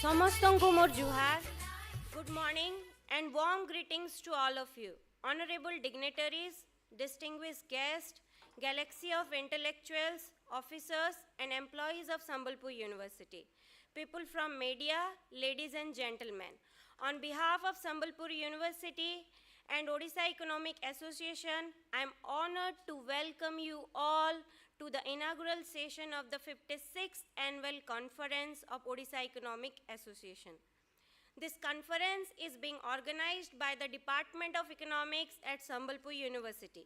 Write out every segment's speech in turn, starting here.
Samasthanku mor juhar. Good morning and warm greetings to all of you. Honorable dignitaries, distinguished guests, galaxy of intellectuals, officers and employees of Sambalpur University, people from media, ladies and gentlemen. On behalf of Sambalpur University and Odisha Economic Association, I am honored to welcome you all to the inaugural session of the 56th Annual Conference of Odisha Economic Association. This conference is being organized by the Department of Economics at Sambalpur University.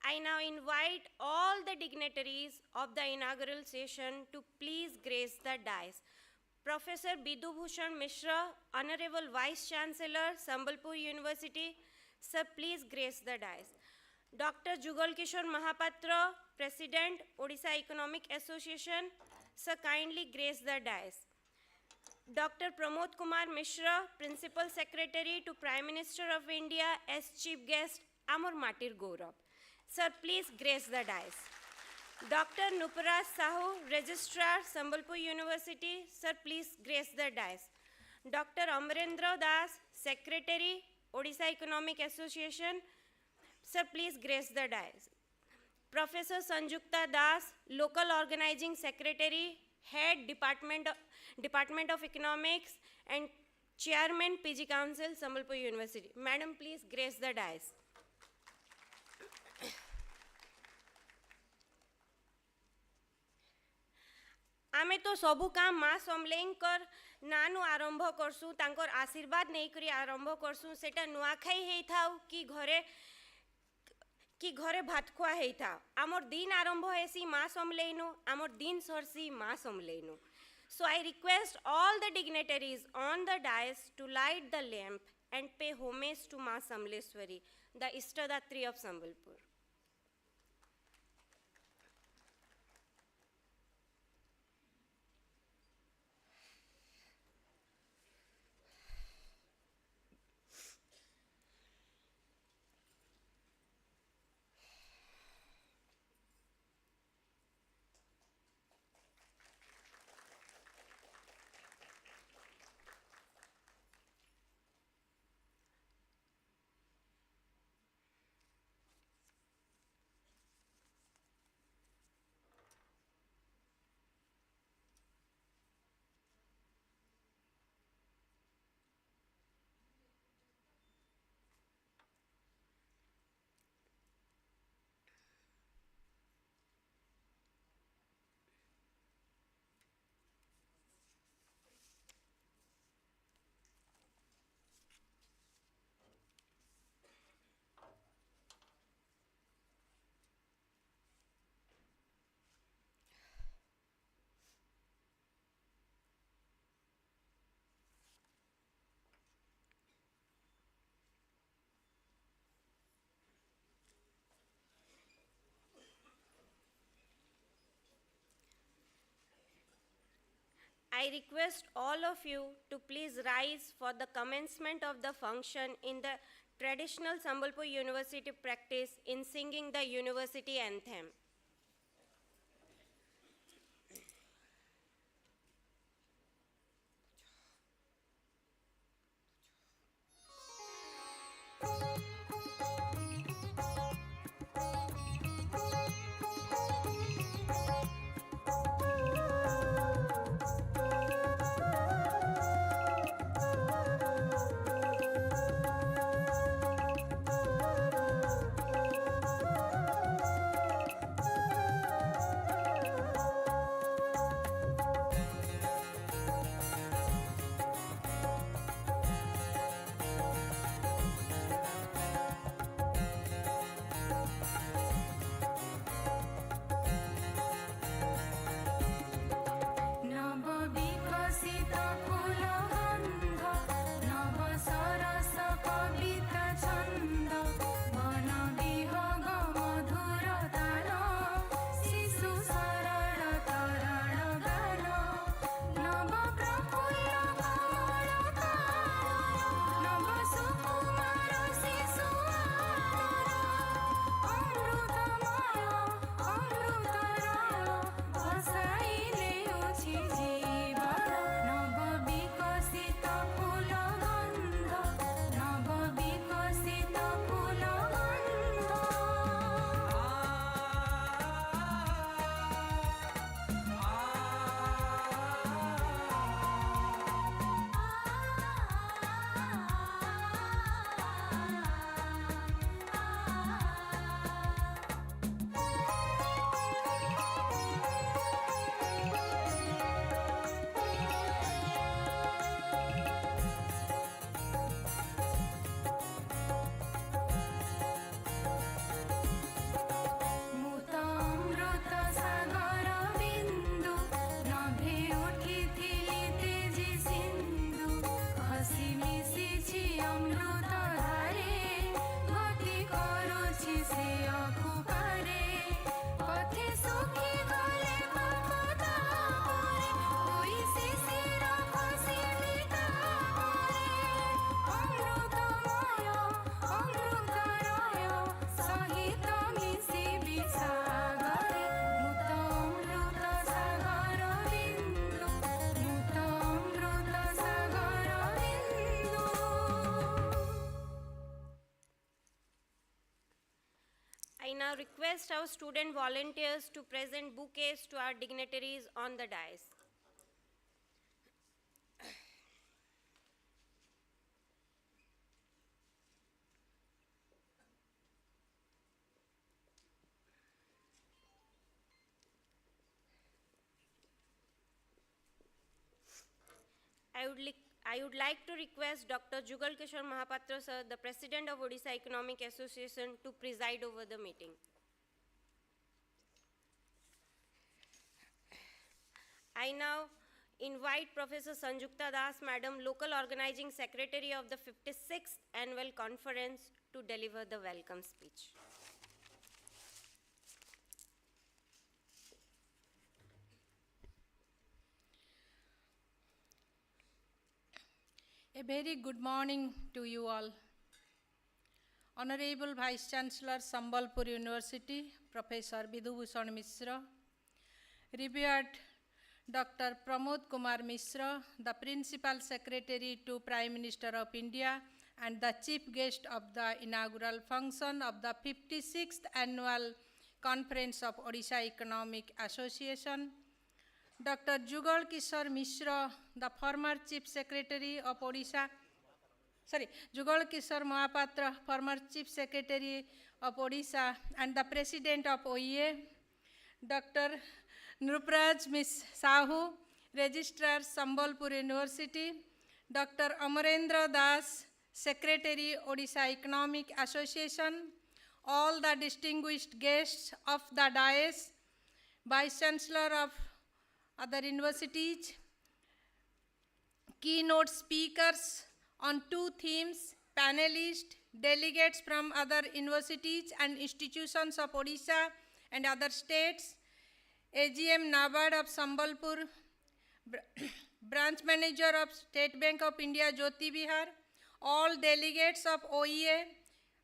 I now invite all the dignitaries of the inaugural session to please grace the dais. Professor Bidu Bhushan Mishra, Honorable Vice Chancellor, Sambalpur University, sir, please grace the dais. Dr. Jugal Kishore Mahapatra, President, Odisha Economic Association, sir, kindly grace the dais. Dr. Pramod Kumar Mishra, Principal Secretary to Prime Minister of India as Chief Guest, Amar Matir Gaurav. Sir, please grace the dais. Dr. Nuparaj Sahu, Registrar, Sambalpur University, sir, please grace the dais. Dr. Amarendra Das, Secretary, Odisha Economic Association, sir, please grace the dais. Professor Sanjukta Das, Local Organizing Secretary, Head Department of Economics and Chairman PG Council, Sambalpur University. Madam, please grace the dais. आमे तो सबू काम माँ समलेंकर नानु आरंभ करसु तांकर आशीर्वाद नहीं करी आरंभ करसु सेटा नुआखाई हेई थाउ कि घरे भात खुआ हेई था आमर दिन आरंभ हेसी माँ समलेनु आमर दिन सरसी माँ समलेनु. So I request all the dignitaries on the dais to light the lamp and pay homage to Ma Samleswari, the Ishtadatri of Sambalpur. I request all of you to please rise for the commencement of the function in the traditional Sambalpur University practice in singing the university anthem. now request our student volunteers to present bouquets to our dignitaries on the dais. I would like to request Dr. Jugal Kishore Mahapatra sir, the President of Odisha Economic Association, to preside over the meeting. I now invite Professor Sanjukta Das, Madam, Local Organizing Secretary of the 56th Annual Conference, to deliver the welcome speech. A very good morning to you all. Honorable Vice Chancellor, Sambalpur University, Professor Vidhu Bhushan Mishra, revered Dr. Pramod Kumar Mishra, the Principal Secretary to Prime Minister of India and the Chief Guest of the inaugural function of the 56th Annual Conference of Odisha Economic Association, Dr. Jugal Kishore Mishra, the former Chief Secretary of Odisha, Jugal Kishore Mahapatra, former Chief Secretary of Odisha and the President of OEA, Dr. Nrupraj Miss Sahu, Registrar, Sambalpur University, Dr. Amarendra Das, Secretary, Odisha Economic Association, all the distinguished guests of the dais, Vice Chancellor of other universities, keynote speakers on 2 themes, panelists, delegates from other universities and institutions of Odisha and other states, AGM NABARD of Sambalpur, Branch Manager of State Bank of India, Jyoti Bihar, all delegates of OEA,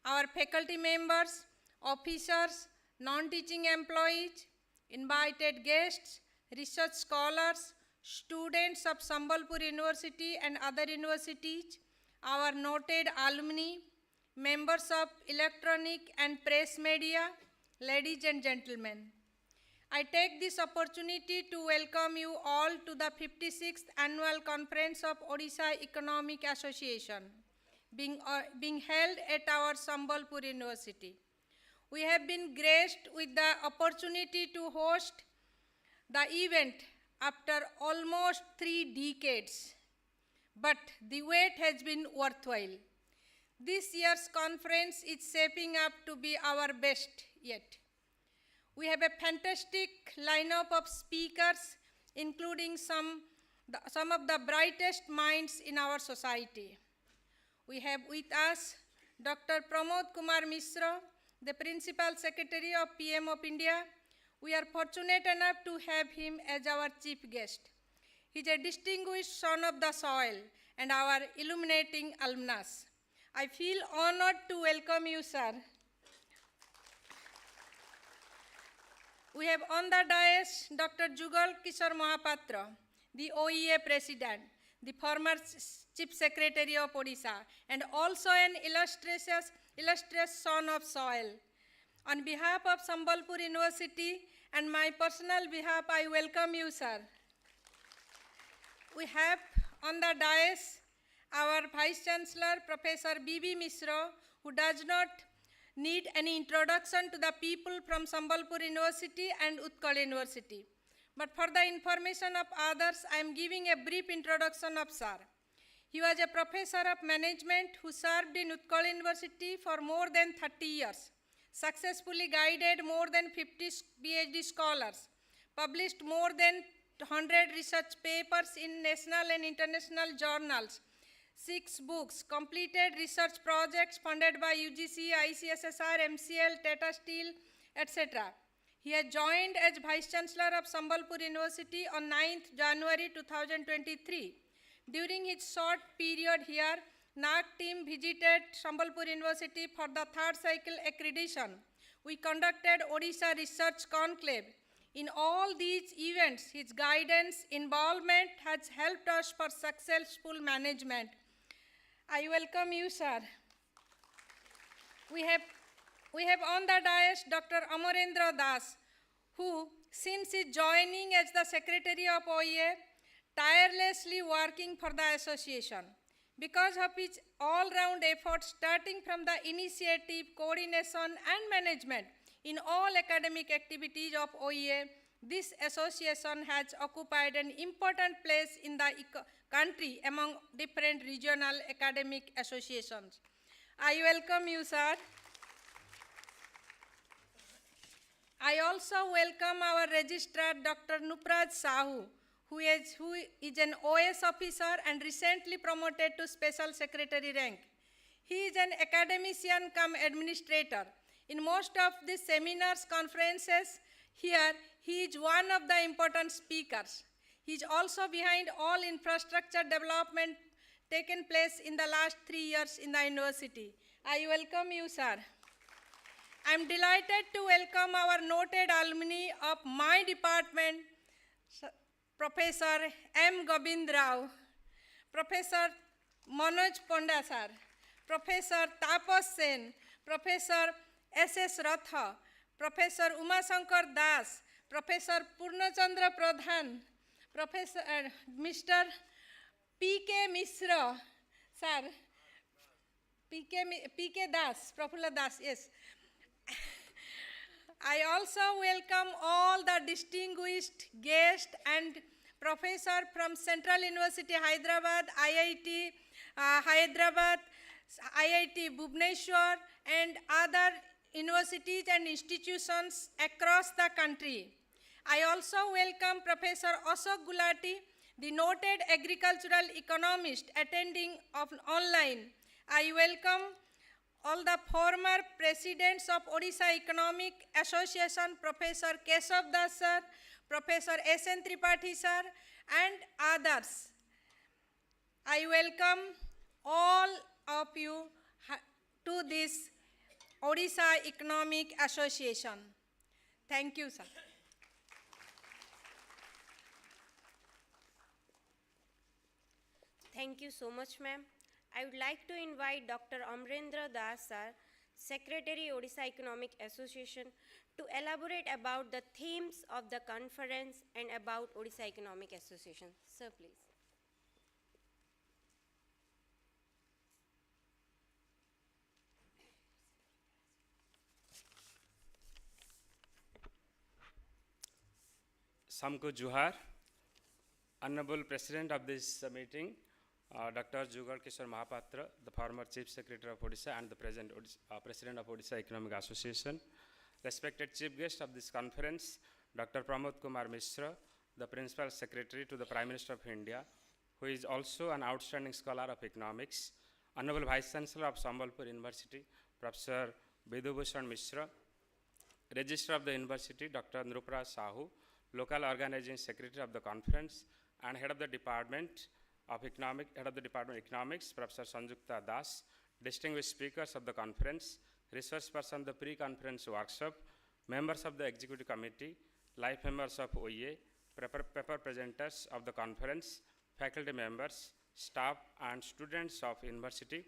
our faculty members, officers, non-teaching employees, invited guests, research scholars, students of Sambalpur University and other universities, our noted alumni, members of electronic and press media, ladies and gentlemen. I take this opportunity to welcome you all to the 56th Annual Conference of Odisha Economic Association, being held at our Sambalpur University. We have been graced with the opportunity to host the event after almost 3 decades, but the wait has been worthwhile. This year's conference is shaping up to be our best yet. We have a fantastic lineup of speakers, including some of the brightest minds in our society. We have with us Dr. Pramod Kumar Mishra, the Principal Secretary of PM of India. We are fortunate enough to have him as our chief guest. He is a distinguished son of the soil and our illuminating alumnus. I feel honored to welcome you, sir. We have on the dais Dr. Jugal Kishore Mahapatra, the OEA President, the former Chief Secretary of Odisha, and also an illustrious son of soil. On behalf of Sambalpur University and my personal behalf, I welcome you, sir. We have on the dais our Vice Chancellor, Professor B.B. Mishra, who does not need any introduction to the people from Sambalpur University and Utkal University. But for the information of others, I am giving a brief introduction of sir. He was a professor of management who served in Utkal University for more than 30 years, successfully guided more than 50 PhD scholars, published more than 100 research papers in national and international journals, 6 books, completed research projects funded by UGC, ICSSR, MCL, Tata Steel, etc. He has joined as Vice Chancellor of Sambalpur University on 9th January 2023. During his short period here, NAC team visited Sambalpur University for the 3rd cycle accreditation. We conducted Odisha Research Conclave. In all these events, his guidance, involvement has helped us for successful management. I welcome you, sir. We have We have on the dais Dr. Amarendra Das, who, since his joining as the Secretary of OEA, tirelessly working for the association. Because of his all-round efforts, starting from the initiative, coordination, and management in all academic activities of OEA, this association has occupied an important place in the country among different regional academic associations. I welcome you, sir. I also welcome our registrar, Dr. Nupraj Sahu, who is an OS officer and recently promoted to special secretary rank. He is an academician cum administrator. In most of the seminars, conferences here, he is one of the important speakers. He is also behind all infrastructure development taken place in the last 3 years in the university. I welcome you, sir. I am delighted to welcome our noted alumni of my department, Professor M. Govind Rao, Professor Manoj Ponda sir, Professor Tapas Sen, Professor S.S. Ratha, Professor Umashankar Das, Professor Purnachandra Pradhan, Professor Mr. P.K. Mishra, sir, P.K. Das, Prafula Das, yes. I also welcome all the distinguished guests and professors from Central University Hyderabad, IIT Hyderabad, IIT Bhubaneswar, and other universities and institutions across the country. I also welcome Professor Ashok Gulati, the noted agricultural economist attending online. I welcome all the former presidents of Odisha Economic Association, Professor Keshav Das sir, Professor S.N. Tripathi sir, and others. I welcome all of you to this Odisha Economic Association. Thank you, sir. Thank you so much, ma'am. I would like to invite Dr. Amarendra Das sir, Secretary Odisha Economic Association, to elaborate about the themes of the conference and about Odisha Economic Association. Sir, please. Samko Juhar, Honorable President of this meeting, Dr. Jugal Kishore Mahapatra, the former Chief Secretary of Odisha and the present President of Odisha Economic Association. Respected Chief Guest of this conference, Dr. Pramod Kumar Mishra, the Principal Secretary to the Prime Minister of India, who is also an outstanding scholar of economics. Honorable Vice Chancellor of Sambalpur University, Professor Vidubhushan Mishra. Registrar of the University, Dr. Nupraj Sahu, Local Organizing Secretary of the conference, and Head of the Department of Economics, Professor Sanjukta Das, distinguished speakers of the conference, research person of the pre-conference workshop, members of the executive committee, life members of OEA, paper presenters of the conference, faculty members, staff and students of university,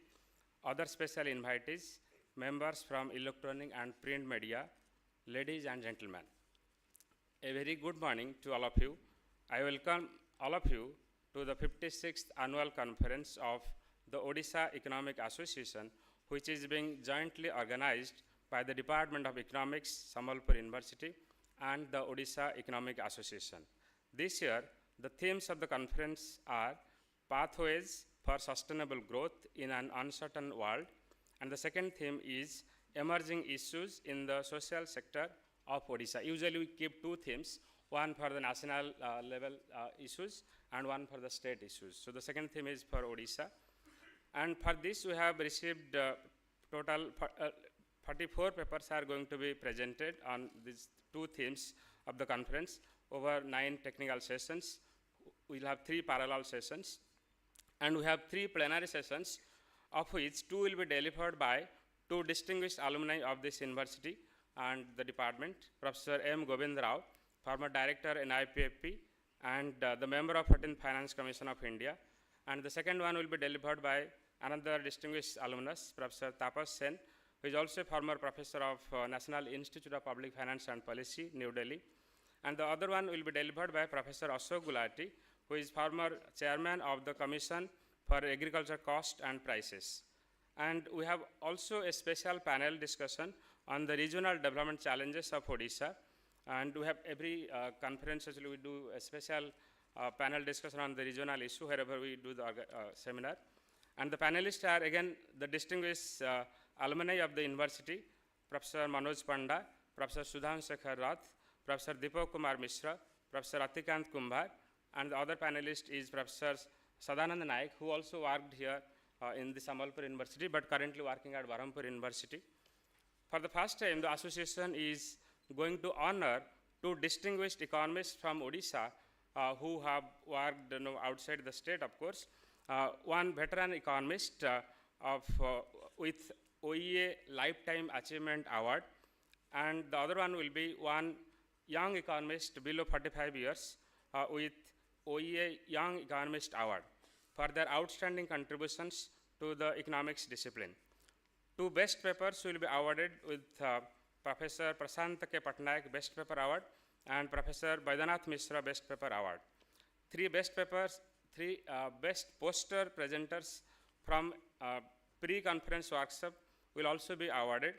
other special invitees, members from electronic and print media, ladies and gentlemen. A very good morning to all of you. I welcome all of you to the 56th Annual Conference of the Odisha Economic Association, which is being jointly organized by the Department of Economics, Sambalpur University, and the Odisha Economic Association. This year, the themes of the conference are Pathways for Sustainable Growth in an Uncertain World, and the second theme is Emerging Issues in the Social Sector of Odisha. Usually we keep two themes, one for the national level issues and one for the state issues. So the second theme is for Odisha. And for this we have received total 44 papers are going to be presented on these two themes of the conference over 9 technical sessions. We'll have 3 parallel sessions and we have 3 plenary sessions, of which 2 will be delivered by 2 distinguished alumni of this university and the department, Professor M. Govind Rao, former director in IPFP and the member of 14th Finance Commission of India. And the second one will be delivered by another distinguished alumnus, Professor Tapas Sen, who is also a former professor of National Institute of Public Finance and Policy, New Delhi. And the other one will be delivered by Professor Ashok Gulati, who is former chairman of the Commission for Agriculture Cost and Prices. And we have also a special panel discussion on the regional development challenges of Odisha. And we have every conference, actually we do a special panel discussion on the regional issue wherever we do the seminar. And the panelists are again the distinguished alumni of the university, Professor Manoj Panda, Professor Sudhan Shekhar Rath, Professor Deepak Kumar Mishra, Professor Atikant Kumbhar, and the other panelist is Professor Sadanand Naik, who also worked here in the Sambalpur University, but currently working at Berhampur University. For the first time, the association is going to honor two distinguished economists from Odisha who have worked outside the state, of course. One veteran economist with OEA Lifetime Achievement Award, and the other one will be one young economist below 45 years with OEA Young Economist Award for their outstanding contributions to the economics discipline. Two best papers will be awarded with Professor Prashant K. Patnaik Best Paper Award and Professor Baidyanath Mishra Best Paper Award. Three best poster presenters from pre-conference workshop will also be awarded.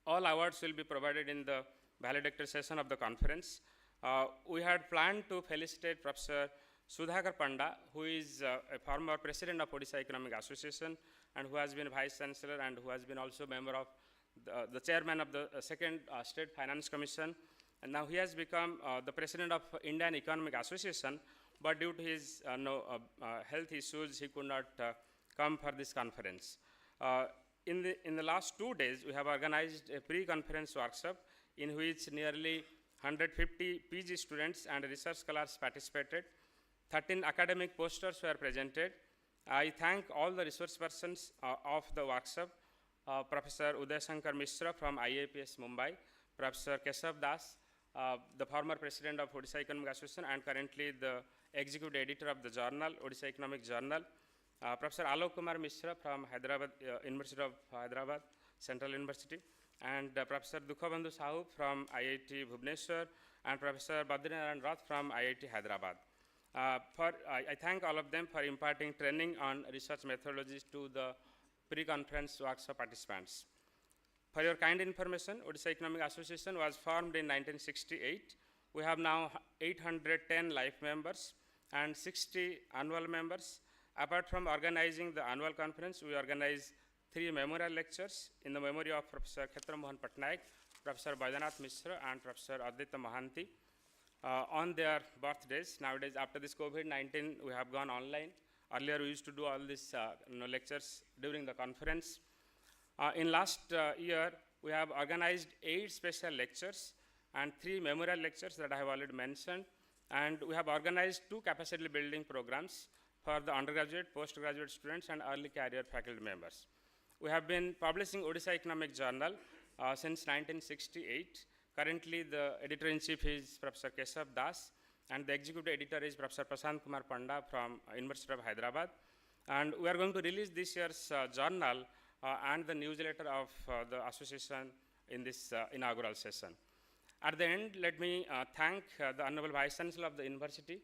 All awards will be provided in the valedictory session of the conference. We had planned to felicitate Professor Sudhakar Panda, who is a former president of Odisha Economic Association and who has been vice chancellor and who has been also member of the chairman of the second State Finance Commission. And now he has become the president of Indian Economic Association, but due to his health issues, he could not come for this conference. In the last 2 days, we have organized a pre-conference workshop in which nearly 150 PG students and research scholars participated. 13 academic posters were presented. I thank all the resource persons of the workshop, Professor Uday Shankar Mishra from IAPS Mumbai, Professor Keshav Das, the former president of Odisha Economic Association and currently the executive editor of the journal, Odisha Economic Journal, Professor Alok Kumar Mishra from Hyderabad, University of Hyderabad, Central University, and Professor Dukhabandhu Sahu from IIT Bhubaneswar, and Professor Badrinaran Rath from IIT Hyderabad. I thank all of them for imparting training on research methodologies to the pre-conference workshop participants. For your kind information, Odisha Economic Association was formed in 1968. We have now 810 life members and 60 annual members. Apart from organizing the annual conference, we organize 3 memorial lectures in the memory of Professor Khetra Mohan Patnaik, Professor Baidyanath Mishra, and Professor Aditya Mohanty on their birthdays. Nowadays, after this COVID-19, we have gone online. Earlier, we used to do all these lectures during the conference. In last year, we have organized 8 special lectures and 3 memorial lectures that I have already mentioned. And we have organized 2 capacity building programs for the undergraduate, postgraduate students, and early career faculty members. We have been publishing Odisha Economic Journal since 1968. Currently, the editor-in-chief is Professor Keshav Das, and the executive editor is Professor Prashant Kumar Panda from University of Hyderabad. And we are going to release this year's journal and the newsletter of the association in this inaugural session. At the end, let me thank the Honorable Vice Chancellor of the University,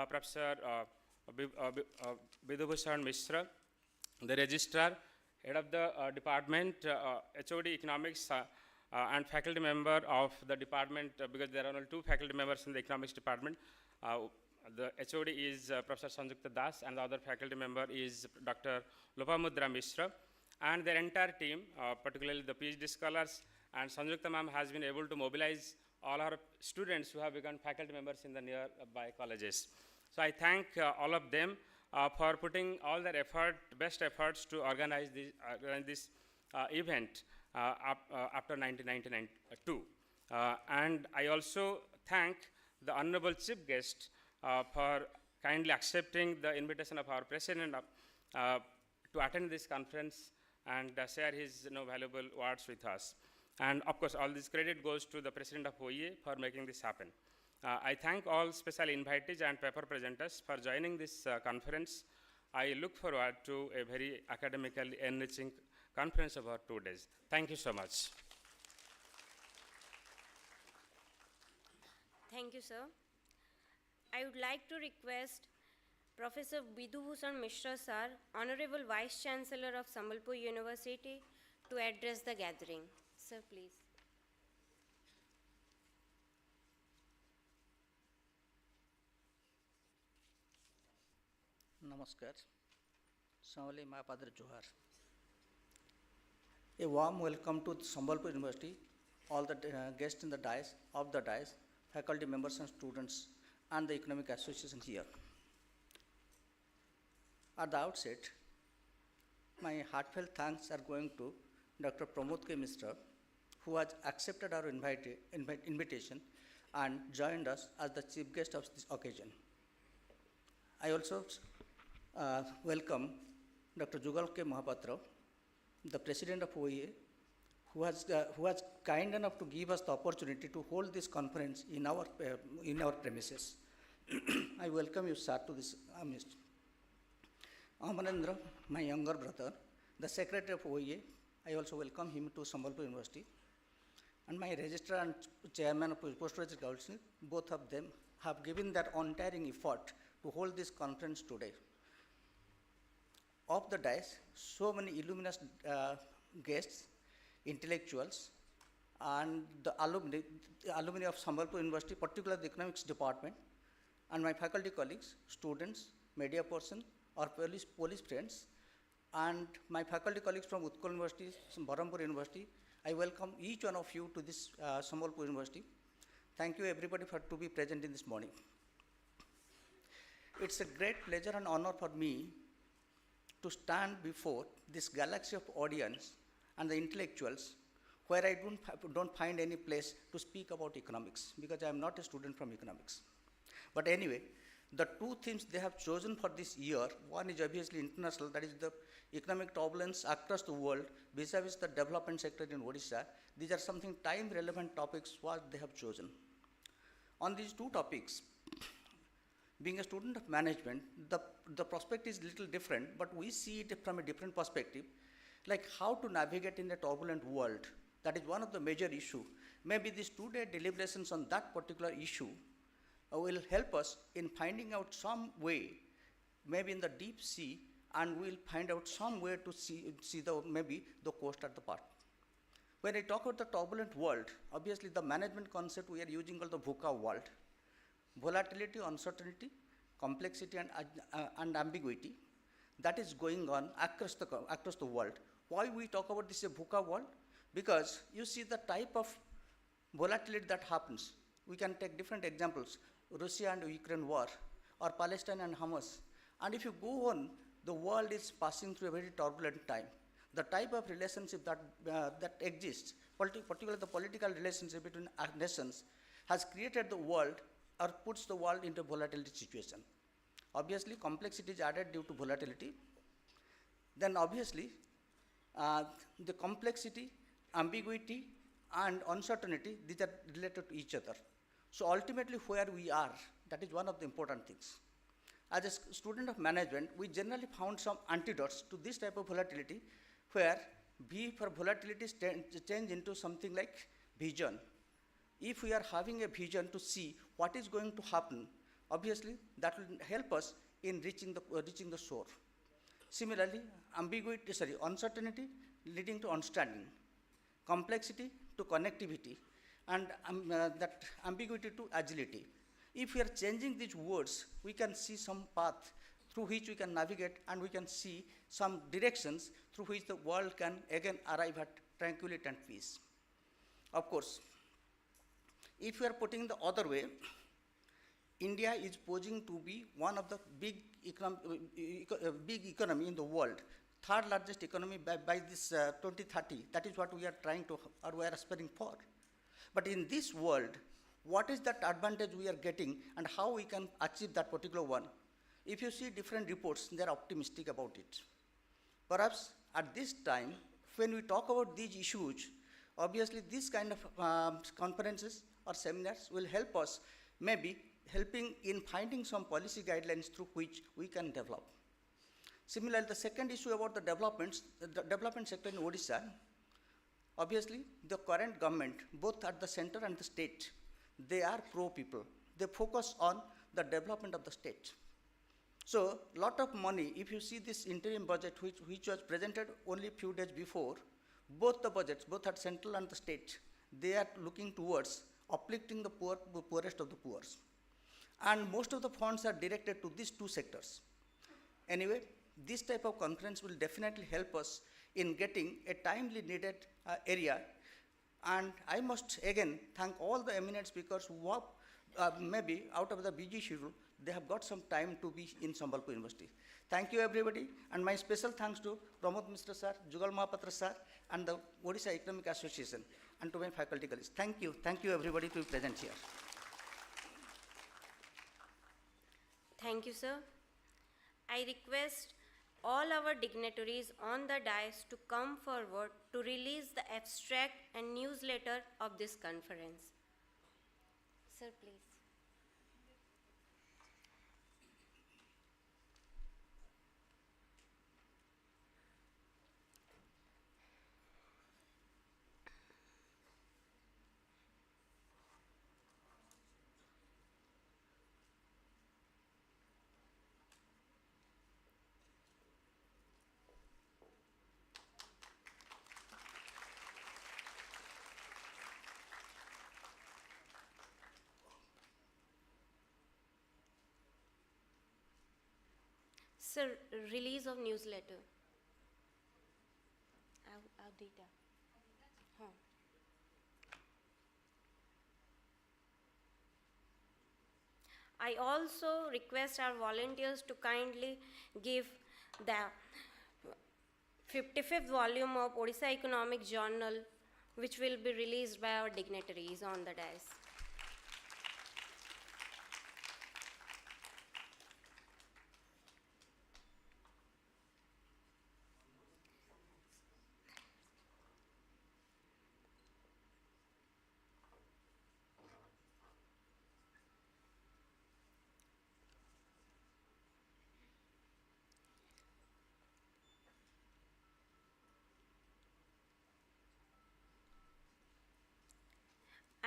Professor Vidubhushan Mishra, the Registrar, Head of the Department, HOD Economics, and faculty member of the department, because there are only 2 faculty members in the Economics Department. The HOD is Professor Sanjukta Das, and the other faculty member is Dr. Lopamudra Mishra, and their entire team, particularly the PhD scholars, and Sanjukta ma'am has been able to mobilize all our students who have become faculty members in the nearby colleges. So I thank all of them for putting all their best efforts to organize this event after 1992. And I also thank the Honorable Chief Guest for kindly accepting the invitation of our President to attend this conference and share his valuable words with us. And of course, all this credit goes to the President of OEA for making this happen. I thank all special invitees and paper presenters for joining this conference. I look forward to a very academically enriching conference over 2 days. Thank you so much. Thank you, sir. I would like to request Professor Bidhu Bhushan Mishra sir, Honorable Vice Chancellor of Sambalpur University, to address the gathering. Sir, please. Namaskar. Samali Mahapadra Johar. A warm welcome to Sambalpur University, all the guests in the dais, faculty members and students, and the Economic Association here. At the outset, my heartfelt thanks are going to Dr. Pramod K. Mishra, who has accepted our invitation and joined us as the chief guest of this occasion. I also welcome Dr. Jugal K. Mahapatra, the president of OEA, who has kind enough to give us the opportunity to hold this conference in our premises. I welcome you, sir, to this midst. Amarendra, my younger brother, the secretary of OEA, I also welcome him to Sambalpur University. And my registrar and chairman of Postgraduate Council, both of them have given their untiring effort to hold this conference today. Of the dais, so many illustrious guests, intellectuals, and the alumni of Sambalpur University, particularly the economics department, and my faculty colleagues, students, media person, or police friends, and my faculty colleagues from Utkal University, Berhampur University. I welcome each one of you to this Sambalpur University. Thank you everybody to be present in this morning. It's a great pleasure and honor for me to stand before this galaxy of audience and the intellectuals where I don't find any place to speak about economics because I am not a student from economics. But anyway, the two themes they have chosen for this year, one is obviously international, that is the economic turbulence across the world vis-a-vis the development sector in Odisha. These are something time-relevant topics what they have chosen. On these two topics, being a student of management, the prospect is little different, but we see it from a different perspective, like how to navigate in a turbulent world. That is one of the major issue. Maybe these 2-day deliberations on that particular issue will help us in finding out some way, maybe in the deep sea, and we'll find out some way to see maybe the coast at the part. When I talk about the turbulent world, obviously the management concept we are using called the VUCA world. Volatility, uncertainty, complexity, and ambiguity that is going on across the world. Why we talk about this VUCA world? Because you see the type of volatility that happens. We can take different examples, Russia and Ukraine war, or Palestine and Hamas. And if you go on, the world is passing through a very turbulent time. The type of relationship that exists, particularly the political relationship between nations, has created the world or puts the world into a volatility situation. Obviously, complexity is added due to volatility. Then obviously, the complexity, ambiguity, and uncertainty, these are related to each other. So ultimately, where we are, that is one of the important things. As a student of management, we generally found some antidotes to this type of volatility, where V for volatility change into something like vision. If we are having a vision to see what is going to happen, obviously that will help us in reaching the shore. Similarly, uncertainty leading to understanding, complexity to connectivity, and that ambiguity to agility. If we are changing these words, we can see some path through which we can navigate, and we can see some directions through which the world can again arrive at tranquility and peace. Of course, if we are putting the other way, India is posing to be one of the big economy in the world, third largest economy by this 2030. That is what we are trying to, or we are aspiring for. But in this world, what is that advantage we are getting and how we can achieve that particular one? If you see different reports, they are optimistic about it. Perhaps at this time, when we talk about these issues, obviously this kind of conferences or seminars will help us, maybe helping in finding some policy guidelines through which we can develop. Similarly, the second issue about the development sector in Odisha, obviously, the current government, both at the center and the state, they are pro-people. They focus on the development of the state. So, lot of money, if you see this interim budget which was presented only few days before, both the budgets, both at central and the state, they are looking towards uplifting the poorest of the poor. And most of the funds are directed to these two sectors. Anyway, this type of conference will definitely help us in getting a timely needed area. And I must again thank all the eminent speakers who have, maybe out of the busy schedule, they have got some time to be in Sambalpur University. Thank you everybody, and my special thanks to Pramod Mishra sir, Jugal Mahapatra sir, and the Odisha Economic Association, and to my faculty colleagues. Thank you everybody to be present here. Thank you, sir. I request all our dignitaries on the dais to come forward to release the abstract and newsletter of this conference. Sir, please. Sir, release of newsletter. Our data. Huh. I also request our volunteers to kindly give the 55th volume of Odisha Economic Journal, which will be released by our dignitaries on the dais.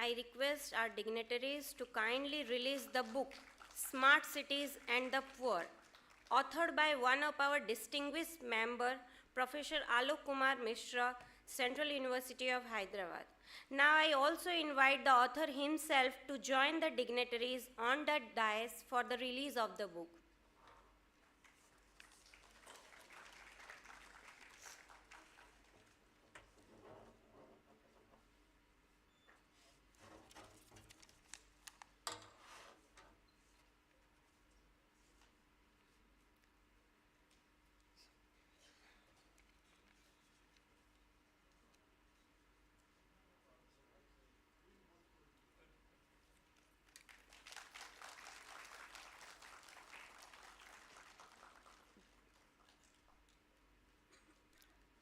I request our dignitaries to kindly release the book, Smart Cities and the Poor, authored by one of our distinguished member, Professor Alok Kumar Mishra, Central University of Hyderabad. Now I also invite the author himself to join the dignitaries on the dais for the release of the book.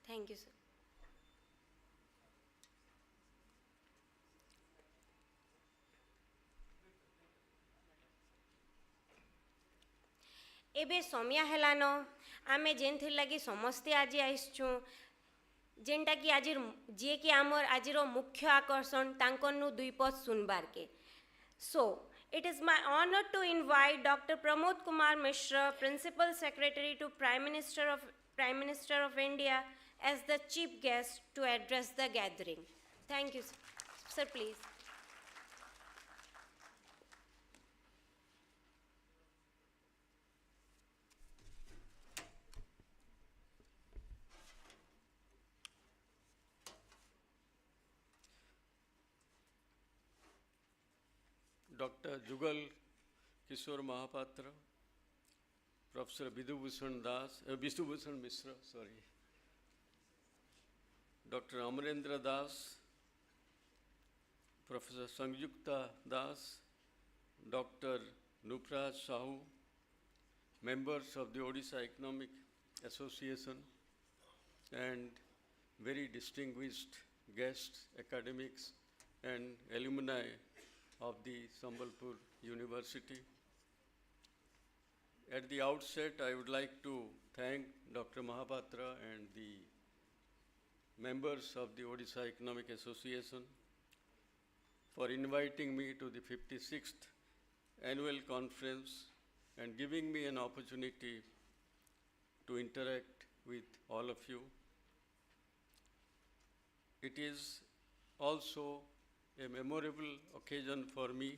Thank you, sir. एबे समय हेलान आमे जेनथिर लगी समस्ते आज आइछुं जेनटा कि आज जे कि आमर आजिर मुख्य आकर्षण तांकनु दुई पद सुनबार के सो it is my honor to invite Dr. Pramod Kumar Mishra, Principal Secretary to Prime Minister of India, as the chief guest to address the gathering. Thank you, sir. Please. Dr. Jugal Kishore Mahapatra, Professor Vishubhushan Mishra, Dr. Amarendra Das, Professor Sangyukta Das, Dr. Nupraj Sahu, members of the Odisha Economic Association, and very distinguished guests, academics, and alumni of the Sambalpur University. At the outset, I would like to thank Dr. Mahapatra and the members of the Odisha Economic Association for inviting me to the 56th Annual Conference and giving me an opportunity to interact with all of you. It is also a memorable occasion for me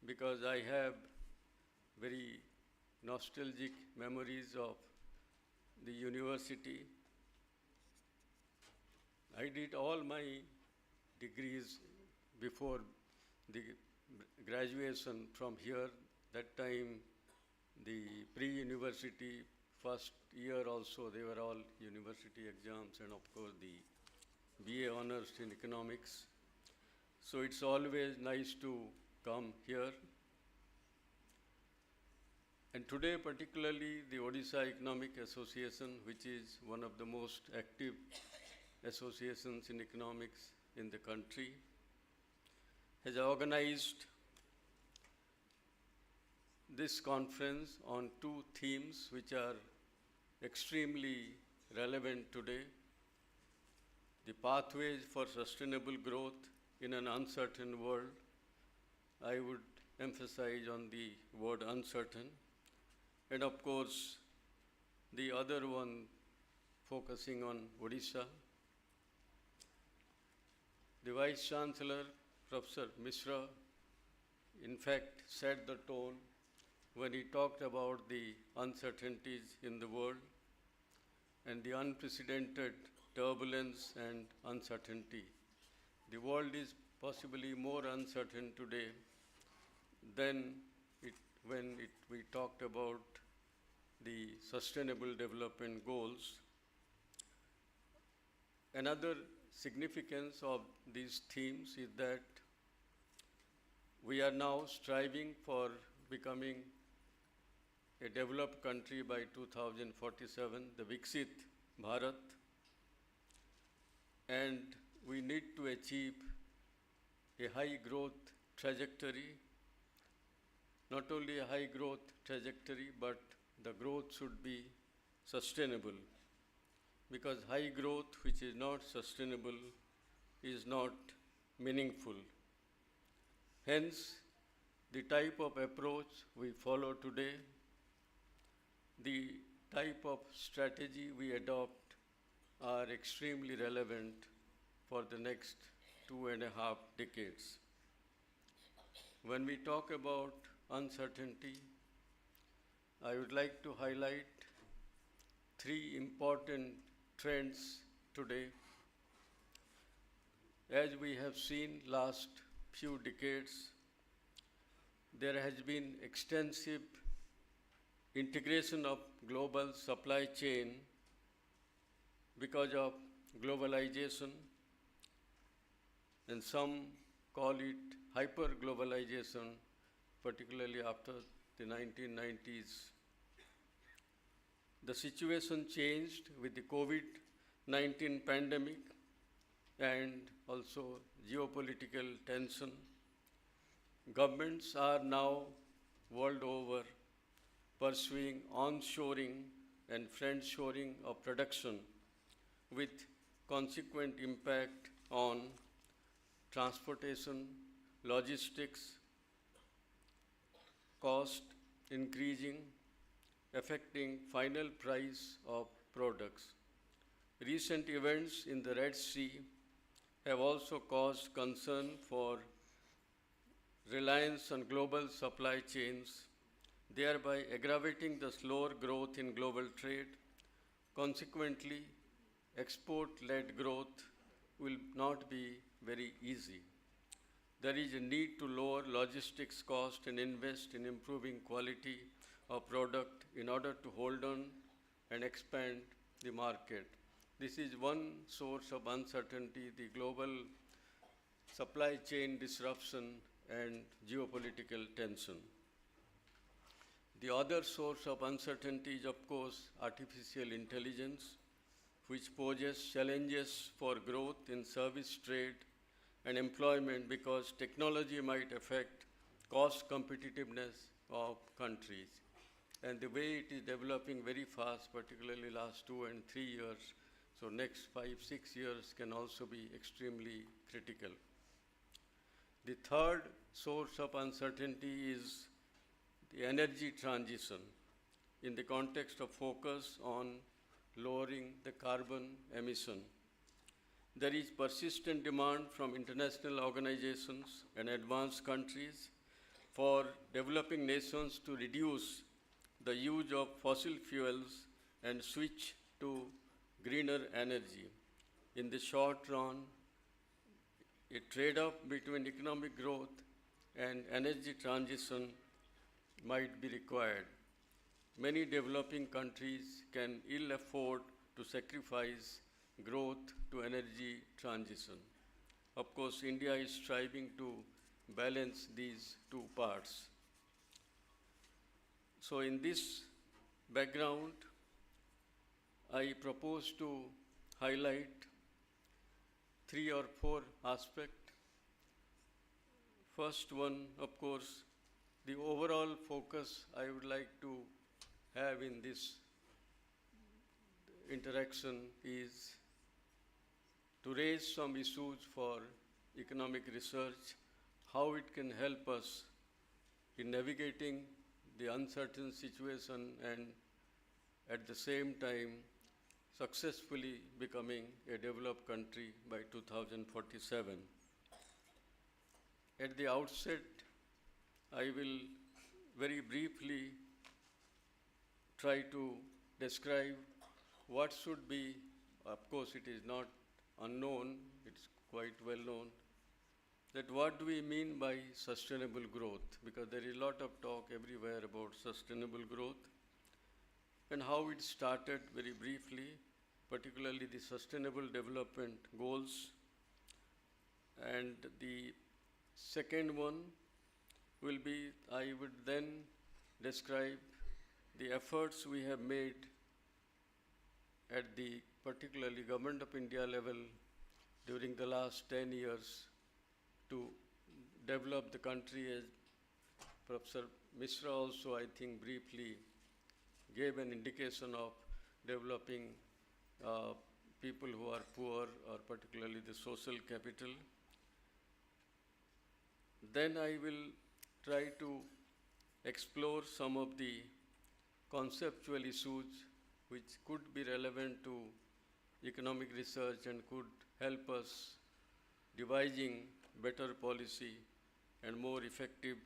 because I have very nostalgic memories of the university. I did all my degrees before the graduation from here. That time, the pre-university first year also, they were all university exams, and of course the BA honors in economics. So it's always nice to come here. And today particularly the Odisha Economic Association, which is one of the most active associations in economics in the country, has organized this conference on two themes which are extremely relevant today: the pathways for sustainable growth in an uncertain world. I would emphasize on the word uncertain. And of course, the other one focusing on Odisha. The Vice Chancellor, Professor Mishra, in fact set the tone when he talked about the uncertainties in the world and the unprecedented turbulence and uncertainty. The world is possibly more uncertain today than we talked about the Sustainable Development Goals. Another significance of these themes is that we are now striving for becoming a developed country by 2047, the Viksit Bharat, and we need to achieve a high growth trajectory. Not only a high growth trajectory, but the growth should be sustainable, because high growth which is not sustainable is not meaningful. Hence, the type of approach we follow today, the type of strategy we adopt are extremely relevant for the next 2.5 decades. When we talk about uncertainty, I would like to highlight three important trends today. As we have seen last few decades, there has been extensive integration of global supply chain because of globalization, and some call it hyper-globalization, particularly after the 1990s. The situation changed with the COVID-19 pandemic and also geopolitical tension. Governments are now world over pursuing onshoring and friendshoring of production, with consequent impact on transportation, logistics, cost increasing, affecting final price of products. Recent events in the Red Sea have also caused concern for reliance on global supply chains, thereby aggravating the slower growth in global trade. Consequently, export-led growth will not be very easy. There is a need to lower logistics cost and invest in improving quality of product in order to hold on and expand the market. This is one source of uncertainty, the global supply chain disruption and geopolitical tension. The other source of uncertainty is, of course, artificial intelligence, which poses challenges for growth in service trade and employment, because technology might affect cost competitiveness of countries. and the way it is developing very fast, particularly last 2 and 3 years, so next 5, 6 years can also be extremely critical. The third source of uncertainty is the energy transition in the context of focus on lowering the carbon emission. There is persistent demand from international organizations and advanced countries for developing nations to reduce the use of fossil fuels and switch to greener energy. In the short run, a trade-off between economic growth and energy transition might be required. Many developing countries can ill afford to sacrifice growth to energy transition. Of course, India is striving to balance these two parts. So in this background, I propose to highlight 3 or 4 aspects. First one, of course, the overall focus I would like to have in this interaction is to raise some issues for economic research, how it can help us in navigating the uncertain situation and at the same time successfully becoming a developed country by 2047. At the outset, I will very briefly try to describe what should be, of course it is not unknown, it's quite well known, that what do we mean by sustainable growth? Because there is a lot of talk everywhere about sustainable growth and how it started very briefly, particularly the Sustainable Development Goals. And the second one will be, I would then describe the efforts we have made at the particularly Government of India level during the last 10 years to develop the country, as Professor Mishra also, I think, briefly gave an indication of developing people who are poor, or particularly the social capital. Then I will try to explore some of the conceptual issues which could be relevant to economic research and could help us devising better policy and more effective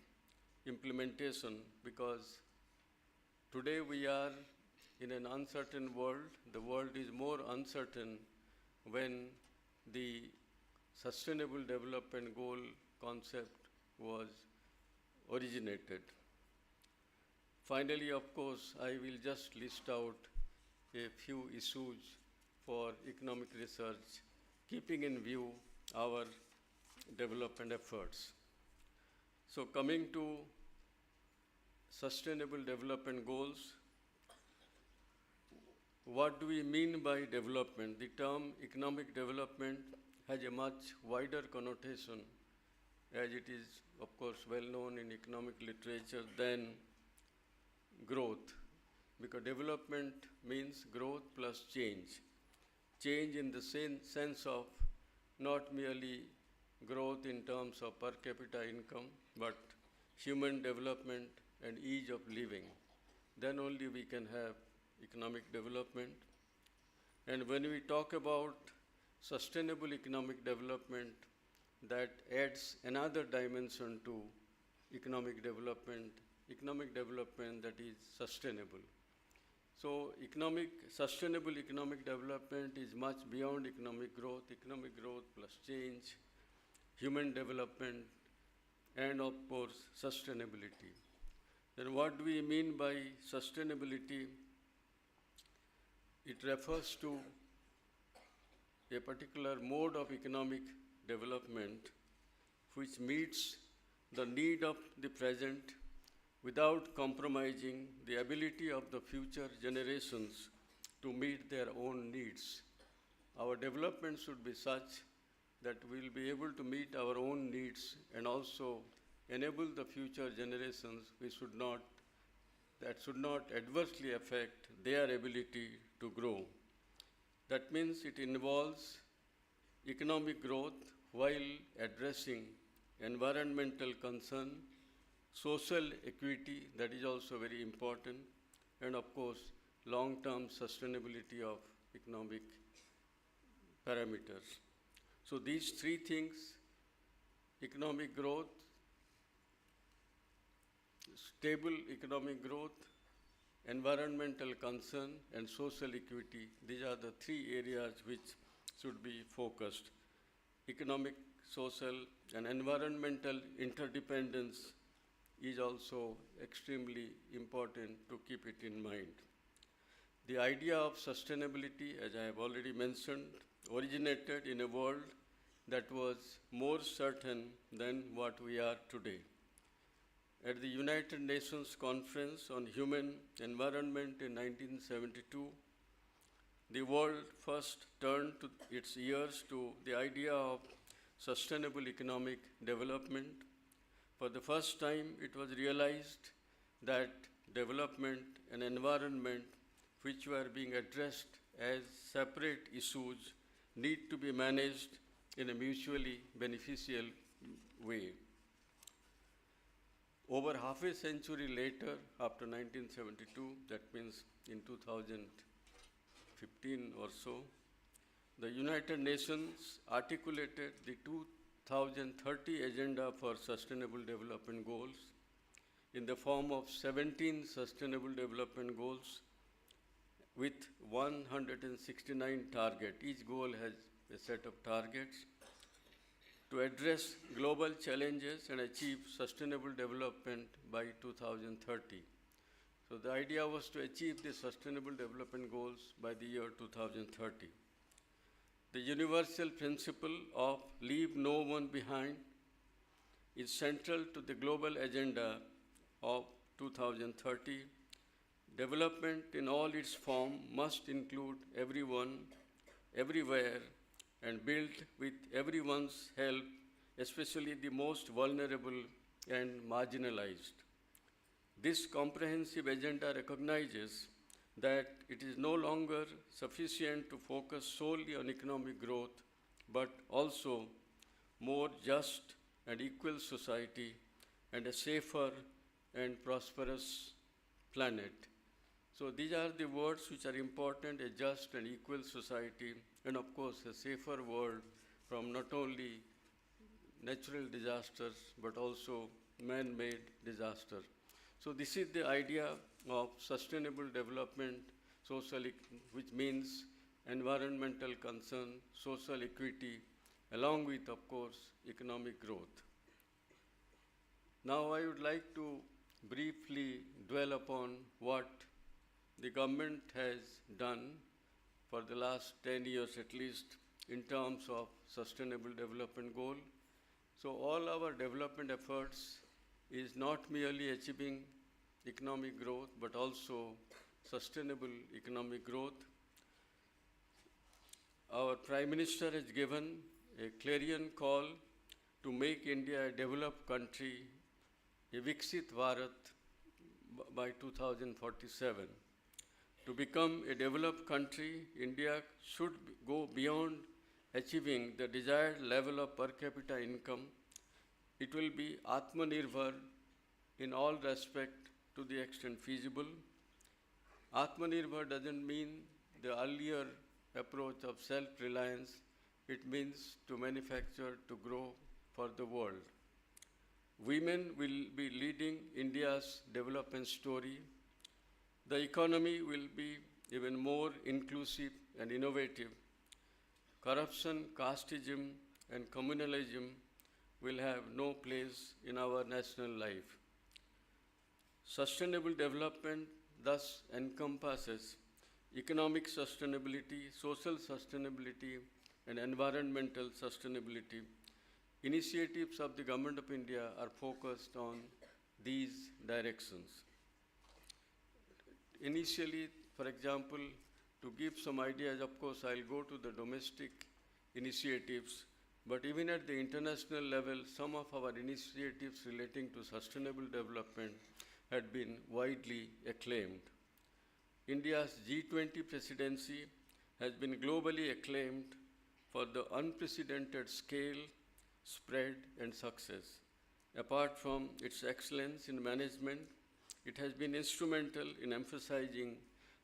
implementation, because today we are in an uncertain world. The world is more uncertain when the Sustainable Development Goal concept was originated. Finally, of course, I will just list out a few issues for economic research, keeping in view our development efforts. So coming to Sustainable Development Goals, what do we mean by development? The term economic development has a much wider connotation, as it is, of course, well known in economic literature, than growth, because development means growth plus change. Change in the same sense of not merely growth in terms of per capita income, but human development and ease of living. Then only we can have economic development. And when we talk about sustainable economic development, that adds another dimension to economic development that is sustainable. So sustainable economic development is much beyond economic growth plus change, human development, and of course sustainability. Then what do we mean by sustainability? It refers to a particular mode of economic development which meets the need of the present without compromising the ability of the future generations to meet their own needs. Our development should be such that we will be able to meet our own needs and also enable the future generations. We should not that should not adversely affect their ability to grow. That means it involves economic growth while addressing environmental concern, social equity, that is also very important, and of course, long-term sustainability of economic parameters. So these three things, economic growth, stable economic growth, environmental concern, and social equity, these are the three areas which should be focused. Economic, social, and environmental interdependence is also extremely important to keep it in mind. The idea of sustainability, as I have already mentioned, originated in a world that was more certain than what we are today. At the United Nations Conference on Human Environment in 1972, the world first turned its ears to the idea of sustainable economic development. For the first time, it was realized that development and environment, which were being addressed as separate issues, need to be managed in a mutually beneficial way. Over half a century later, after 1972, that means in 2015 or so, the United Nations articulated the 2030 Agenda for Sustainable Development Goals in the form of 17 Sustainable Development Goals with 169 targets. Each goal has a set of targets to address global challenges and achieve sustainable development by 2030. So the idea was to achieve the sustainable development goals by the year 2030. The universal principle of leave no one behind is central to the global agenda of 2030. Development in all its form must include everyone, everywhere, and built with everyone's help, especially the most vulnerable and marginalized. This comprehensive agenda recognizes that it is no longer sufficient to focus solely on economic growth, but also more just and equal society and a safer and prosperous planet. So these are the words which are important: a just and equal society, and of course a safer world from not only natural disasters but also man-made disasters. So this is the idea of sustainable development, which means environmental concern, social equity, along with, of course, economic growth. Now I would like to briefly dwell upon what the government has done for the last 10 years at least in terms of sustainable development goal. So all our development efforts is not merely achieving economic growth, but also sustainable economic growth. Our Prime Minister has given a clarion call to make India a developed country, a Viksit Bharat by 2047. To become a developed country, India should go beyond achieving the desired level of per capita income. It will be Atmanirbhar in all respect to the extent feasible. Atmanirbhar doesn't mean the earlier approach of self-reliance. It means to manufacture, to grow for the world. Women will be leading India's development story. The economy will be even more inclusive and innovative. Corruption, casteism, and communalism will have no place in our national life. Sustainable development thus encompasses economic sustainability, social sustainability, and environmental sustainability. Initiatives of the Government of India are focused on these directions. Initially, for example, to give some ideas, of course, I'll go to the domestic initiatives, but even at the international level, some of our initiatives relating to sustainable development had been widely acclaimed. India's G20 presidency has been globally acclaimed for the unprecedented scale, spread, and success. Apart from its excellence in management, it has been instrumental in emphasizing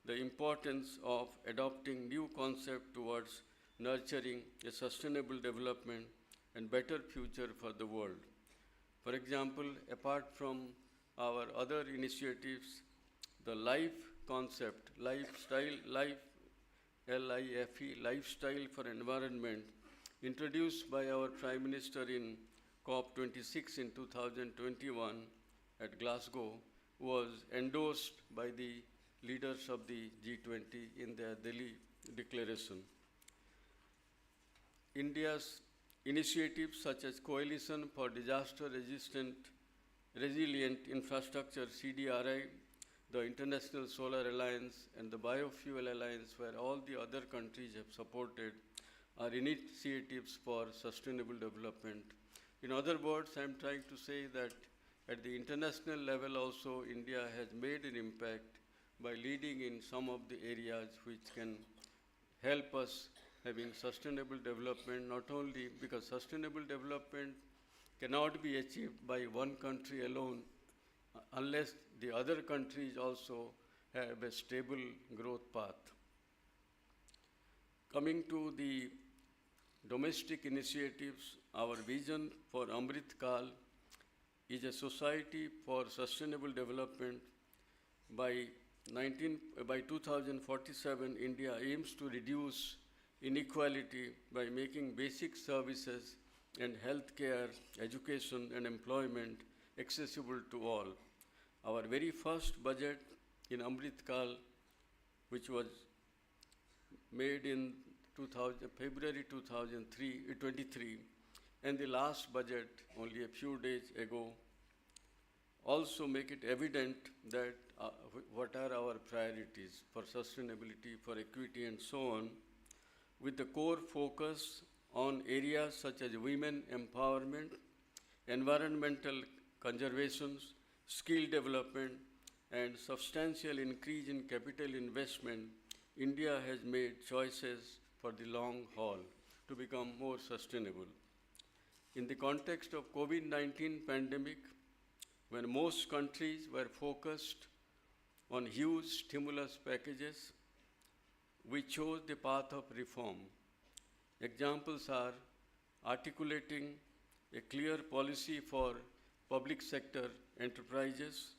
the importance of adopting new concepts towards nurturing a sustainable development and better future for the world. For example, apart from our other initiatives, the life concept, lifestyle, LIFE, lifestyle for environment, introduced by our Prime Minister in COP26 in 2021 at Glasgow, was endorsed by the leaders of the G20 in their Delhi declaration. India's initiatives such as Coalition for Disaster Resilient Infrastructure, CDRI, the International Solar Alliance, and the Biofuel Alliance, where all the other countries have supported, are initiatives for sustainable development. In other words, I'm trying to say that at the international level also, India has made an impact by leading in some of the areas which can help us having sustainable development, not only because sustainable development cannot be achieved by one country alone unless the other countries also have a stable growth path. Coming to the domestic initiatives, our vision for Amrit Kal is a society for sustainable development. By 2047, India aims to reduce inequality by making basic services and healthcare, education, and employment accessible to all. Our very first budget in Amrit Kal, which was made in February 2023, and the last budget only a few days ago, also make it evident that what are our priorities for sustainability, for equity, and so on, with the core focus on areas such as women empowerment, environmental conservation, skill development, and substantial increase in capital investment. India has made choices for the long haul to become more sustainable. In the context of COVID-19 pandemic, when most countries were focused on huge stimulus packages, we chose the path of reform. Examples are articulating a clear policy for public sector enterprises,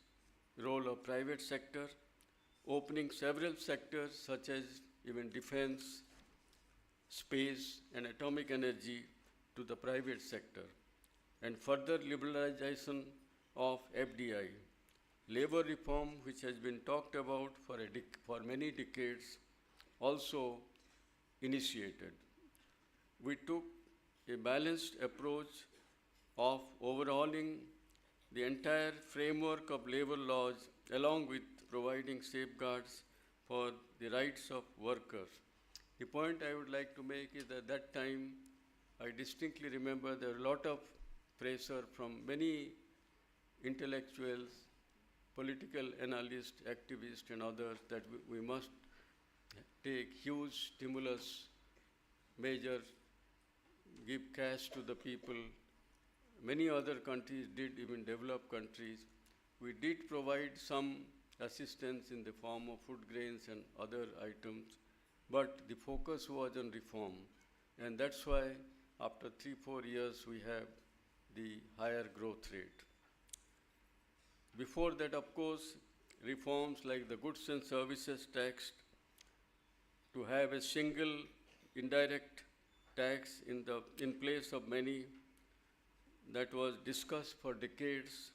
role of private sector, opening several sectors such as even defense, space, and atomic energy to the private sector, and further liberalization of FDI. Labor reform, which has been talked about for many decades, also initiated. We took a balanced approach of overhauling the entire framework of labor laws along with providing safeguards for the rights of workers. The point I would like to make is that at that time, I distinctly remember there were a lot of pressure from many intellectuals, political analysts, activists, and others that we must take huge stimulus measures, give cash to the people. Many other countries did, even developed countries. We did provide some assistance in the form of food grains and other items, but the focus was on reform. And that's why after 3-4 years, we have the higher growth rate. Before that, of course, reforms like the goods and services tax, to have a single indirect tax in place of many, that was discussed for decades,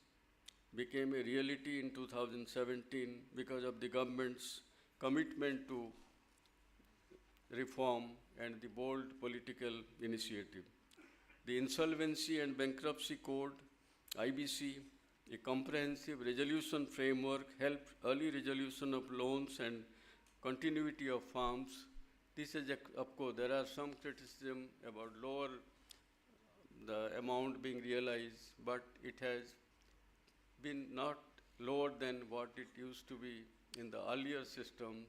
became a reality in 2017 because of the government's commitment to reform and the bold political initiative. The Insolvency and Bankruptcy Code, IBC, a comprehensive resolution framework, helped early resolution of loans and continuity of farms. This is, of course, there are some criticism about lower the amount being realized, but it has been not lower than what it used to be in the earlier systems.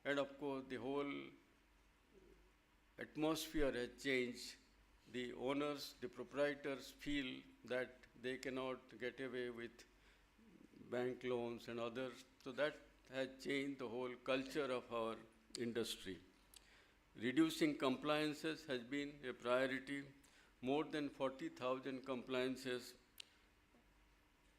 And of course, the whole atmosphere has changed. The owners, the proprietors feel that they cannot get away with bank loans and others. So that has changed the whole culture of our industry. Reducing compliances has been a priority. More than 40,000 compliances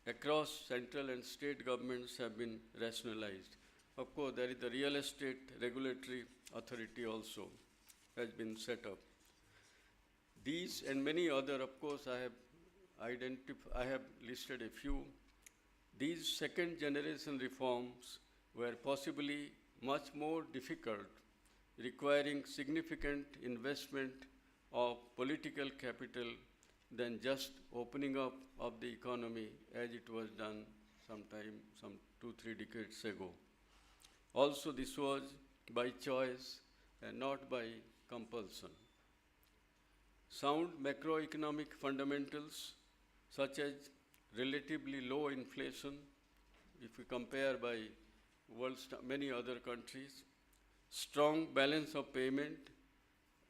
across central and state governments have been rationalized. Of course, there is the real estate regulatory authority also has been set up. These and many other, of course, I have listed a few. These second generation reforms were possibly much more difficult, requiring significant investment of political capital than just opening up of the economy as it was done some 2-3 decades ago. Also, this was by choice and not by compulsion. Sound macroeconomic fundamentals, such as relatively low inflation, if we compare by many other countries, strong balance of payment,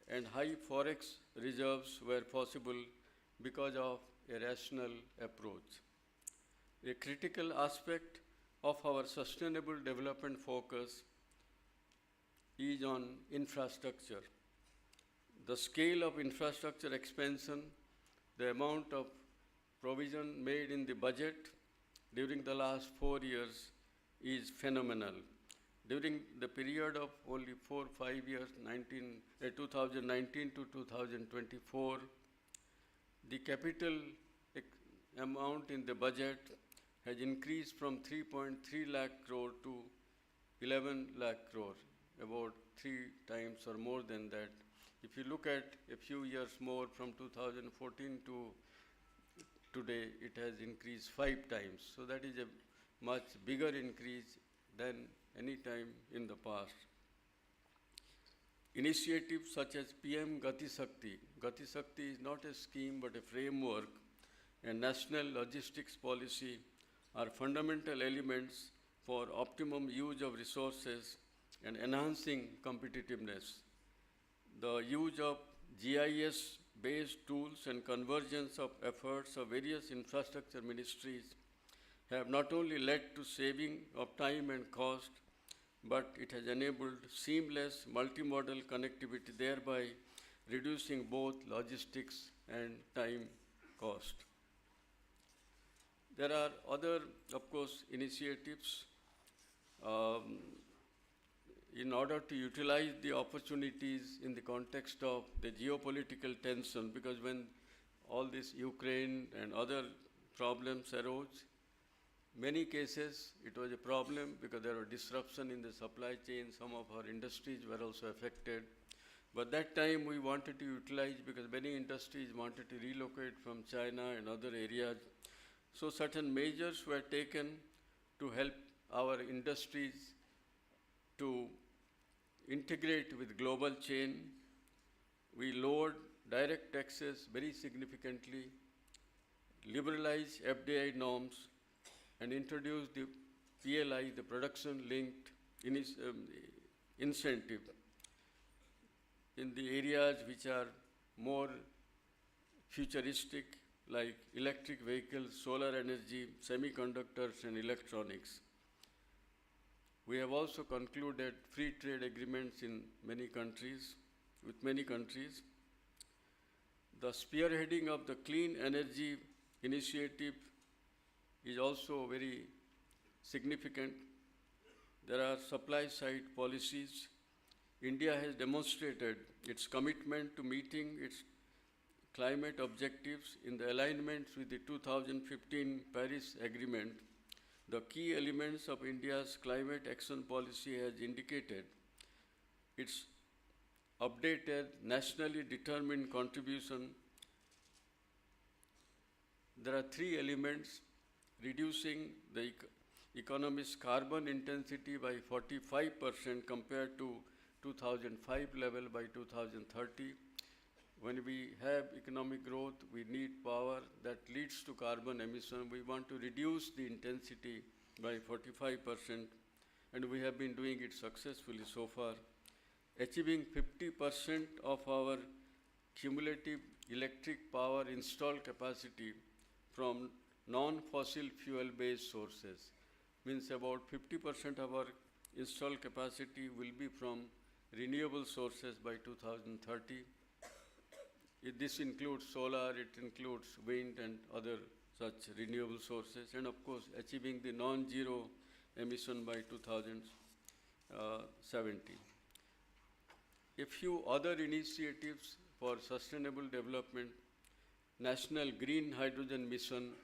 and high forex reserves were possible because of a rational approach. A critical aspect of our sustainable development focus is on infrastructure. The scale of infrastructure expansion, the amount of provision made in the budget during the last 4 years is phenomenal. During the period of only 4-5 years, 2019 to 2024, the capital amount in the budget has increased from 3.3 lakh crore to 11 lakh crore, about 3 times or more than that. If you look at a few years more from 2014 to today, it has increased 5 times. So that is a much bigger increase than any time in the past. Initiatives such as PM Gati Shakti. Gati Shakti is not a scheme but a framework, and national logistics policy are fundamental elements for optimum use of resources and enhancing competitiveness. The use of GIS-based tools and convergence of efforts of various infrastructure ministries have not only led to saving of time and cost, but it has enabled seamless multimodal connectivity, thereby reducing both logistics and time cost. There are other, of course, initiatives in order to utilize the opportunities in the context of the geopolitical tension, because when all this Ukraine and other problems arose, many cases it was a problem because there were disruption in the supply chain. Some of our industries were also affected. But that time we wanted to utilize, because many industries wanted to relocate from China and other areas. So certain measures were taken to help our industries to integrate with global chain. We lowered direct taxes very significantly, liberalized FDI norms, and introduced the PLI, the production-linked incentive, in the areas which are more futuristic, like electric vehicles, solar energy, semiconductors, and electronics. We have also concluded free trade agreements in many countries, with many countries. The spearheading of the clean energy initiative is also very significant. There are supply-side policies. India has demonstrated its commitment to meeting its climate objectives in the alignment with the 2015 Paris Agreement. The key elements of India's climate action policy has indicated its updated nationally determined contribution. There are 3 elements: reducing the economy's carbon intensity by 45% compared to 2005 level by 2030, when we have economic growth, we need power that leads to carbon emission. We want to reduce the intensity by 45%, and we have been doing it successfully so far. Achieving 50% of our cumulative electric power installed capacity from non-fossil fuel-based sources. Means about 50% of our installed capacity will be from renewable sources by 2030. This includes solar, it includes wind and other such renewable sources, and of course achieving the non-zero emission by 2070. A few other initiatives for sustainable development: National Green Hydrogen Mission,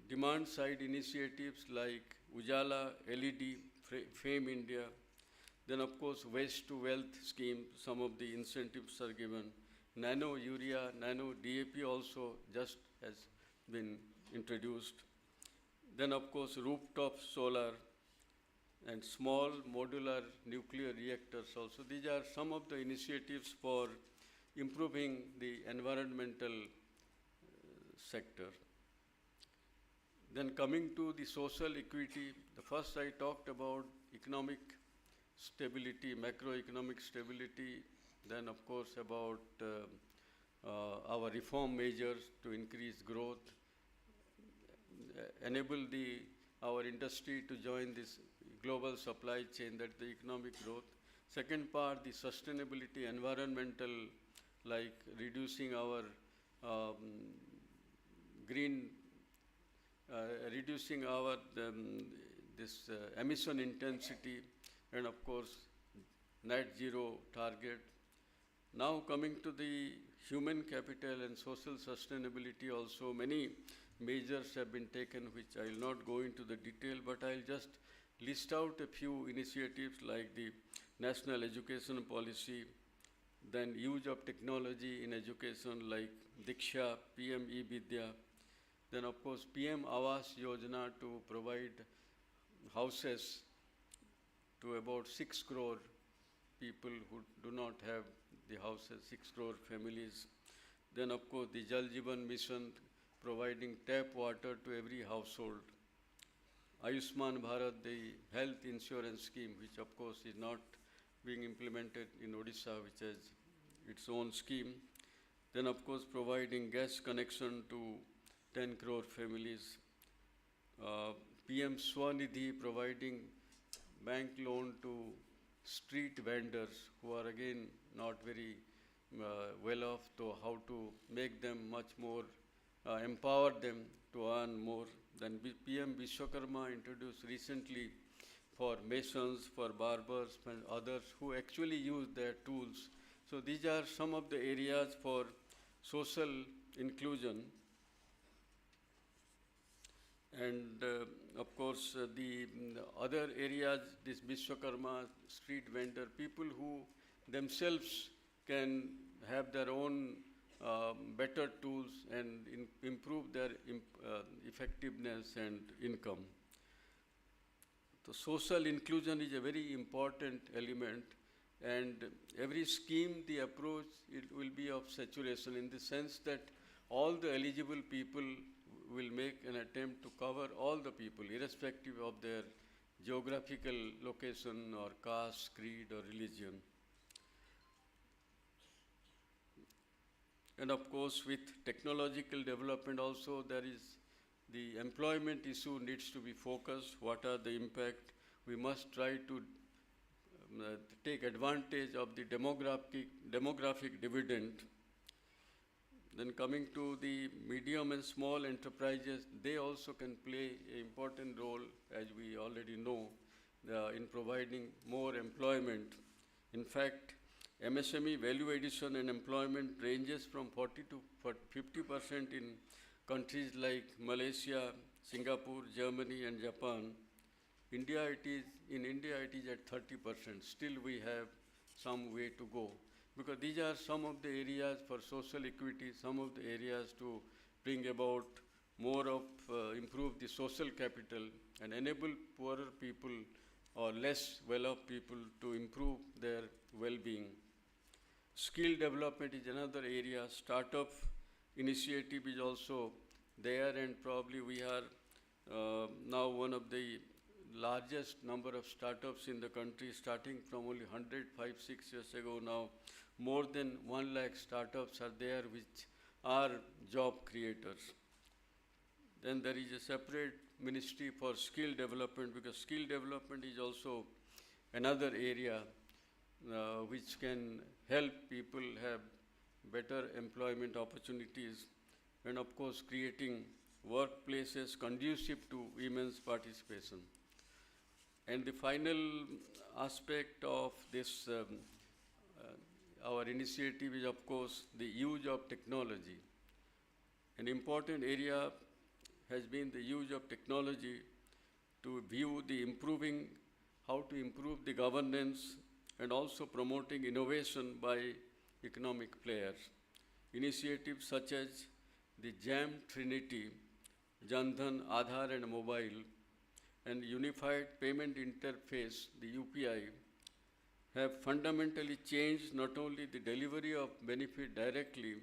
demand-side initiatives like Ujala, LED, FAME India, then of course waste to wealth scheme, some of the incentives are given. Nano urea, nano DAP also just has been introduced. Then of course rooftop solar and small modular nuclear reactors also. These are some of the initiatives for improving the environmental sector. Then coming to the social equity, the first I talked about economic stability, macroeconomic stability, then of course about our reform measures to increase growth, enable our industry to join this global supply chain, that's the economic growth. Second part, the sustainability, environmental, like reducing our emission intensity, and of course net zero target. Now coming to the human capital and social sustainability also, many measures have been taken which I will not go into the detail, but I will just list out a few initiatives like the National Education Policy, then use of technology in education like Diksha, PM E-Vidya, then of course PM Awas Yojana to provide houses to about 6 crore people who do not have the houses, 6 crore families. Then of course the Jal Jeevan Mission providing tap water to every household. Ayushman Bharat, the health insurance scheme, which of course is not being implemented in Odisha, which has its own scheme. Then of course providing gas connection to 10 crore families. PM Swanidhi providing bank loan to street vendors who are again not very well off, to how to make them much more, empower them to earn more. Then PM Vishwakarma introduced recently for masons, for barbers and others who actually use their tools. So these are some of the areas for social inclusion. And of course the other areas, this Vishwakarma, street vendor, people who themselves can have their own better tools and improve their effectiveness and income. So social inclusion is a very important element, and every scheme, the approach, it will be of saturation in the sense that all the eligible people will make an attempt to cover all the people, irrespective of their geographical location or caste, creed or religion. And of course, with technological development also, there is the employment issue needs to be focused. What are the impact? We must try to take advantage of the demographic dividend. Then coming to the medium and small enterprises, they also can play an important role, as we already know, in providing more employment. In fact, MSME value addition and employment ranges from 40 to 50% in countries like Malaysia, Singapore, Germany and Japan. In India it is at 30%. Still we have some way to go, because these are some of the areas for social equity, some of the areas to bring about more of, improve the social capital and enable poorer people or less well-off people to improve their well-being. Skill development is another area. Startup initiative is also there, and probably we are now one of the largest number of startups in the country, starting from only 105-6 years ago. Now more than 1 lakh startups are there which are job creators. Then there is a separate ministry for skill development, because skill development is also another area which can help people have better employment opportunities, and of course creating workplaces conducive to women's participation. And the final aspect of this our initiative is of course the use of technology. An important area has been the use of technology to view the how to improve the governance and also promoting innovation by economic players. Initiatives such as the JAM Trinity, Jandhan, Aadhaar and Mobile, and Unified Payment Interface, the UPI, have fundamentally changed not only the delivery of benefit directly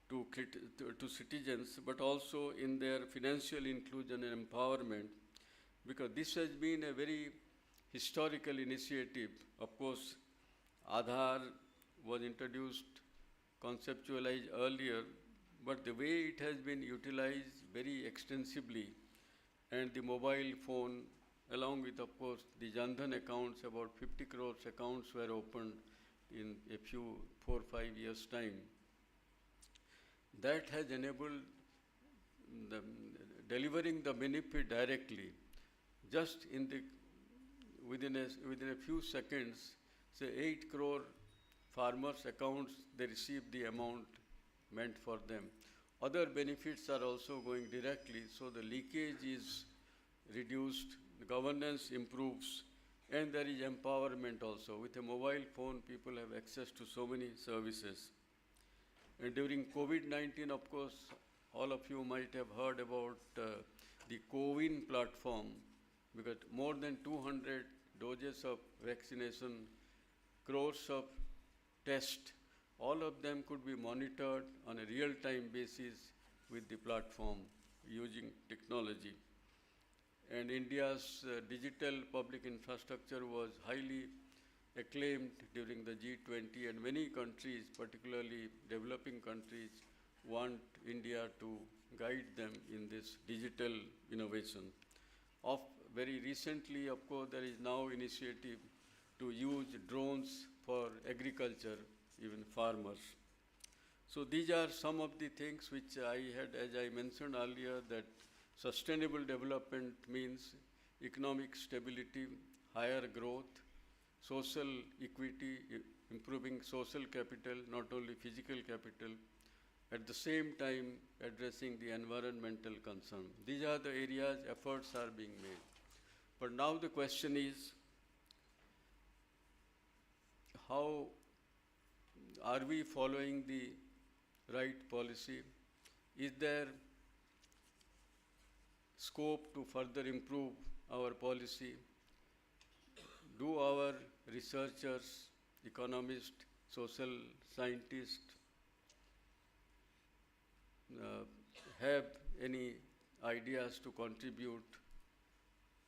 to citizens, but also in their financial inclusion and empowerment, because this has been a very historical initiative. Of course, Aadhaar was introduced, conceptualized earlier, but the way it has been utilized very extensively, and the mobile phone, along with, of course, the Jandhan accounts, about 50 crores accounts were opened in a few 4 or 5 years' time. That has enabled delivering the benefit directly. Just within a few seconds, say 8 crore farmers' accounts, they receive the amount meant for them. Other benefits are also going directly, so the leakage is reduced, the governance improves, and there is empowerment also. With a mobile phone, people have access to so many services. And during COVID-19, of course, all of you might have heard about the CoWIN platform, because more than 200 doses of vaccination, crores of tests, all of them could be monitored on a real-time basis with the platform using technology. And India's digital public infrastructure was highly acclaimed during the G20, and many countries, particularly developing countries, want India to guide them in this digital innovation. Very recently, of course, there is now initiative to use drones for agriculture, even farmers. So these are some of the things which I had, as I mentioned earlier, that sustainable development means economic stability, higher growth, social equity, improving social capital, not only physical capital, at the same time addressing the environmental concern. These are the areas efforts are being made. But now the question is, how are we following the right policy? Is there scope to further improve our policy? Do our researchers, economists, social scientists have any ideas to contribute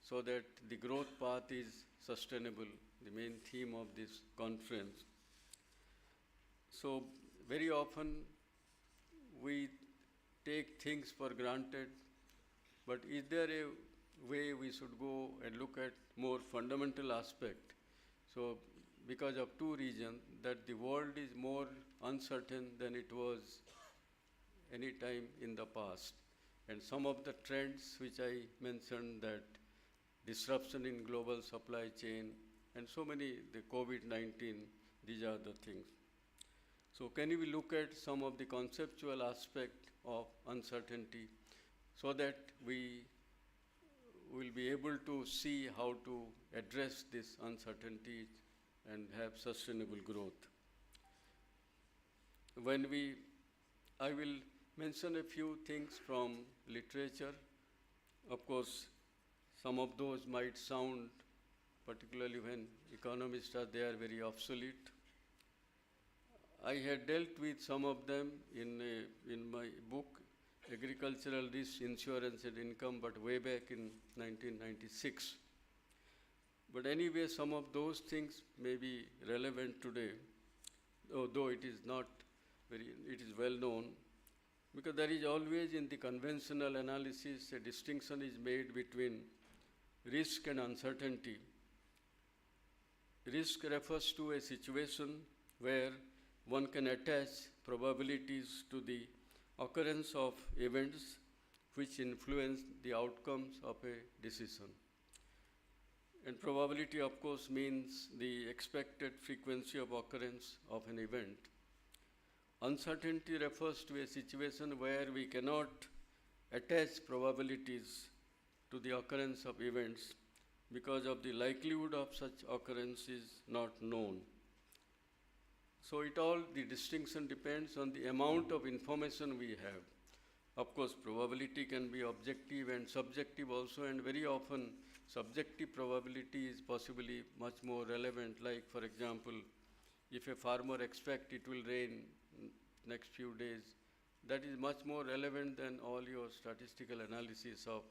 so that the growth path is sustainable, the main theme of this conference? So very often we take things for granted, but is there a way we should go and look at more fundamental aspect? So because of two reasons, that the world is more uncertain than it was any time in the past. And some of the trends which I mentioned, that disruption in global supply chain, and so many, the COVID-19, these are the things. So can we look at some of the conceptual aspect of uncertainty so that we will be able to see how to address this uncertainty and have sustainable growth? I will mention a few things from literature. Of course, some of those might sound, particularly when economists are there, very obsolete. I had dealt with some of them in my book, Agricultural Risk, Insurance and Income, but way back in 1996. But anyway, some of those things may be relevant today, although it is not it is well known, because there is always in the conventional analysis a distinction is made between risk and uncertainty. Risk refers to a situation where one can attach probabilities to the occurrence of events which influence the outcomes of a decision. And probability, of course, means the expected frequency of occurrence of an event. Uncertainty refers to a situation where we cannot attach probabilities to the occurrence of events because of the likelihood of such occurrence is not known. So the distinction depends on the amount of information we have. Of course, probability can be objective and subjective also, and very often subjective probability is possibly much more relevant. Like, for example, if a farmer expects it will rain next few days, that is much more relevant than all your statistical analysis of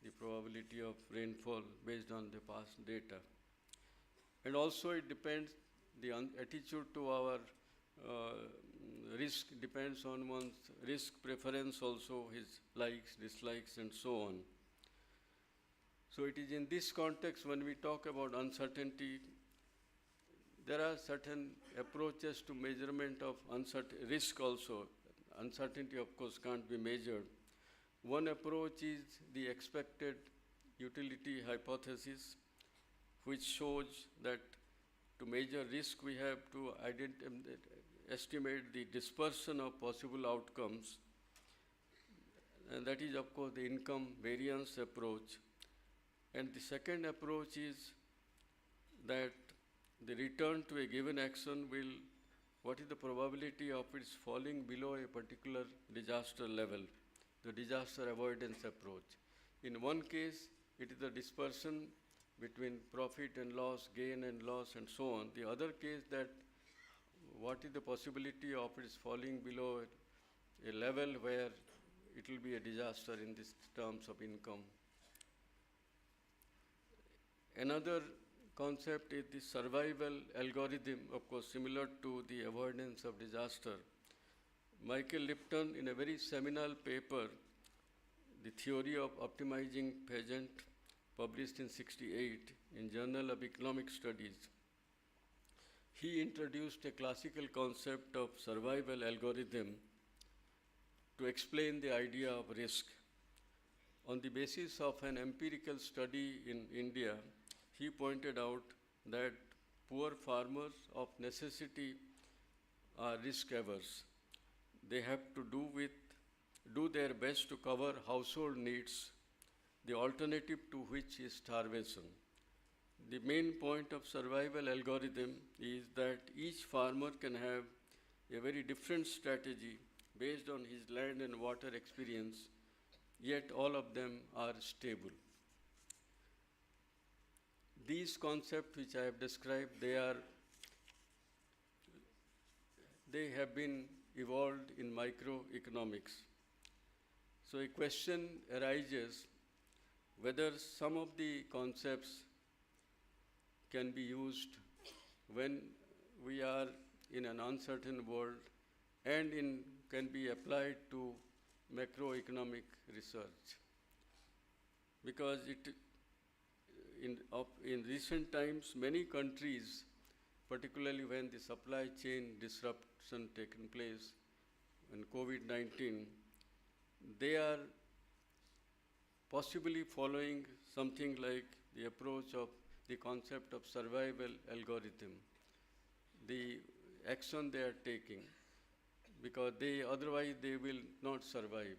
the probability of rainfall based on the past data. And also it depends, the attitude to our risk depends on one's risk preference also, his likes, dislikes, and so on. So it is in this context when we talk about uncertainty, there are certain approaches to measurement of risk also. Uncertainty, of course, can't be measured. One approach is the expected utility hypothesis, which shows that to measure risk, we have to estimate the dispersion of possible outcomes. And that is, of course, the income variance approach. And the second approach is that the return to a given action what is the probability of its falling below a particular disaster level, the disaster avoidance approach. In one case, it is the dispersion between profit and loss, gain and loss, and so on. The other case, that what is the possibility of its falling below a level where it will be a disaster in these terms of income. Another concept is the survival algorithm, of course, similar to the avoidance of disaster. Michael Lipton, in a very seminal paper, The Theory of Optimizing Pageant, published in '68 in Journal of Economic Studies, he introduced a classical concept of survival algorithm to explain the idea of risk. On the basis of an empirical study in India, he pointed out that poor farmers of necessity are risk averse. They have to do their best to cover household needs, the alternative to which is starvation. The main point of survival algorithm is that each farmer can have a very different strategy based on his land and water experience, yet all of them are stable. These concepts which I have described, they have been evolved in microeconomics. So a question arises whether some of the concepts can be used when we are in an uncertain world and can be applied to macroeconomic research. Because in recent times, many countries, particularly when the supply chain disruption taken place in COVID-19, they are possibly following something like the approach of the concept of survival algorithm, the action they are taking, because otherwise they will not survive.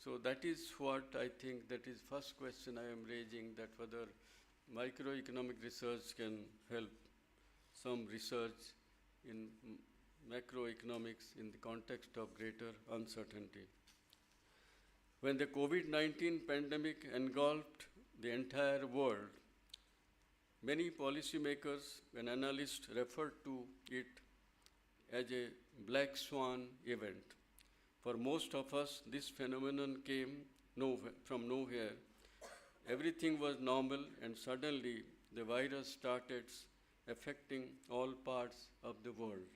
So that is what I think, that is first question I am raising, that whether microeconomic research can help some research in macroeconomics in the context of greater uncertainty. When the COVID-19 pandemic engulfed the entire world, many policymakers and analysts referred to it as a black swan event. For most of us, this phenomenon came from nowhere. Everything was normal, and suddenly the virus started affecting all parts of the world.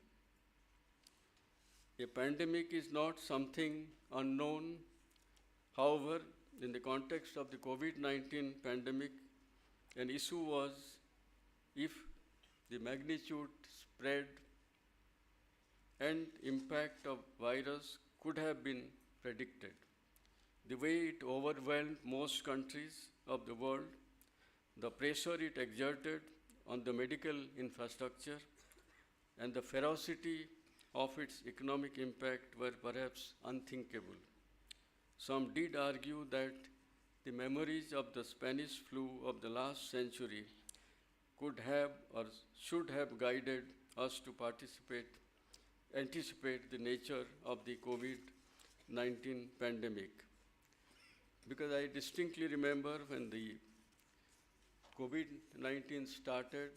A pandemic is not something unknown. However, in the context of the COVID-19 pandemic, an issue was if the magnitude, spread, and impact of virus could have been predicted. The way it overwhelmed most countries of the world, the pressure it exerted on the medical infrastructure, and the ferocity of its economic impact were perhaps unthinkable. Some did argue that the memories of the Spanish flu of the last century could have or should have guided us to anticipate the nature of the COVID-19 pandemic. Because I distinctly remember when the COVID-19 started,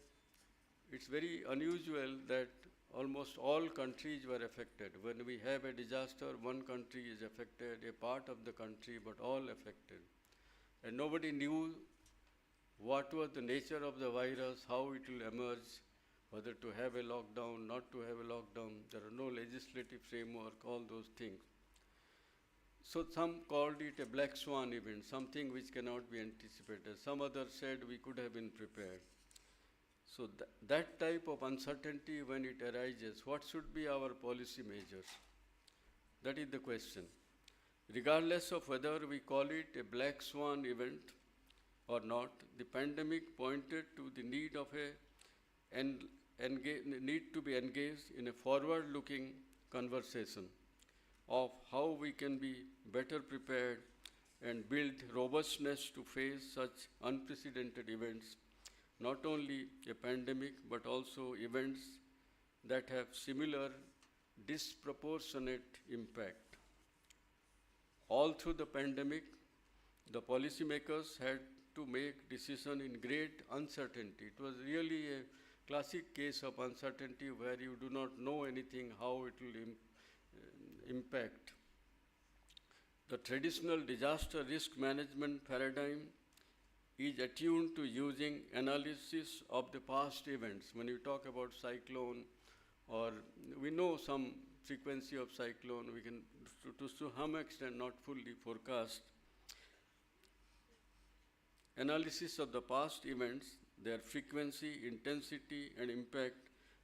it's very unusual that almost all countries were affected. When we have a disaster, one country is affected, a part of the country, but all affected. And nobody knew what was the nature of the virus, how it will emerge, whether to have a lockdown, not to have a lockdown. There are no legislative framework, all those things. So some called it a black swan event, something which cannot be anticipated. Some others said we could have been prepared. So that type of uncertainty, when it arises, what should be our policy measures? That is the question. Regardless of whether we call it a black swan event or not, the pandemic pointed to the need to be engaged in a forward-looking conversation of how we can be better prepared and build robustness to face such unprecedented events, not only a pandemic, but also events that have similar disproportionate impact. All through the pandemic, the policymakers had to make decisions in great uncertainty. It was really a classic case of uncertainty where you do not know anything, how it will impact. The traditional disaster risk management paradigm is attuned to using analysis of the past events. When you talk about cyclone, or we know some frequency of cyclone, we can to some extent not fully forecast. Analysis of the past events, their frequency, intensity, and impact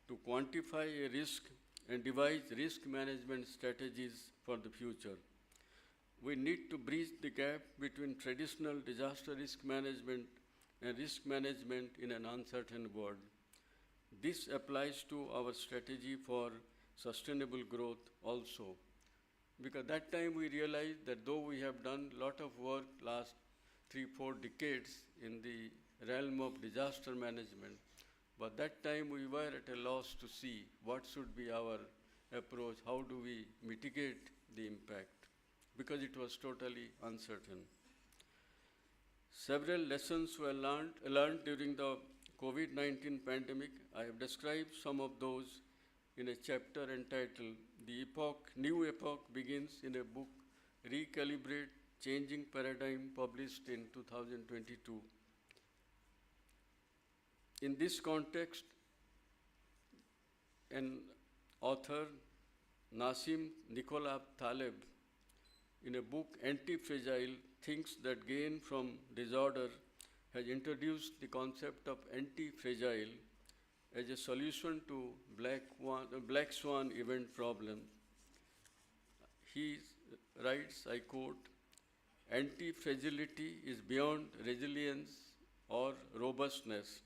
to quantify a risk and devise risk management strategies for the future. We need to bridge the gap between traditional disaster risk management and risk management in an uncertain world. This applies to our strategy for sustainable growth also. Because that time we realized that though we have done a lot of work last 3-4 decades in the realm of disaster management, but that time we were at a loss to see what should be our approach, how do we mitigate the impact, because it was totally uncertain. Several lessons were learned during the COVID-19 pandemic. I have described some of those in a chapter entitled "The New Epoch Begins" in a book, Recalibrate Changing Paradigm, published in 2022. In this context, an author, Nassim Nicholas Taleb, in a book, Anti-Fragile, Things That Gain from Disorder, has introduced the concept of anti-fragile as a solution to black swan event problem. He writes, I quote, "Anti-fragility is beyond resilience or robustness.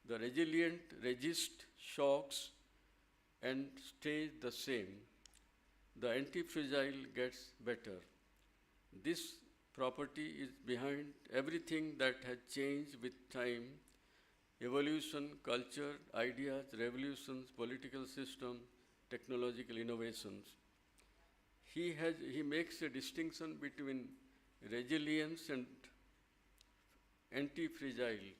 The resilient resist shocks and stays the same. The anti-fragile gets better. This property is behind everything that has changed with time: evolution, culture, ideas, revolutions, political system, technological innovations." He makes a distinction between resilience and anti-fragile.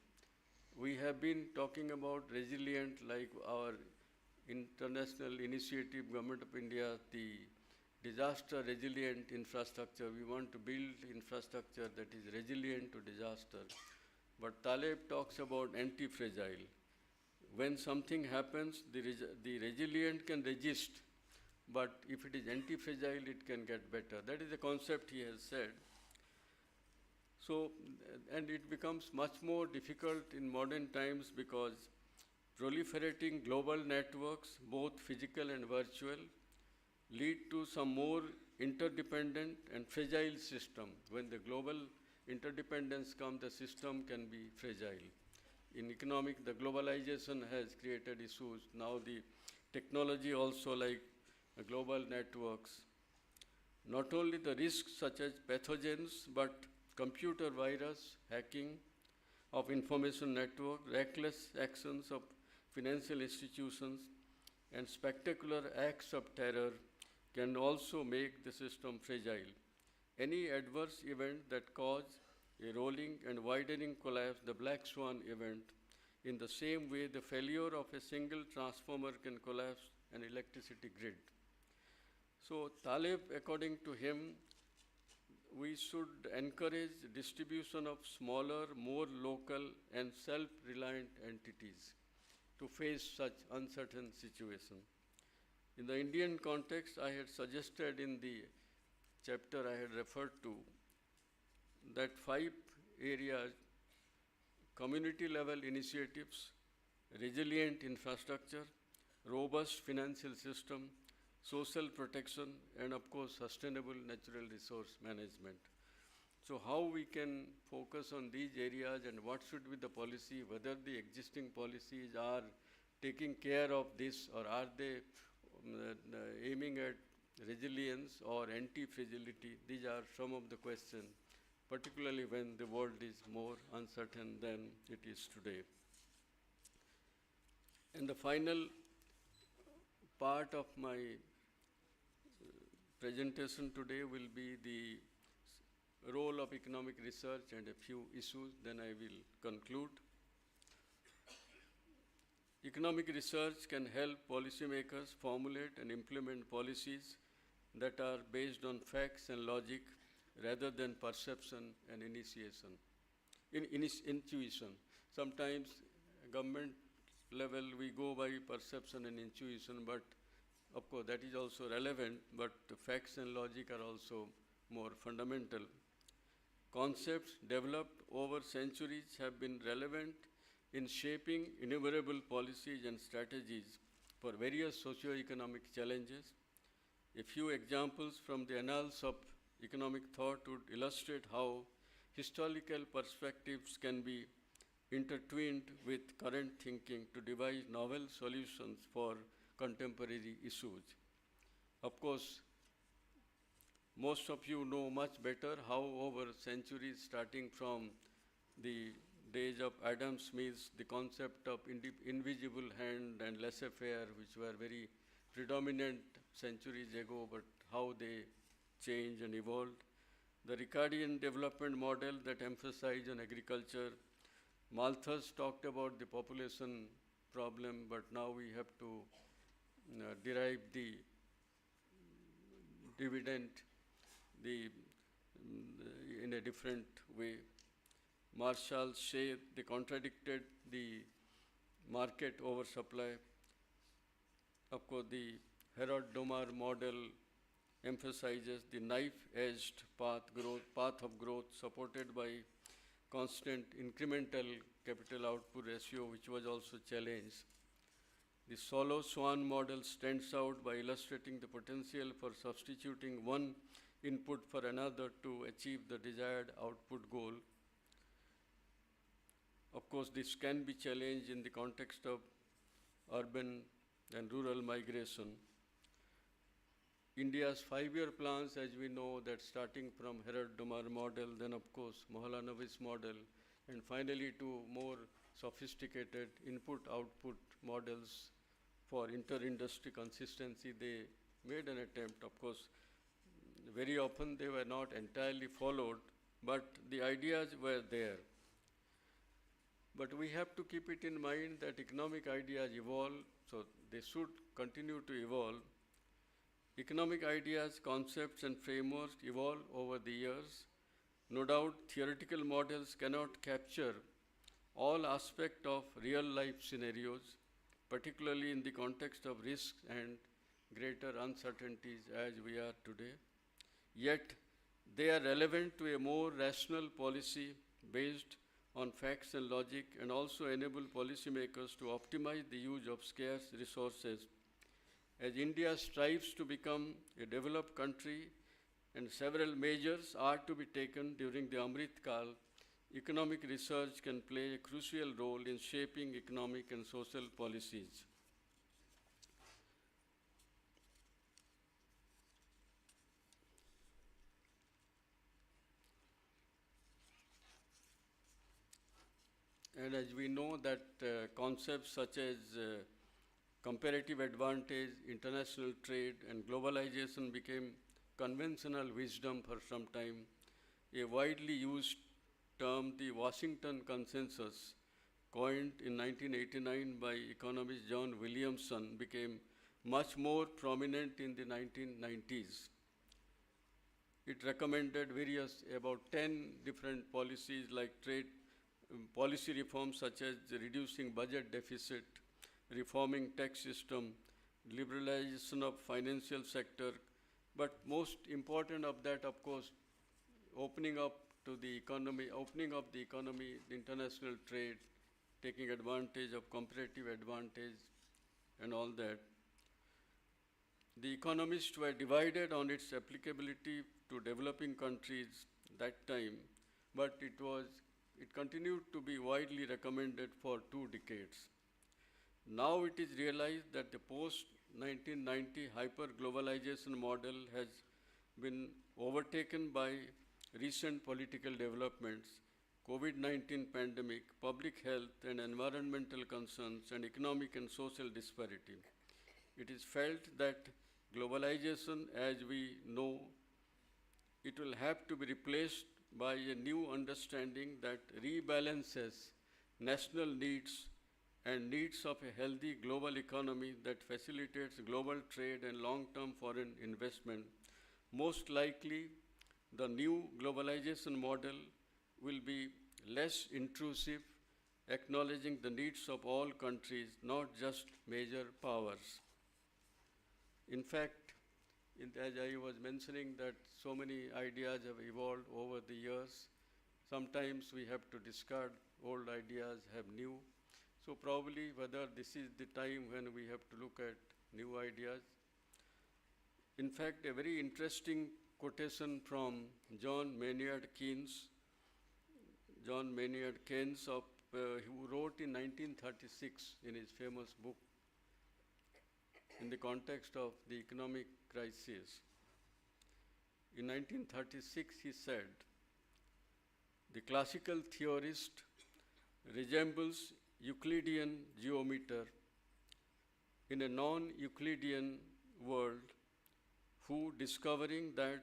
We have been talking about resilient like our international initiative, Government of India, the disaster resilient infrastructure. We want to build infrastructure that is resilient to disaster. But Taleb talks about anti-fragile. When something happens, the resilient can resist, but if it is anti-fragile, it can get better. That is the concept he has said. So, and it becomes much more difficult in modern times because proliferating global networks, both physical and virtual, lead to some more interdependent and fragile system. When the global interdependence comes, the system can be fragile. In economic, the globalization has created issues. Now the technology also like global networks. Not only the risks such as pathogens, but computer virus, hacking of information network, reckless actions of financial institutions, and spectacular acts of terror can also make the system fragile. Any adverse event that cause a rolling and widening collapse, the black swan event, in the same way the failure of a single transformer can collapse an electricity grid. So Taleb, according to him, we should encourage distribution of smaller, more local and self-reliant entities to face such uncertain situation. In the Indian context, I had suggested in the chapter I had referred to that 5 areas: community level initiatives, resilient infrastructure, robust financial system, social protection, and of course sustainable natural resource management. So how we can focus on these areas and what should be the policy, whether the existing policies are taking care of this or are they aiming at resilience or anti-fragility, these are some of the questions, particularly when the world is more uncertain than it is today. And the final part of my presentation today will be the role of economic research and a few issues, then I will conclude. Economic research can help policymakers formulate and implement policies that are based on facts and logic rather than perception and intuition. Sometimes government level we go by perception and intuition, but of course that is also relevant, but facts and logic are also more fundamental. Concepts developed over centuries have been relevant in shaping innumerable policies and strategies for various socio-economic challenges. A few examples from the annals of economic thought would illustrate how historical perspectives can be intertwined with current thinking to devise novel solutions for contemporary issues. Of course, most of you know much better how over centuries, starting from the days of Adam Smith, the concept of invisible hand and laissez-faire, which were very predominant centuries ago, but how they changed and evolved. The Ricardian development model that emphasized on agriculture. Malthus talked about the population problem, but now we have to derive the dividend in a different way. Marshall Shea, they contradicted the market oversupply. Of course, the Herod Domar model emphasizes the knife-edged path of growth supported by constant incremental capital output ratio, which was also challenged. The Solo Swan model stands out by illustrating the potential for substituting one input for another to achieve the desired output goal. Of course, this can be challenged in the context of urban and rural migration. India's 5-year plans, as we know, that starting from Herod Domar model, then of course Mohalanovis model, and finally to more sophisticated input-output models for inter-industry consistency, they made an attempt. Of course, very often they were not entirely followed, but the ideas were there. But we have to keep it in mind that economic ideas evolve, so they should continue to evolve. Economic ideas, concepts, and frameworks evolve over the years. No doubt, theoretical models cannot capture all aspects of real-life scenarios, particularly in the context of risks and greater uncertainties as we are today. Yet, they are relevant to a more rational policy based on facts and logic, and also enable policymakers to optimize the use of scarce resources. As India strives to become a developed country and several measures are to be taken during the Amrit Kal, economic research can play a crucial role in shaping economic and social policies. And as we know that concepts such as comparative advantage, international trade, and globalization became conventional wisdom for some time. A widely used term, the Washington Consensus, coined in 1989 by economist John Williamson, became much more prominent in the 1990s. It recommended about 10 different policies like trade, policy reforms such as reducing budget deficit, reforming tax system, liberalization of financial sector, but most important of that, of course, opening up the economy, international trade, taking advantage of comparative advantage and all that. The economists were divided on its applicability to developing countries that time, but it continued to be widely recommended for 2 decades. Now it is realized that the post-1990 hyper-globalization model has been overtaken by recent political developments, COVID-19 pandemic, public health and environmental concerns, and economic and social disparity. It is felt that globalization, as we know, it will have to be replaced by a new understanding that rebalances national needs and needs of a healthy global economy that facilitates global trade and long-term foreign investment. Most likely, the new globalization model will be less intrusive, acknowledging the needs of all countries, not just major powers. In fact, as I was mentioning that so many ideas have evolved over the years, sometimes we have to discard old ideas, have new. So probably whether this is the time when we have to look at new ideas. In fact, a very interesting quotation from John Maynard Keynes, who wrote in 1936 in his famous book, in the context of the economic crisis. In 1936, he said, "The classical theorist resembles Euclidean geometer in a non-Euclidean world, who, discovering that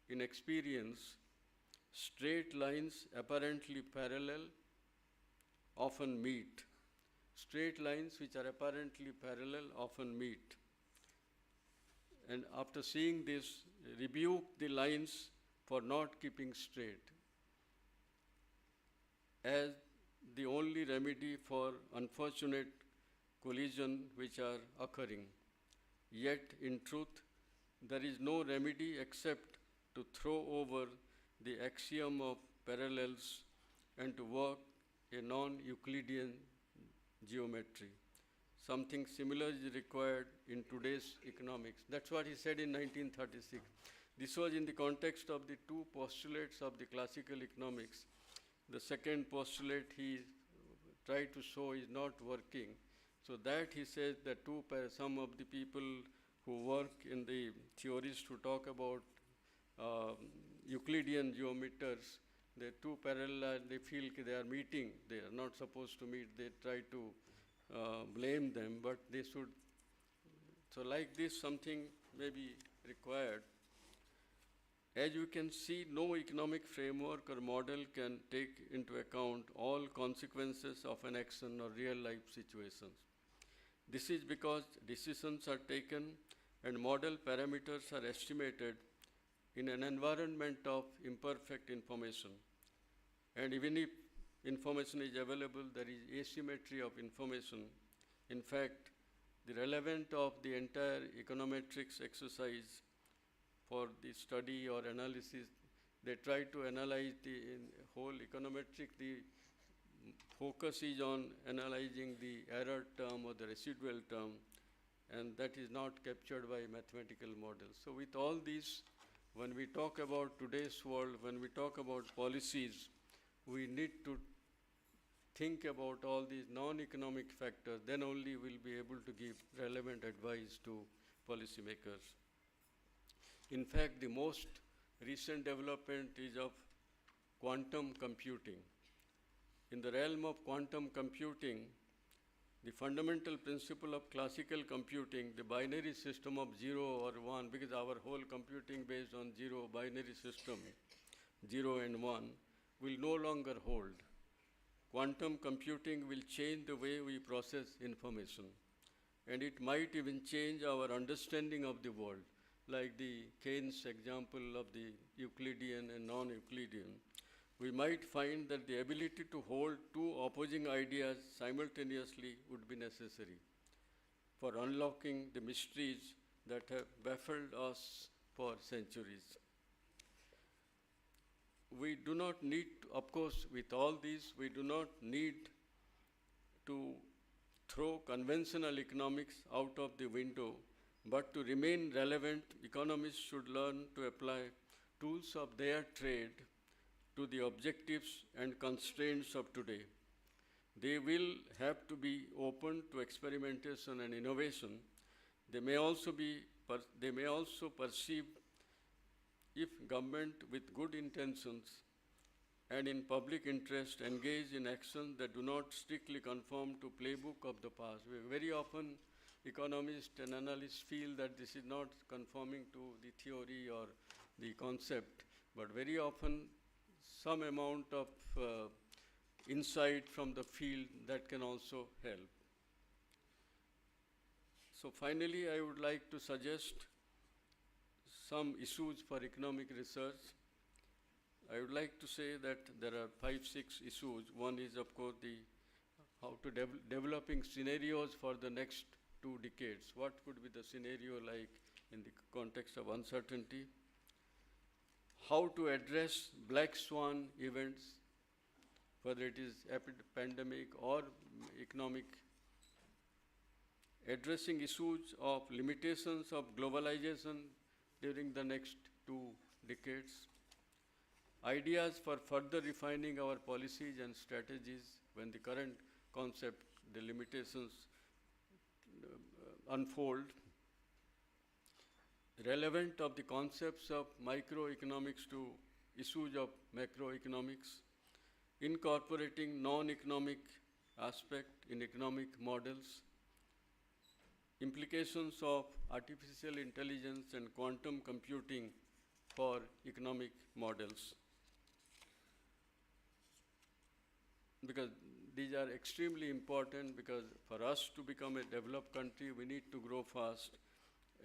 in experience straight lines apparently parallel often meet." Straight lines which are apparently parallel often meet. And after seeing this, rebuke the lines for not keeping straight as the only remedy for unfortunate collision which are occurring. Yet, in truth, there is no remedy except to throw over the axiom of parallels and to work a non-Euclidean geometry. Something similar is required in today's economics. That's what he said in 1936. This was in the context of the 2 postulates of the classical economics. The second postulate he tried to show is not working. So that he says that some of the people who work in the theories who talk about Euclidean geometers, the 2 parallel, they feel they are meeting. They are not supposed to meet. They try to blame them, but they should. So like this, something may be required. As you can see, no economic framework or model can take into account all consequences of an action or real-life situations. This is because decisions are taken and model parameters are estimated in an environment of imperfect information. And even if information is available, there is asymmetry of information. In fact, the relevance of the entire econometrics exercise for the study or analysis, they try to analyze the whole econometric. The focus is on analyzing the error term or the residual term, and that is not captured by mathematical models. So with all these, when we talk about today's world, when we talk about policies, we need to think about all these non-economic factors, then only we'll be able to give relevant advice to policymakers. In fact, the most recent development is of quantum computing. In the realm of quantum computing, the fundamental principle of classical computing, the binary system of 0 or 1, because our whole computing based on 0 binary system, 0 and 1, will no longer hold. Quantum computing will change the way we process information, and it might even change our understanding of the world, like the Keynes example of the Euclidean and non-Euclidean. We might find that the ability to hold two opposing ideas simultaneously would be necessary for unlocking the mysteries that have baffled us for centuries. We do not need, of course, with all these, we do not need to throw conventional economics out of the window, but to remain relevant, economists should learn to apply tools of their trade to the objectives and constraints of today. They will have to be open to experimentation and innovation. They may also perceive if government with good intentions and in public interest engage in actions that do not strictly conform to playbook of the past. Very often economists and analysts feel that this is not conforming to the theory or the concept, but very often some amount of insight from the field that can also help. So finally, I would like to suggest some issues for economic research. I would like to say that there are 5-6 issues. One is, of course, the how to developing scenarios for the next 2 decades. What could be the scenario like in the context of uncertainty? How to address black swan events, whether it is pandemic or economic, addressing issues of limitations of globalization during the next 2 decades, ideas for further refining our policies and strategies when the current concept, the limitations unfold, relevant of the concepts of microeconomics to issues of macroeconomics, incorporating non-economic aspect in economic models, implications of artificial intelligence and quantum computing for economic models. Because these are extremely important, because for us to become a developed country, we need to grow fast.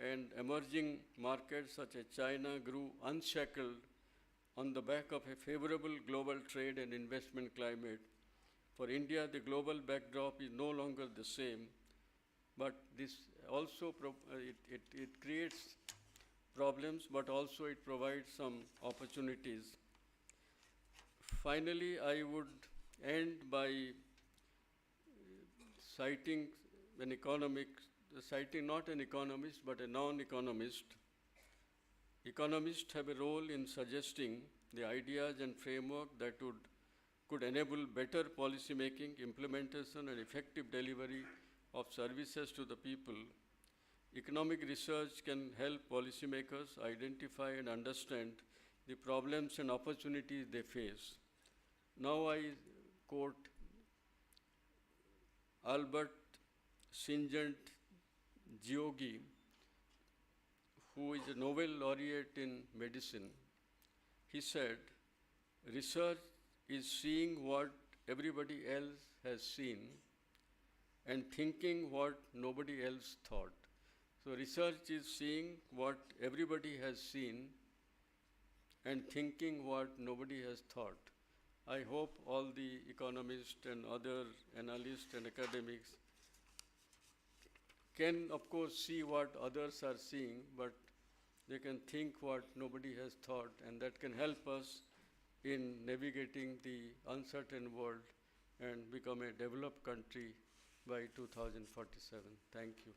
And emerging markets such as China grew unshackled on the back of a favorable global trade and investment climate. For India, the global backdrop is no longer the same, but this also it creates problems, but also it provides some opportunities. Finally, I would end by citing an citing not an economist, but a non-economist. Economists have a role in suggesting the ideas and framework that could enable better policy making, implementation, and effective delivery of services to the people. Economic research can help policymakers identify and understand the problems and opportunities they face. Now I quote Albert Singent Georgi, who is a Nobel laureate in medicine. he said, research is seeing what everybody else has seen and thinking what nobody else thought. So research is seeing what everybody has seen and thinking what nobody has thought. I hope all the economists and other analysts and academics can, of course, see what others are seeing, but they can think what nobody has thought, and that can help us in navigating the uncertain world and become a developed country by 2047. Thank you.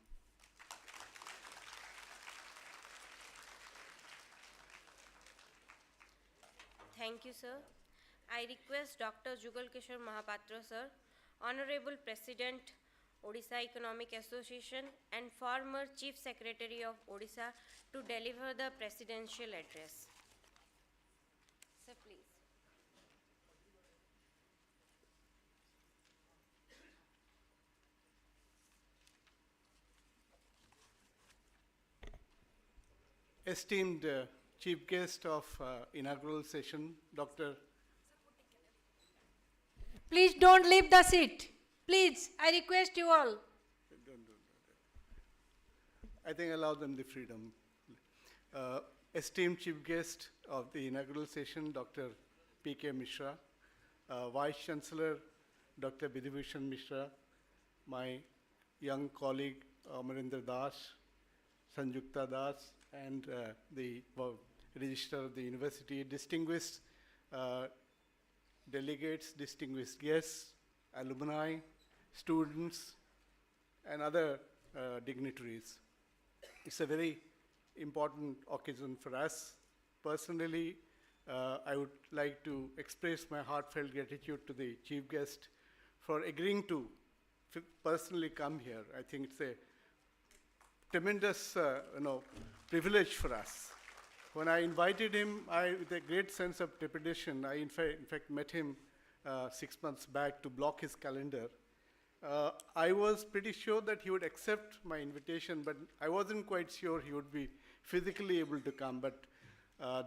Thank you, sir. I request Dr. Jugal Kishore Mahapatra, sir, Honorable President, Odisha Economic Association and former Chief Secretary of Odisha, to deliver the presidential address. Sir, please. Esteemed chief guest of inaugural session, Dr. Please don't leave the seat. Please, I request you all. I think allow them the freedom. Esteemed chief guest of the inaugural session, Dr. P.K. Mishra, Vice Chancellor, Dr. Bidhibhushan Mishra, my young colleague Amarinder Das, Sanjukta Das, and the registrar of the university, distinguished delegates, distinguished guests, alumni, students, and other dignitaries. It's a very important occasion for us. Personally, I would like to express my heartfelt gratitude to the chief guest for agreeing to personally come here. I think it's a tremendous privilege for us. When I invited him, with a great sense of trepidation, I in fact met him 6 months back to block his calendar. I was pretty sure that he would accept my invitation, but I wasn't quite sure he would be physically able to come. But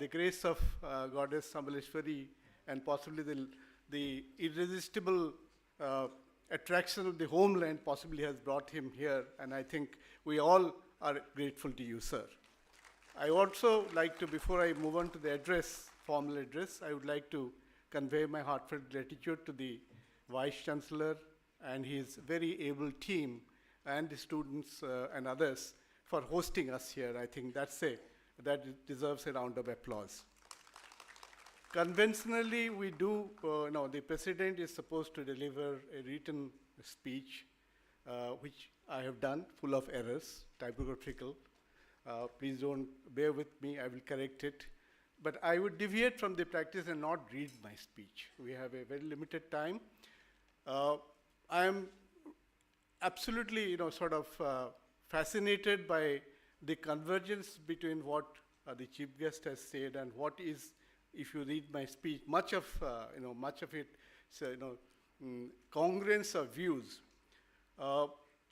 the grace of Goddess Sambaleshwari and possibly the irresistible attraction of the homeland possibly has brought him here, and I think we all are grateful to you, sir. I also like to, before I move on to the address, formal address, I would like to convey my heartfelt gratitude to the Vice Chancellor and his very able team and the students and others for hosting us here. I think that deserves a round of applause. Conventionally, we do, the president is supposed to deliver a written speech, which I have done, full of errors, typographical. Please don't bear with me, I will correct it. But I would deviate from the practice and not read my speech. We have a very limited time. I am absolutely, fascinated by the convergence between what the chief guest has said and what is, if you read my speech, much of it, congruence of views.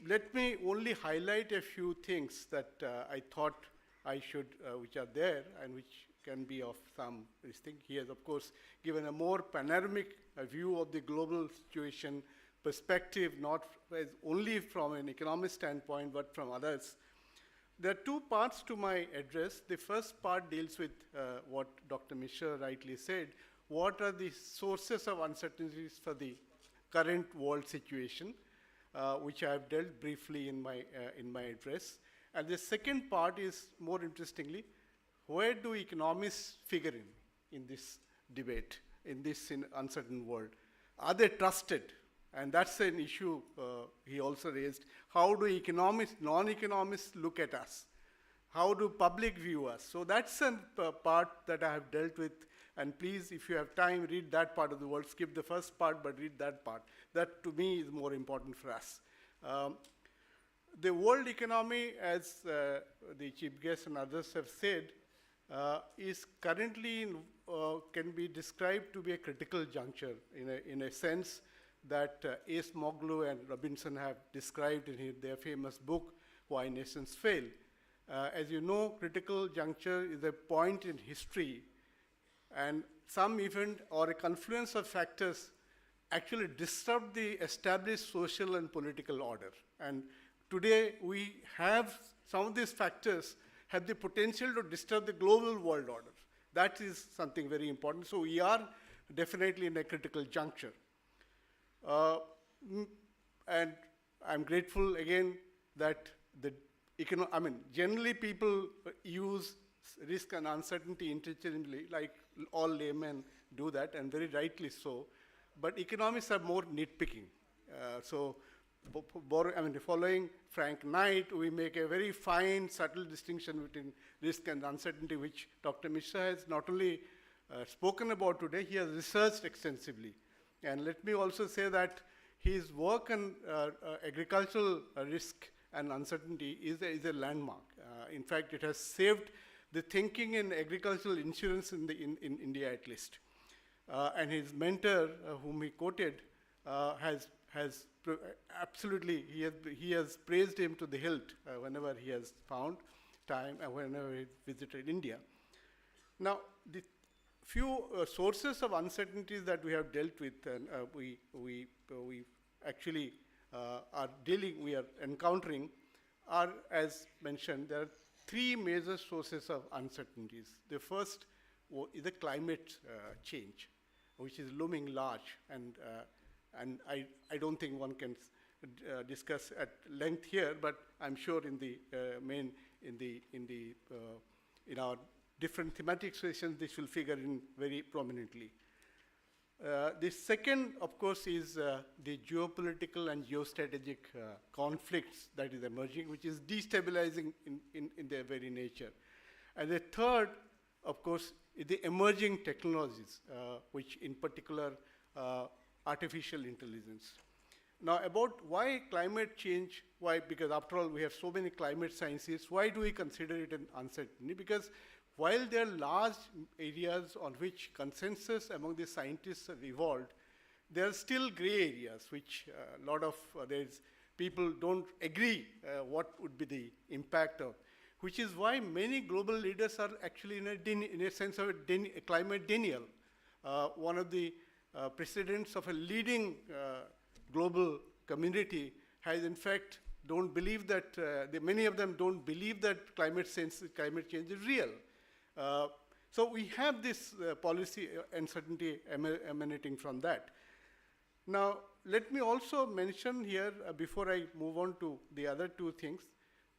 Let me only highlight a few things that I thought I should, which are there and which can be of some thing. He has, of course, given a more panoramic view of the global situation, perspective, not as only from an economic standpoint, but from others. There are two parts to my address. The first part deals with what Dr. Mishra rightly said. What are the sources of uncertainties for the current world situation? Which I have dealt briefly in my address. And the second part is, more interestingly, where do economists figure in this debate, in this uncertain world? Are they trusted? And that's an issue he also raised. How do economists, non-economists look at us? How do public view us? So that's a part that I have dealt with. And please, if you have time, read that part of the world. Skip the first part, but read that part. That, to me, is more important for us. The world economy, as the chief guest and others have said, is currently, can be described to be a critical juncture in a sense that Ace Moglu and Robinson have described in their famous book, Why Nations Fail. As you know, critical juncture is a point in history and some event or a confluence of factors actually disrupt the established social and political order. And today we have some of these factors have the potential to disturb the global world order. That is something very important. So we are definitely in a critical juncture. And I'm grateful again that generally people use risk and uncertainty interchangeably, like all laymen do that, and very rightly so. But economists are more nitpicking. Following Frank Knight, we make a very fine, subtle distinction between risk and uncertainty, which Dr. Mishra has not only spoken about today, he has researched extensively. And let me also say that his work on agricultural risk and uncertainty is a landmark. In fact, it has saved the thinking in agricultural insurance in India at least. And his mentor, whom he quoted, has absolutely, he has praised him to the hilt whenever he has found time and whenever he visited India. Now, the few sources of uncertainties that we have dealt with, and we actually we are encountering, are, as mentioned, there are three major sources of uncertainties. The first is the climate change, which is looming large, and I don't think one can discuss at length here, but I'm sure in the in our different thematic sessions, this will figure in very prominently. The second, of course, is the geopolitical and geostrategic conflicts that is emerging, which is destabilizing in their very nature. And the third, of course, is the emerging technologies, which in particular artificial intelligence. Now, about why climate change, why? Because after all, we have so many climate sciences. Why do we consider it an uncertainty? Because while there are large areas on which consensus among the scientists have evolved, there are still gray areas which a lot of people don't agree what would be the impact of, which is why many global leaders are actually in a sense of a climate denial. One of the presidents of a leading global community has in fact don't believe that, many of them don't believe that climate change is real. So we have this policy uncertainty emanating from that. Now, let me also mention here, before I move on to the other two things,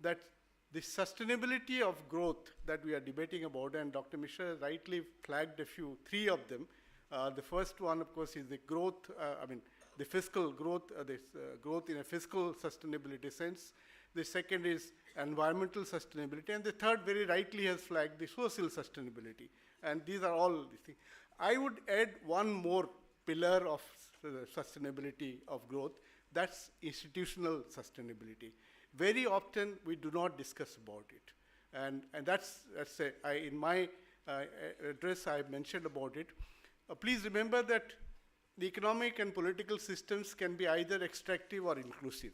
that the sustainability of growth that we are debating about, and Dr. Mishra rightly flagged three of them. The first one, of course, is the growth, the fiscal growth, growth in a fiscal sustainability sense. The second is environmental sustainability, and the third, very rightly, has flagged the social sustainability. And these are all the things. I would add one more pillar of sustainability of growth, that's institutional sustainability. Very often, we do not discuss about it. And that's in my address, I mentioned about it. Please remember that the economic and political systems can be either extractive or inclusive.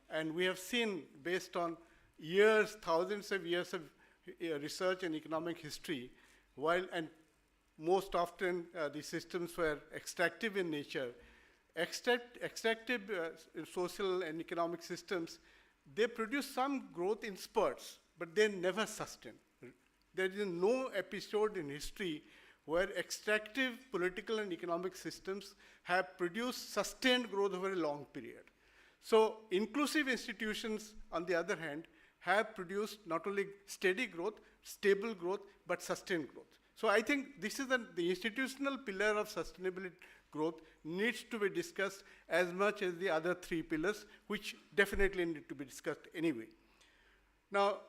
And we have seen, based on years, thousands of years of research and economic history, and most often the systems were extractive in nature, extractive social and economic systems, they produce some growth in spurts, but they never sustain. There is no episode in history where extractive political and economic systems have produced sustained growth over a long period. So inclusive institutions, on the other hand, have produced not only steady growth, stable growth, but sustained growth. So I think this is the institutional pillar of sustainability growth needs to be discussed as much as the other three pillars, which definitely need to be discussed anyway. Now,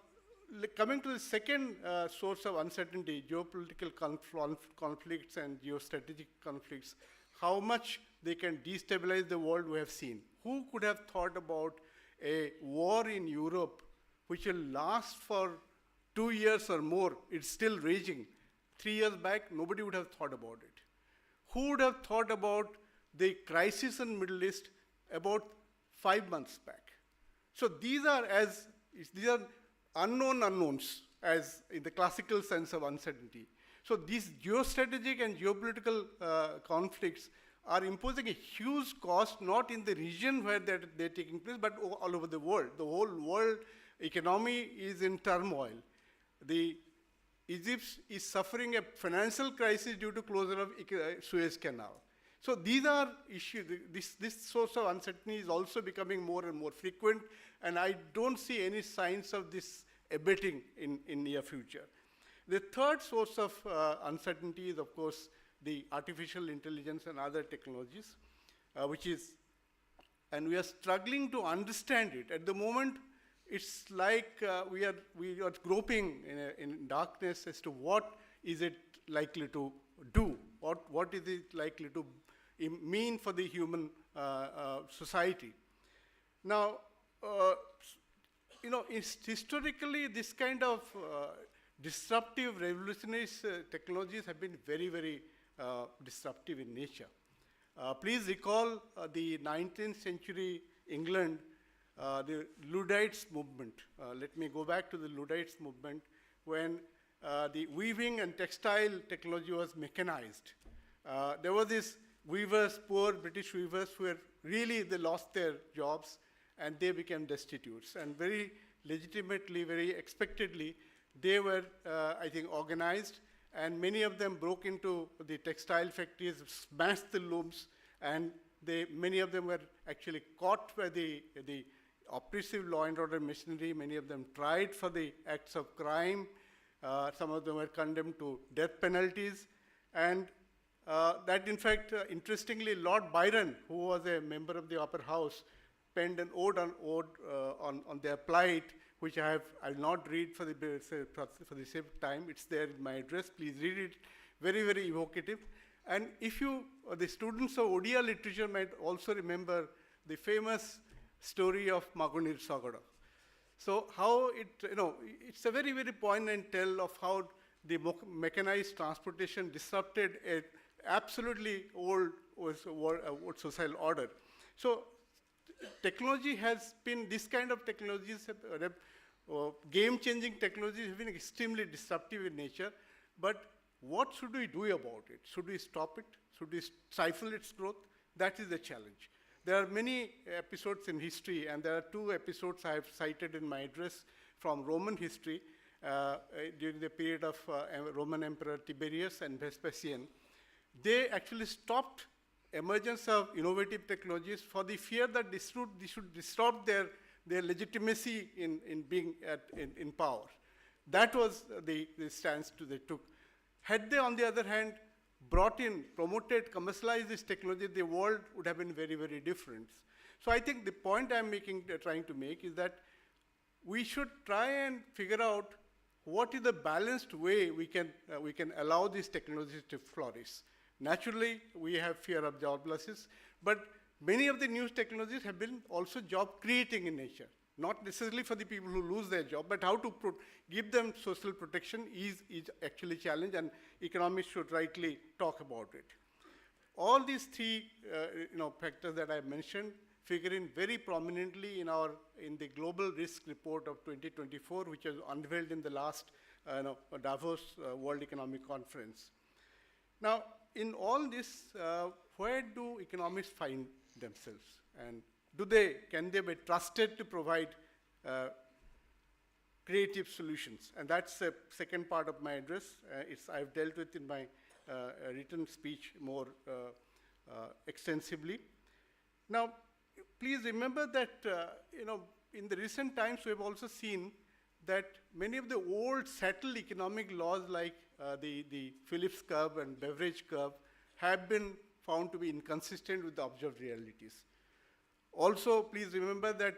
coming to the second source of uncertainty, geopolitical conflicts and geostrategic conflicts, how much they can destabilize the world we have seen. Who could have thought about a war in Europe which will last for 2 years or more? It's still raging. 3 years back, nobody would have thought about it. Who would have thought about the crisis in Middle East about 5 months back? So these are unknown unknowns, as in the classical sense of uncertainty. So these geostrategic and geopolitical conflicts are imposing a huge cost, not in the region where they're taking place, but all over the world. The whole world economy is in turmoil. Egypt is suffering a financial crisis due to closure of Suez Canal. So these are issues. This source of uncertainty is also becoming more and more frequent, and I don't see any signs of this abating in near future. The third source of uncertainty is, of course, the artificial intelligence and other technologies, and we are struggling to understand it. At the moment, it's like we are groping in darkness as to what is it likely to do, what is it likely to mean for the human society. Now, historically, this kind of disruptive, revolutionary technologies have been very, very disruptive in nature. Please recall the 19th century England, the Luddites movement. Let me go back to the Luddites movement when the weaving and textile technology was mechanized. There were these weavers, poor British weavers, who they lost their jobs and they became destitute. And very legitimately, very expectedly, they were, I think, organized, and many of them broke into the textile factories, smashed the looms, and many of them were actually caught by the oppressive law and order machinery. Many of them tried for the acts of crime. Some of them were condemned to death penalties. And that, in fact, interestingly, Lord Byron, who was a member of the upper house, penned an ode on their plight, which I'll not read for the sake of time. It's there in my address. Please read it. Very, very evocative. And if the students of Odia literature might also remember the famous story of Magunir Sagada. So how it's a very, very poignant tale of how the mechanized transportation disrupted an absolutely old social order. So technology has been, this kind of technologies, game-changing technologies have been extremely disruptive in nature, but what should we do about it? Should we stop it? Should we stifle its growth? That is the challenge. There are many episodes in history, and there are two episodes I have cited in my address from Roman history during the period of Roman Emperor Tiberius and Vespasian. They actually stopped emergence of innovative technologies for the fear that this should disrupt their legitimacy in being in power. That was the stance they took. Had they, on the other hand, promoted, commercialized this technology, the world would have been very, very different. So I think the point I'm trying to make is that we should try and figure out what is the balanced way we can allow these technologies to flourish. Naturally, we have fear of job losses, but many of the new technologies have been also job creating in nature. Not necessarily for the people who lose their job, but how to give them social protection is actually a challenge, and economists should rightly talk about it. All these three factors that I mentioned figure in very prominently in the Global Risk Report of 2024, which was unveiled in the last Davos World Economic Conference. Now, in all this, where do economists find themselves? And can they be trusted to provide creative solutions? And that's the second part of my address. I've dealt with in my written speech more extensively. Now, please remember that in the recent times we have also seen that many of the old settled economic laws like the Phillips curve and Beveridge curve have been found to be inconsistent with the observed realities. Also, please remember that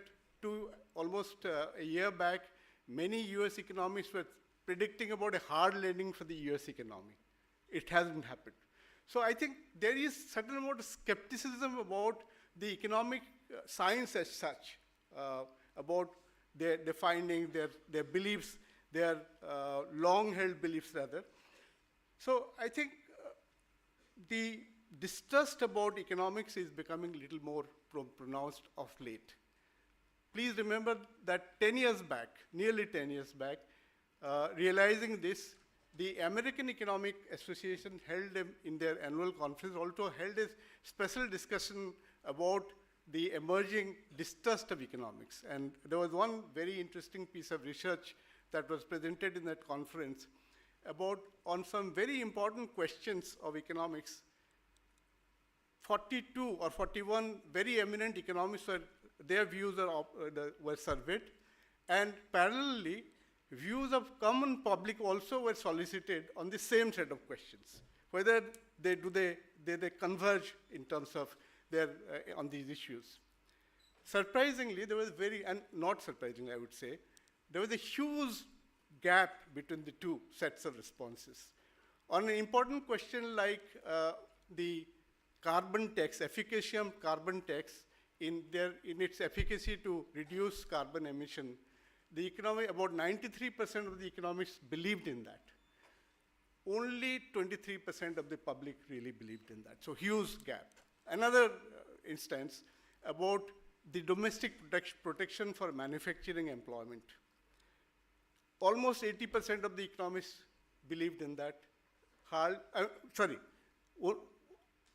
almost a year back, many US economists were predicting about a hard landing for the US economy. It hasn't happened. So I think there is certain amount of skepticism about the economic science as such, about their findings, their beliefs, their long-held beliefs rather. So I think the distrust about economics is becoming a little more pronounced of late. Please remember that 10 years back, nearly 10 years back, realizing this, the American Economic Association held in their annual conference also held a special discussion about the emerging distrust of economics. And there was one very interesting piece of research that was presented in that conference about on some very important questions of economics. 42 or 41 very eminent economists their views were surveyed, and parallelly, views of common public also were solicited on the same set of questions, whether they converge in terms of their on these issues. Surprisingly, there was and not surprisingly, I would say, there was a huge gap between the two sets of responses. On an important question like the carbon tax, efficacy of carbon tax in its efficacy to reduce carbon emission, about 93% of the economists believed in that. Only 23% of the public really believed in that. So huge gap. Another instance about the domestic protection for manufacturing employment. Almost 80% of the economists believed in that.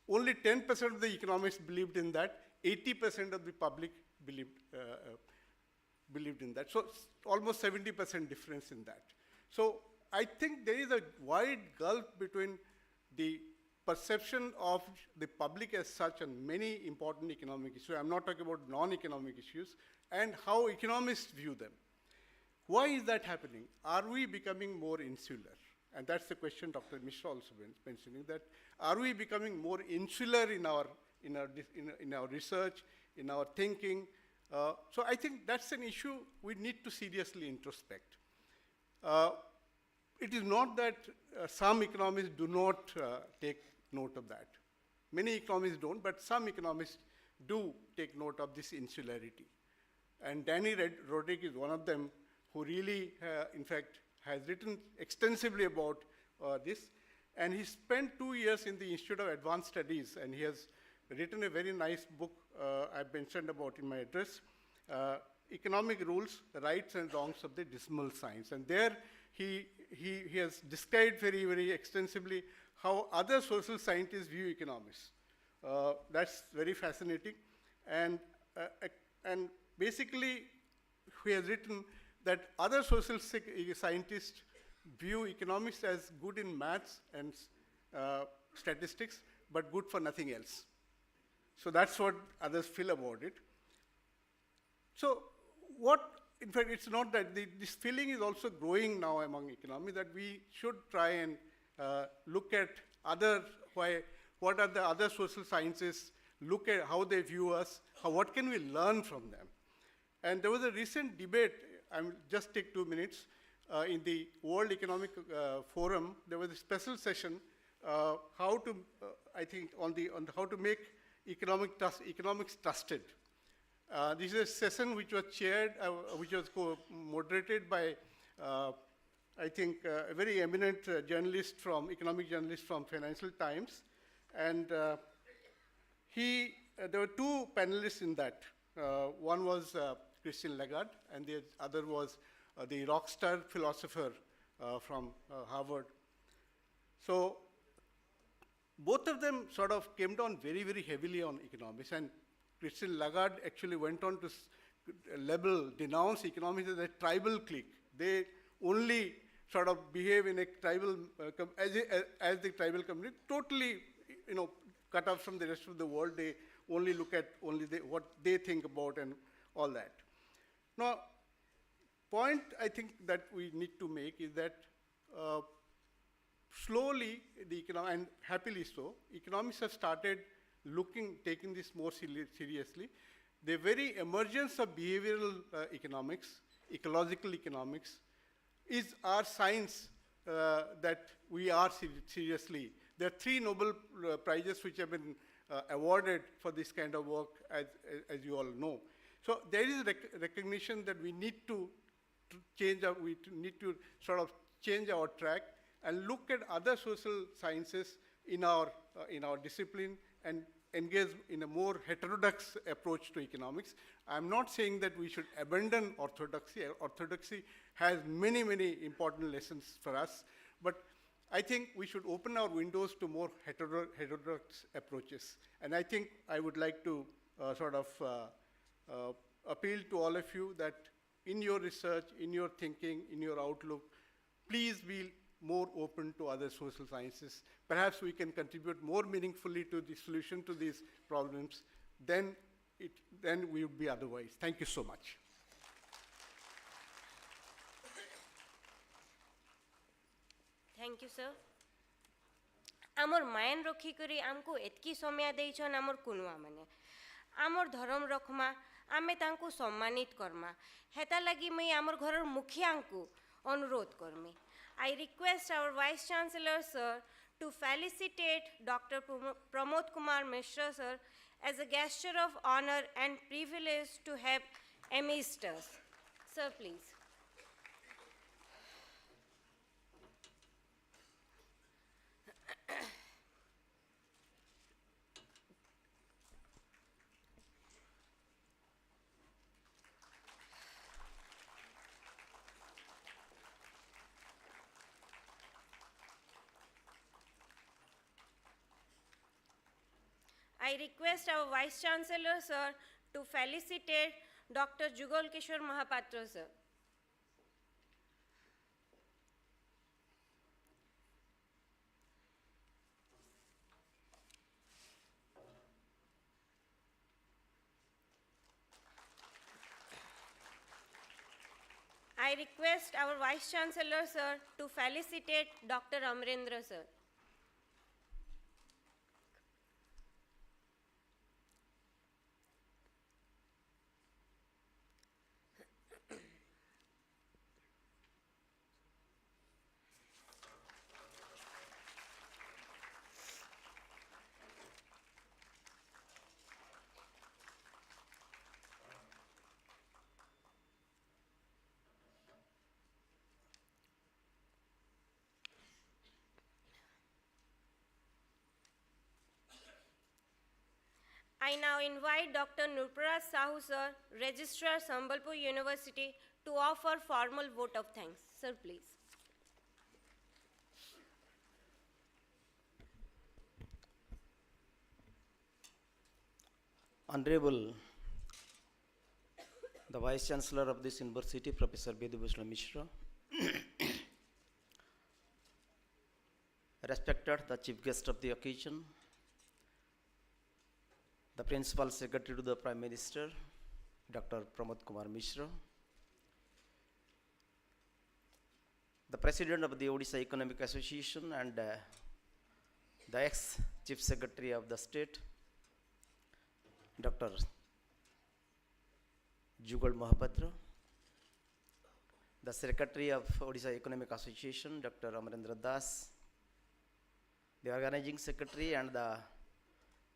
Only 10% of the economists believed in that. 80% of the public believed in that. So almost 70% difference in that. So I think there is a wide gulf between the perception of the public as such on many important economic issues. I'm not talking about non-economic issues, and how economists view them. Why is that happening? Are we becoming more insular? And that's the question Dr. Mishra also mentioning, that are we becoming more insular in our research, in our thinking? So I think that's an issue we need to seriously introspect. It is not that some economists do not take note of that. Many economists don't, but some economists do take note of this insularity. And Danny Roderick is one of them who really, in fact, has written extensively about this. And he spent 2 years in the Institute of Advanced Studies, and he has written a very nice book I mentioned about in my address, Economic Rules, Rights and Wrongs of the Dismal Science. And there he has described very, very extensively how other social scientists view economics. That's very fascinating. And basically, he has written that other social scientists view economics as good in maths and statistics, but good for nothing else. So that's what others feel about it. So in fact, it's not that this feeling is also growing now among economists that we should try and look at what are the other social sciences, look at how they view us, what can we learn from them. And there was a recent debate, I will just take 2 minutes, in the World Economic Forum. There was a special session how to make economics trusted. This is a session which was chaired, which was moderated by, I think, a very eminent economic journalist from Financial Times. And there were 2 panelists in that. One was Christine Lagarde, and the other was the rock star philosopher from Harvard. So both of them sort of came down very, very heavily on economics, and Christine Lagarde actually went on to denounce economics as a tribal clique. They only sort of behave in a tribal, as the tribal community, totally, cut off from the rest of the world. They only look at what they think about and all that. Now, point I think that we need to make is that slowly, and happily so, economists have started taking this more seriously. The very emergence of behavioral economics, ecological economics, is our science that we are seriously. There are 3 Nobel Prizes which have been awarded for this kind of work, as you all know. So there is recognition that we need to change our track and look at other social sciences in our discipline and engage in a more heterodox approach to economics. I'm not saying that we should abandon orthodoxy. Orthodoxy has many, many important lessons for us, But I think we should open our windows to more heterodox approaches. And I think I would like to appeal to all of you that in your research, in your thinking, in your outlook, please be more open to other social sciences. Perhaps we can contribute more meaningfully to the solution to these problems than we would be otherwise. Thank you so much. Thank you sir आमर मायन रखी करी आमको एतकी समय देइछन आमर कुनुआ माने आमर धर्म रखमा आमे तांको सम्मानित करमा हेता लगी मैं आमर घरर मुखियांकु अनुरोध करमी I request our vice chancellor sir to felicitate doctor Pramod Kumar Mishra sir as a gesture of honor and privilege to have amazed us. Sir, please. I request our Vice Chancellor, sir, to felicitate Dr. Jugal Kishore Mahapatra, sir. I request our Vice Chancellor, sir, to felicitate Dr. Amrendra, sir. I now invite Dr. Nurparaj Sahu, sir, Registrar, Sambalpur University, to offer formal vote of thanks. Sir, please. Honorable the Vice Chancellor of this University, Professor Vedubhushan Mishra, respected the Chief Guest of the occasion, the Principal Secretary to the Prime Minister, Dr. Pramod Kumar Mishra, the President of the Odisha Economic Association and the ex-Chief Secretary of the State, Dr. Jugal Mahapatra, the Secretary of Odisha Economic Association, Dr. Amarendra Das, the Organizing Secretary and the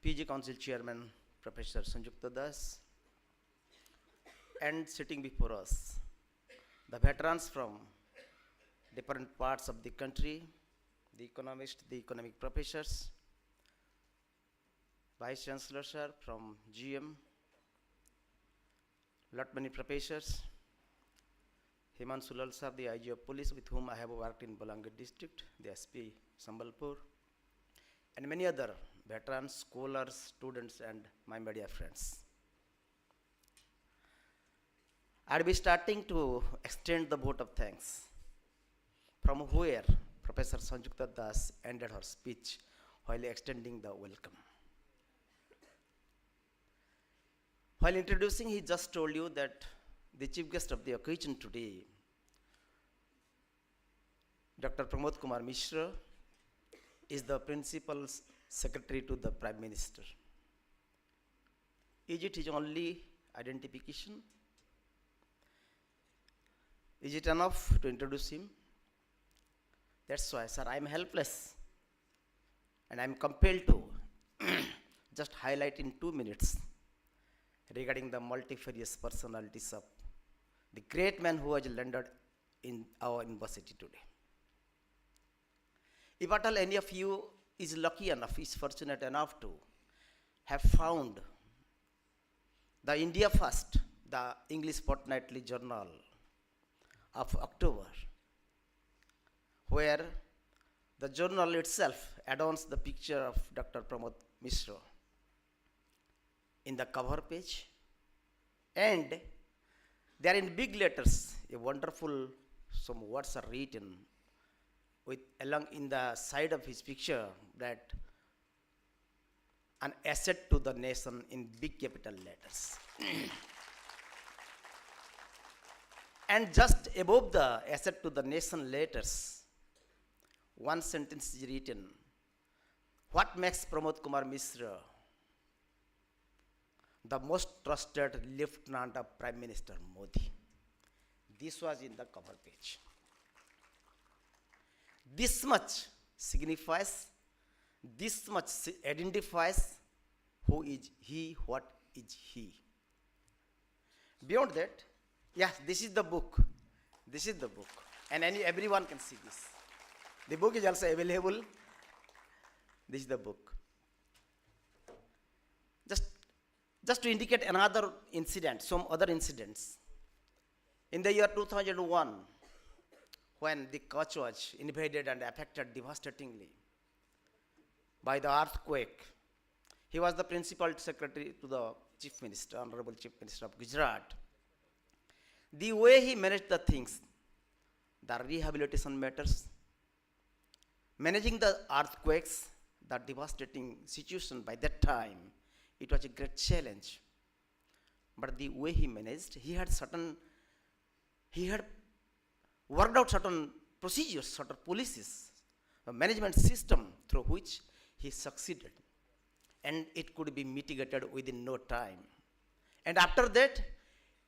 PG Council Chairman, Professor Sanjukta Das, and sitting before us, the veterans from different parts of the country, the economists, the economic professors, Vice Chancellor sir from GM, lot many professors, Himanshu Lal sir, the IG of Police, with whom I have worked in Balangir district, the SP Sambalpur, and many other veterans, scholars, students, and my media friends. I'll be starting to extend the vote of thanks from where Professor Sanjukta Das ended her speech while extending the welcome. While introducing, he just told you that the chief guest of the occasion today, Dr. Pramod Kumar Mishra, is the Principal Secretary to the Prime Minister. Is it his only identification? Is it enough to introduce him? That's why, sir, I am helpless and I am compelled to just highlight in 2 minutes regarding the multifarious personalities of the great man who has landed in our university today. If at all any of you is lucky enough, is fortunate enough to have found the India First, the English fortnightly journal of October, where the journal itself adorns the picture of Dr. Pramod Mishra in the cover page, and there in big letters, a wonderful, some words are written with along in the side of his picture that an asset to the nation in big capital letters. And just above the asset to the nation letters, one sentence is written, what makes Pramod Kumar Mishra the most trusted lieutenant of Prime Minister Modi? This was in the cover page. This much signifies, this much identifies who is he, what is he. Beyond that, yes, this is the book. This is the book. And everyone can see this. The book is also available. This is the book. Just to indicate another incident, some other incidents. In the year 2001, when the Kutch was invaded and affected devastatingly by the earthquake, he was the principal secretary to the Chief Minister, Honorable Chief Minister of Gujarat. The way he managed the things, the rehabilitation matters, managing the earthquakes, the devastating situation by that time, it was a great challenge. But the way he managed, he had worked out certain procedures, certain policies, a management system through which he succeeded. And it could be mitigated within no time. And after that,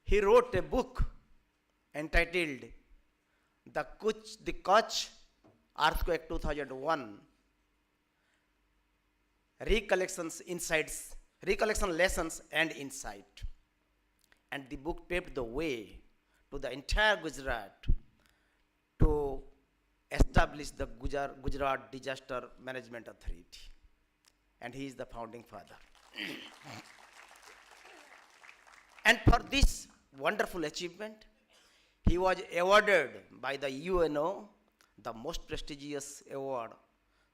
he wrote a book entitled The Kutch Earthquake 2001, Recollection Lessons and Insight. And the book paved the way to the entire Gujarat to establish the Gujarat Disaster Management Authority. And he is the founding father. And for this wonderful achievement, he was awarded by the UNO the most prestigious award,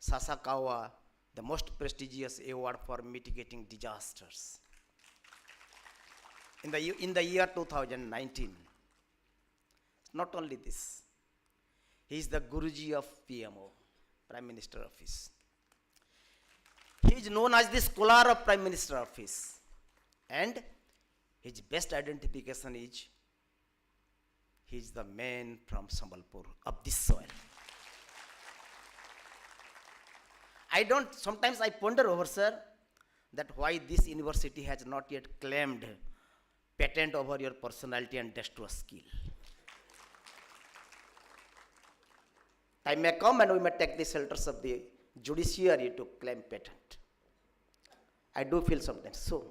Sasakawa, the most prestigious award for mitigating disasters. In the year 2019. Not only this, he is the Guruji of PMO, Prime Minister Office. He is known as the Scholar of Prime Minister Office, and his best identification is he is the man from Sambalpur, of this soil. Sometimes I ponder over, sir, that why this university has not yet claimed patent over your personality and dexterous skill. Time may come and we may take the shelters of the judiciary to claim patent. I do feel sometimes so.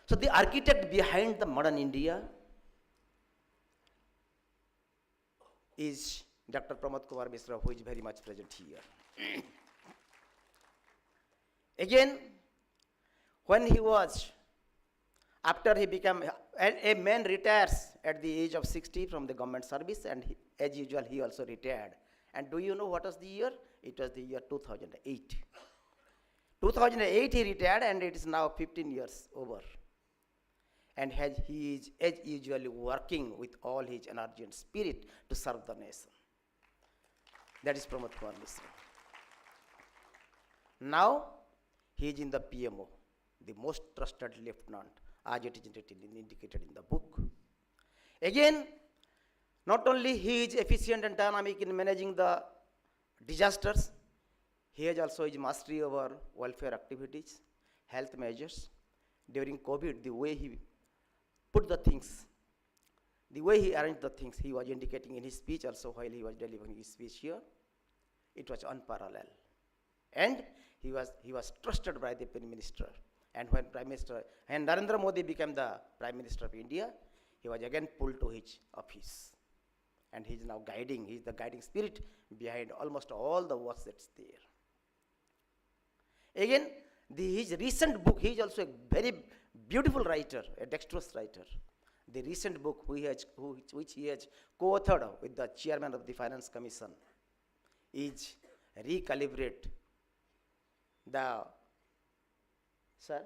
So the architect behind the modern India is Dr. Pramod Kumar Mishra, who is very much present here. Again, when he was, after he became, a man retires at the age of 60 from the government service, and as usual, he also retired. And do you know what was the year? It was the year 2008. 2008 he retired, and it is now 15 years over. And he is, as usually, working with all his energy and spirit to serve the nation. That is Pramod Kumar Mishra. Now, he is in the PMO, the most trusted lieutenant, as it is indicated in the book. Again, not only he is efficient and dynamic in managing the disasters, he has also his mastery over welfare activities, health measures. During COVID, the way he put the things, the way he arranged the things, he was indicating in his speech also while he was delivering his speech here, it was unparalleled. And he was trusted by the Prime Minister. And when Narendra Modi became the Prime Minister of India, he was again pulled to his office. And he is now guiding, he is the guiding spirit behind almost all the works that's there. Again, his recent book, he is also a very beautiful writer, a dexterous writer. The recent book which he has co-authored with the chairman of the Finance Commission is recalibrate the, sir,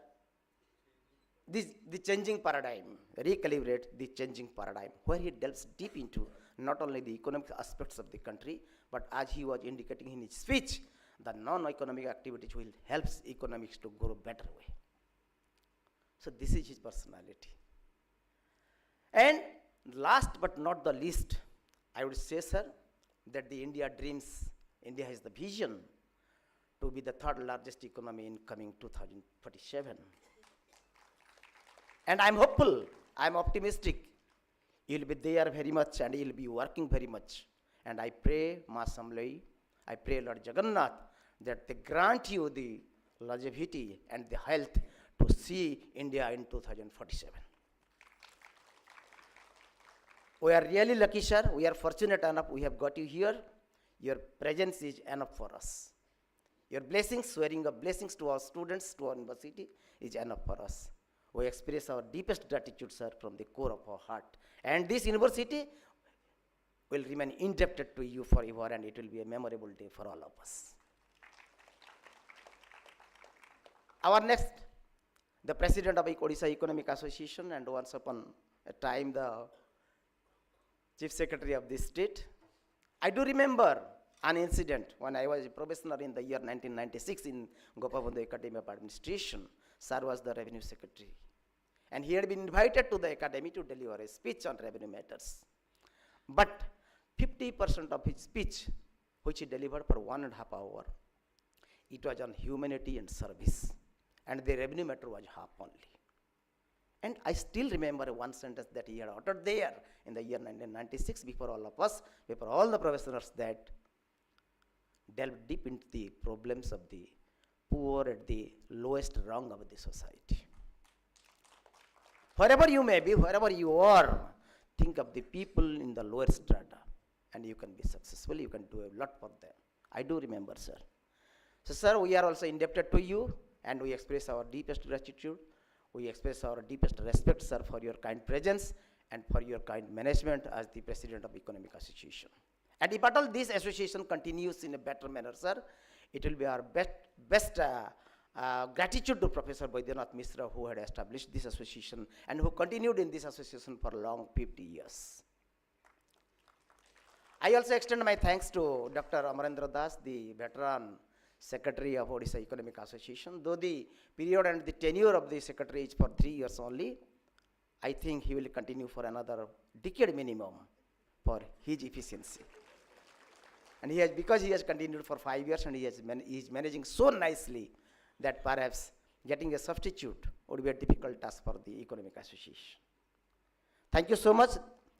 the changing paradigm, recalibrate the changing paradigm, where he delves deep into not only the economic aspects of the country, but as he was indicating in his speech, the non-economic activities will help economics to grow better way. So this is his personality. And last but not the least, I would say, sir, that the India dreams, India has the vision to be the third largest economy in coming 2047. And I'm hopeful, I'm optimistic. You'll be there very much and you'll be working very much. And I pray, Ma Samlai, I pray Lord Jagannath, that they grant you the longevity and the health to see India in 2047. We are really lucky, sir. We are fortunate enough we have got you here. Your presence is enough for us. Your blessings, swearing of blessings to our students, to our university, is enough for us. We express our deepest gratitude, sir, from the core of our heart. And this university will remain indebted to you forever, and it will be a memorable day for all of us. Our next, the president of Odisha Economic Association, and once upon a time the chief secretary of this state. I do remember an incident when I was a professor in the year 1996 in Gopabandhu Academy of Administration. Sir was the revenue secretary. And he had been invited to the academy to deliver a speech on revenue matters. But 50% of his speech, which he delivered for 1.5 hours, it was on humanity and service. And the revenue matter was half only. And I still remember one sentence that he had uttered there in the year 1996 before all of us, before all the professors, that delved deep into the problems of the poor at the lowest rung of the society. Wherever you may be, wherever you are, think of the people in the lower strata, and you can be successful, you can do a lot for them. I do remember, sir. So, sir, we are also indebted to you, and we express our deepest gratitude. We express our deepest respect, sir, for your kind presence and for your kind management as the President of Economic Association. And if at all this association continues in a better manner, sir, it will be our best gratitude to Professor Baidyanath Mishra, who had established this association and who continued in this association for long 50 years. I also extend my thanks to Dr. Amarendra Das, the veteran Secretary of Odisha Economic Association. Though the period and the tenure of the Secretary is for 3 years only, I think he will continue for another decade minimum for his efficiency. And he has, because he has continued for 5 years and he is managing so nicely that perhaps getting a substitute would be a difficult task for the Economic Association. Thank you so much.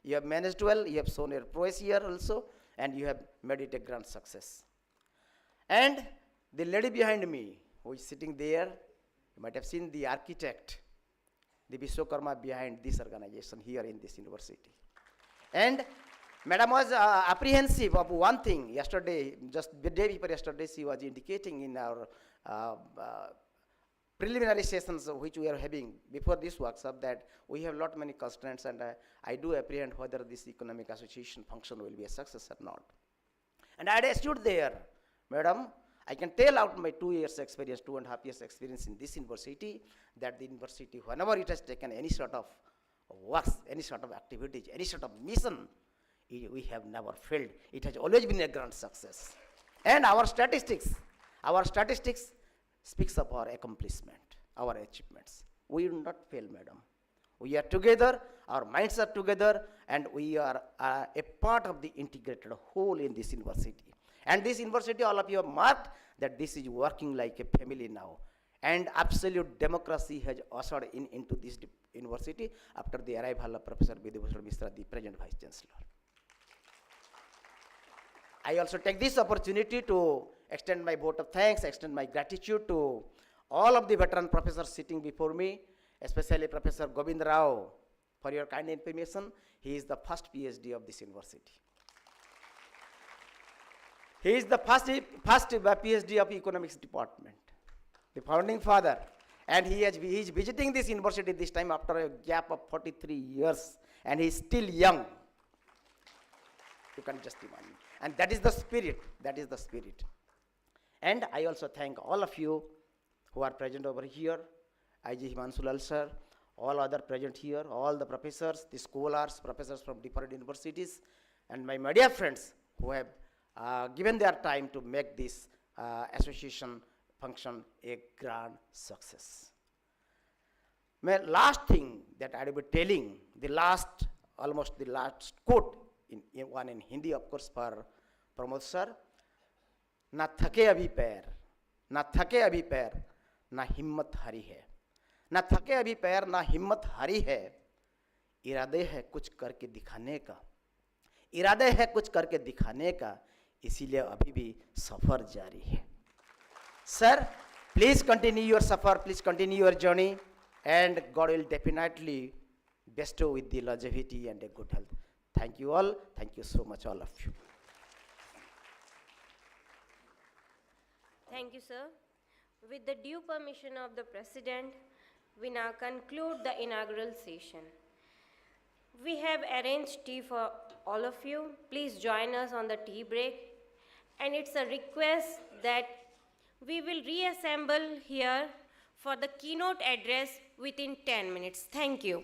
You have managed well, you have shown your prowess here also, and you have made it a grand success. And the lady behind me, who is sitting there, you might have seen the architect, the Vishwakarma behind this organization here in this university. And Madam was apprehensive of one thing. Yesterday, just the day before yesterday, she was indicating in our preliminary sessions which we are having before this workshop that we have lot many constraints, and I do apprehend whether this economic association function will be a success or not. And I had stood there, Madam, I can tell out my 2 years experience, 2.5 years experience in this university, that the university, whenever it has taken any sort of works, any sort of activities, any sort of mission, we have never failed. It has always been a grand success. And our statistics speaks of our accomplishment, our achievements. We will not fail, Madam. We are together, our minds are together, and we are a part of the integrated whole in this university. And this university, all of you have marked that this is working like a family now. And absolute democracy has ushered into this university after the arrival of Professor Vidibhushan Mishra, the present Vice Chancellor. I also take this opportunity to extend my vote of thanks, extend my gratitude to all of the veteran professors sitting before me, especially Professor Govind Rao, for your kind information. He is the first PhD of this university. He is the first PhD of Economics Department, the founding father. And he is visiting this university this time after a gap of 43 years, and he is still young. You can just imagine. And that is the spirit. That is the spirit. And I also thank all of you who are present over here, IG Himansulal sir, all other present here, all the professors, the scholars, professors from different universities, and my media friends who have given their time to make this association function a grand success. My last thing that I will be telling, almost the last quote, one in Hindi, of course, for Pramod sir, ना थके अभी पैर, ना थके अभी पैर, ना हिम्मत हारी है, ना थके अभी पैर, ना हिम्मत हारी है, इरादे है कुछ करके दिखाने का, इरादे है कुछ करके दिखाने का, इसीलिए अभी भी सफर जारी है. Sir, please continue your suffer, please continue your journey, and God will definitely bestow with the longevity and a good health. Thank you all. Thank you so much, all of you. Thank you, sir. With the due permission of the President, we now conclude the inaugural session. We have arranged tea for all of you. Please join us on the tea break. And it's a request that we will reassemble here for the keynote address within 10 minutes. Thank you.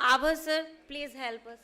Abha sir, please help us.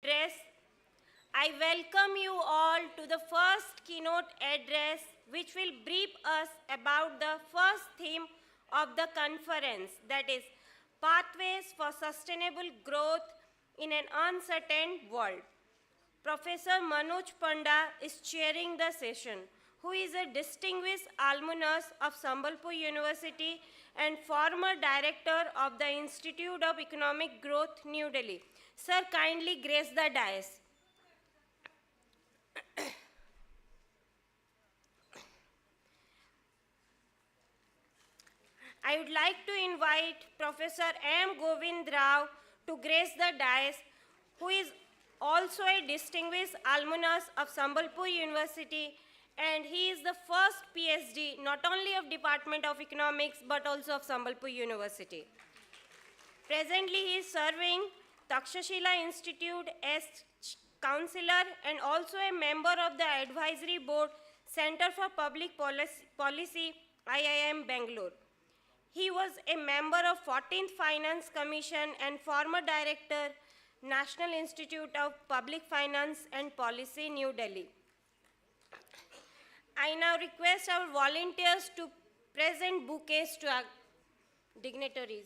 address. I welcome you all to the first keynote address, which will brief us about the first theme of the conference, that is, Pathways for Sustainable Growth in an Uncertain World. Professor Manoj Panda is chairing the session, who is a distinguished alumnus of Sambalpur University and former director of the Institute of Economic Growth, New Delhi. Sir, kindly grace the dais. I would like to invite Professor M. Govind Rao to grace the dais, who is also a distinguished alumnus of Sambalpur University, and he is the first PhD not only of Department of Economics but also of Sambalpur University. Presently, he is serving Takshashila Institute as counselor and also a member of the advisory board Center for Public Policy, IIM Bangalore. He was a member of 14th Finance Commission and former director, National Institute of Public Finance and Policy, New Delhi. I now request our volunteers to present bouquets to our dignitaries.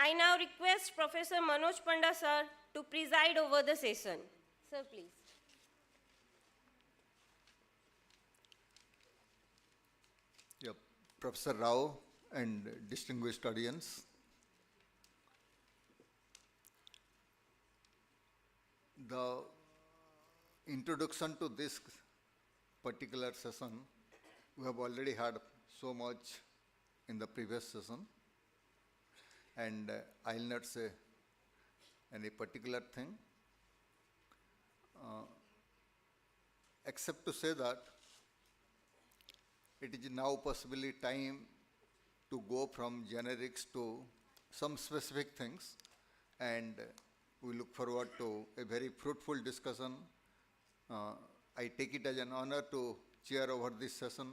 I now request Professor Manoj Panda sir to preside over the session. Sir, please. Yeah, Professor Rao and distinguished audience. The introduction to this particular session, we have already had so much in the previous session, and I'll not say any particular thing, except to say that it is now possibly time to go from generics to some specific things, and we look forward to a very fruitful discussion. I take it as an honor to chair over this session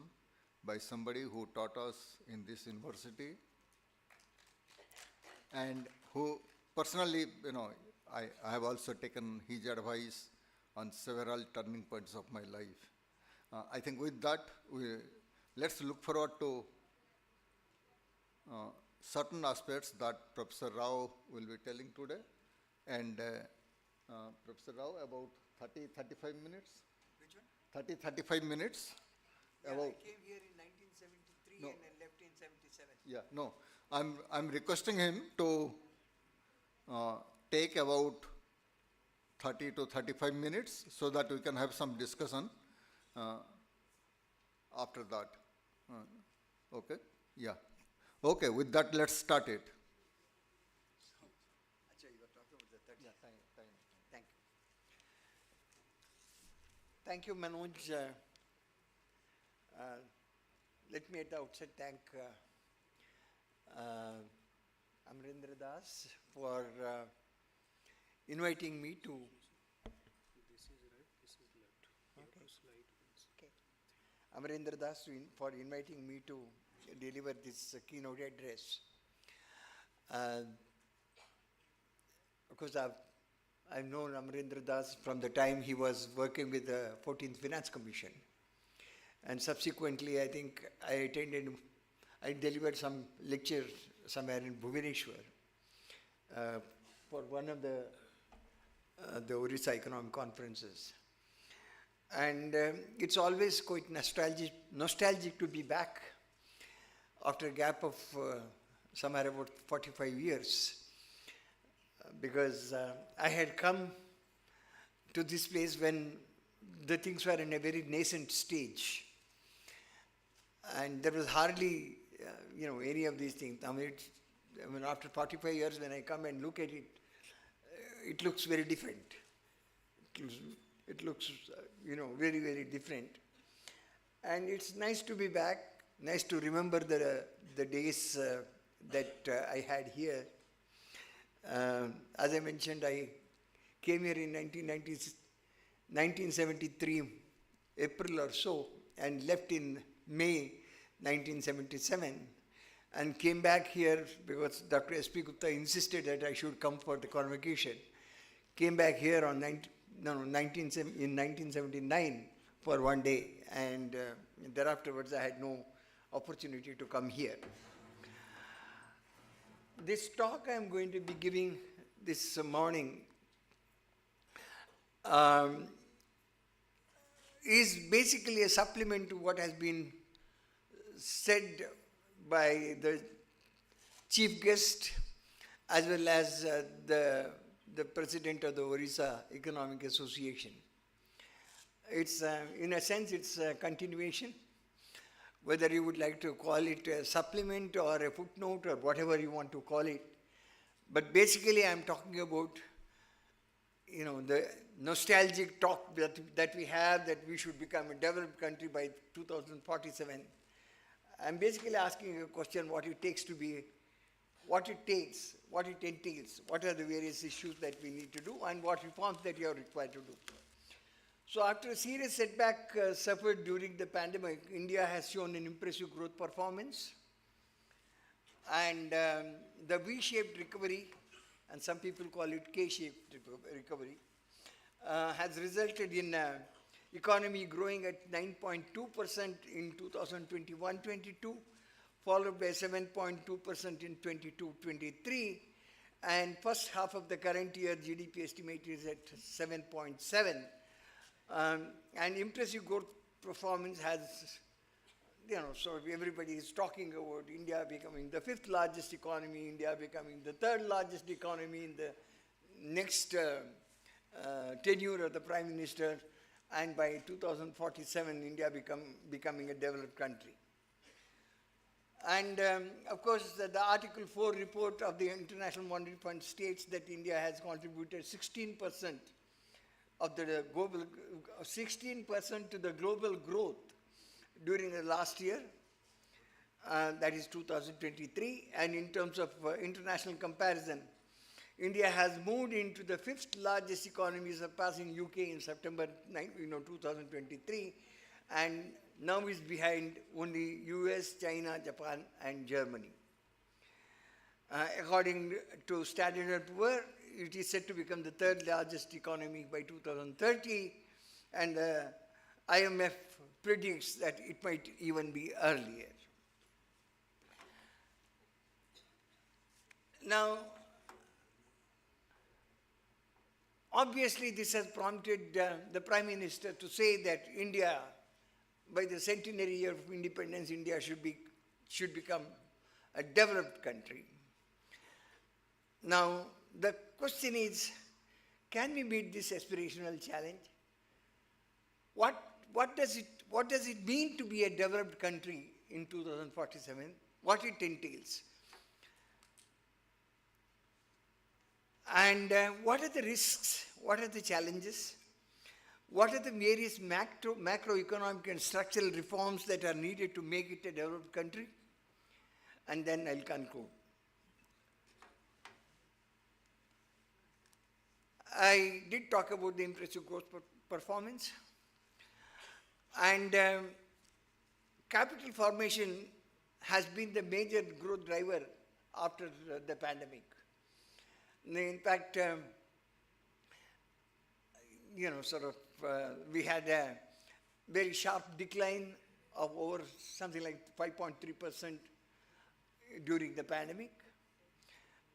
by somebody who taught us in this university and who personally, I have also taken his advice on several turning points of my life. I think with that, let's look forward to certain aspects that Professor Rao will be telling today. And Professor Rao, about 35 minutes? Which one? 35 minutes. Yeah, about, I came here in 1973 No. and I left in 77. Yeah, no. I'm requesting him to take about 30 to 35 minutes so that we can have some discussion after that. Okay? Yeah. Okay, with that, let's start it. Achha, you were talking about the 30. Yeah, thank you. Thank you, Manoj. Let me at the outset thank Amrendra Das for inviting me to. This is right, this is left. Okay. Amrendra Das for inviting me to deliver this keynote address. Of course, I've known Amrendra Das from the time he was working with the 14th Finance Commission. And subsequently, I think I delivered some lecture somewhere in Bhubaneswar for one of the Orissa economic conferences. And it's always quite nostalgic to be back after a gap of somewhere about 45 years. Because I had come to this place when the things were in a very nascent stage. And there was hardly, any of these things. I mean, after 45 years, when I come and look at it, it looks very different. It looks, very, very different. And it's nice to be back, nice to remember the days that I had here. As I mentioned, I came here in 1973, April or so, and left in May 1977, and came back here because Dr. S.P. Gupta insisted that I should come for the convocation. Came back here in 1979 for one day, and thereafterwards I had no opportunity to come here. This talk I am going to be giving this morning is basically a supplement to what has been said by the chief guest as well as the president of the Orissa Economic Association. It's, in a sense, it's a continuation. Whether you would like to call it a supplement or a footnote or whatever you want to call it. But basically I'm talking about, you know, the nostalgic talk that we have that we should become a developed country by 2047. I'm basically asking a question what it takes to be, what it entails, what are the various issues that we need to do and what reforms that you are required to do. So after a serious setback suffered during the pandemic, India has shown an impressive growth performance. And the V-shaped recovery, and some people call it K-shaped recovery, has resulted in economy growing at 9.2% in 2021-22, followed by 7.2% in 22-23, and first half of the current year GDP estimate is at 7.7. And impressive growth performance has, you know, so everybody is talking about India becoming the 5th largest economy, India becoming the 3rd largest economy in the next tenure of the Prime Minister, and by 2047 India becoming a developed country. And of course the Article 4 report of the International Monetary Fund states that India has contributed 16% of the global, 16% to the global growth during the last year, that is 2023, and in terms of international comparison, India has moved into the 5th largest economy, surpassing UK in September 2023, and now is behind only US, China, Japan, and Germany. According to Standard & Poor's, it is set to become the 3rd largest economy by 2030, and the IMF predicts that it might even be earlier. Now, obviously this has prompted the Prime Minister to say that India, by the centenary year of independence, India should become a developed country. Now, the question is, can we meet this aspirational challenge? What does it mean to be a developed country in 2047? What it entails? And what are the risks? What are the challenges? What are the various macroeconomic and structural reforms that are needed to make it a developed country? And then I'll conclude. I did talk about the impressive growth performance, and capital formation has been the major growth driver after the pandemic. In fact, we had a very sharp decline of over something like 5.3% during the pandemic,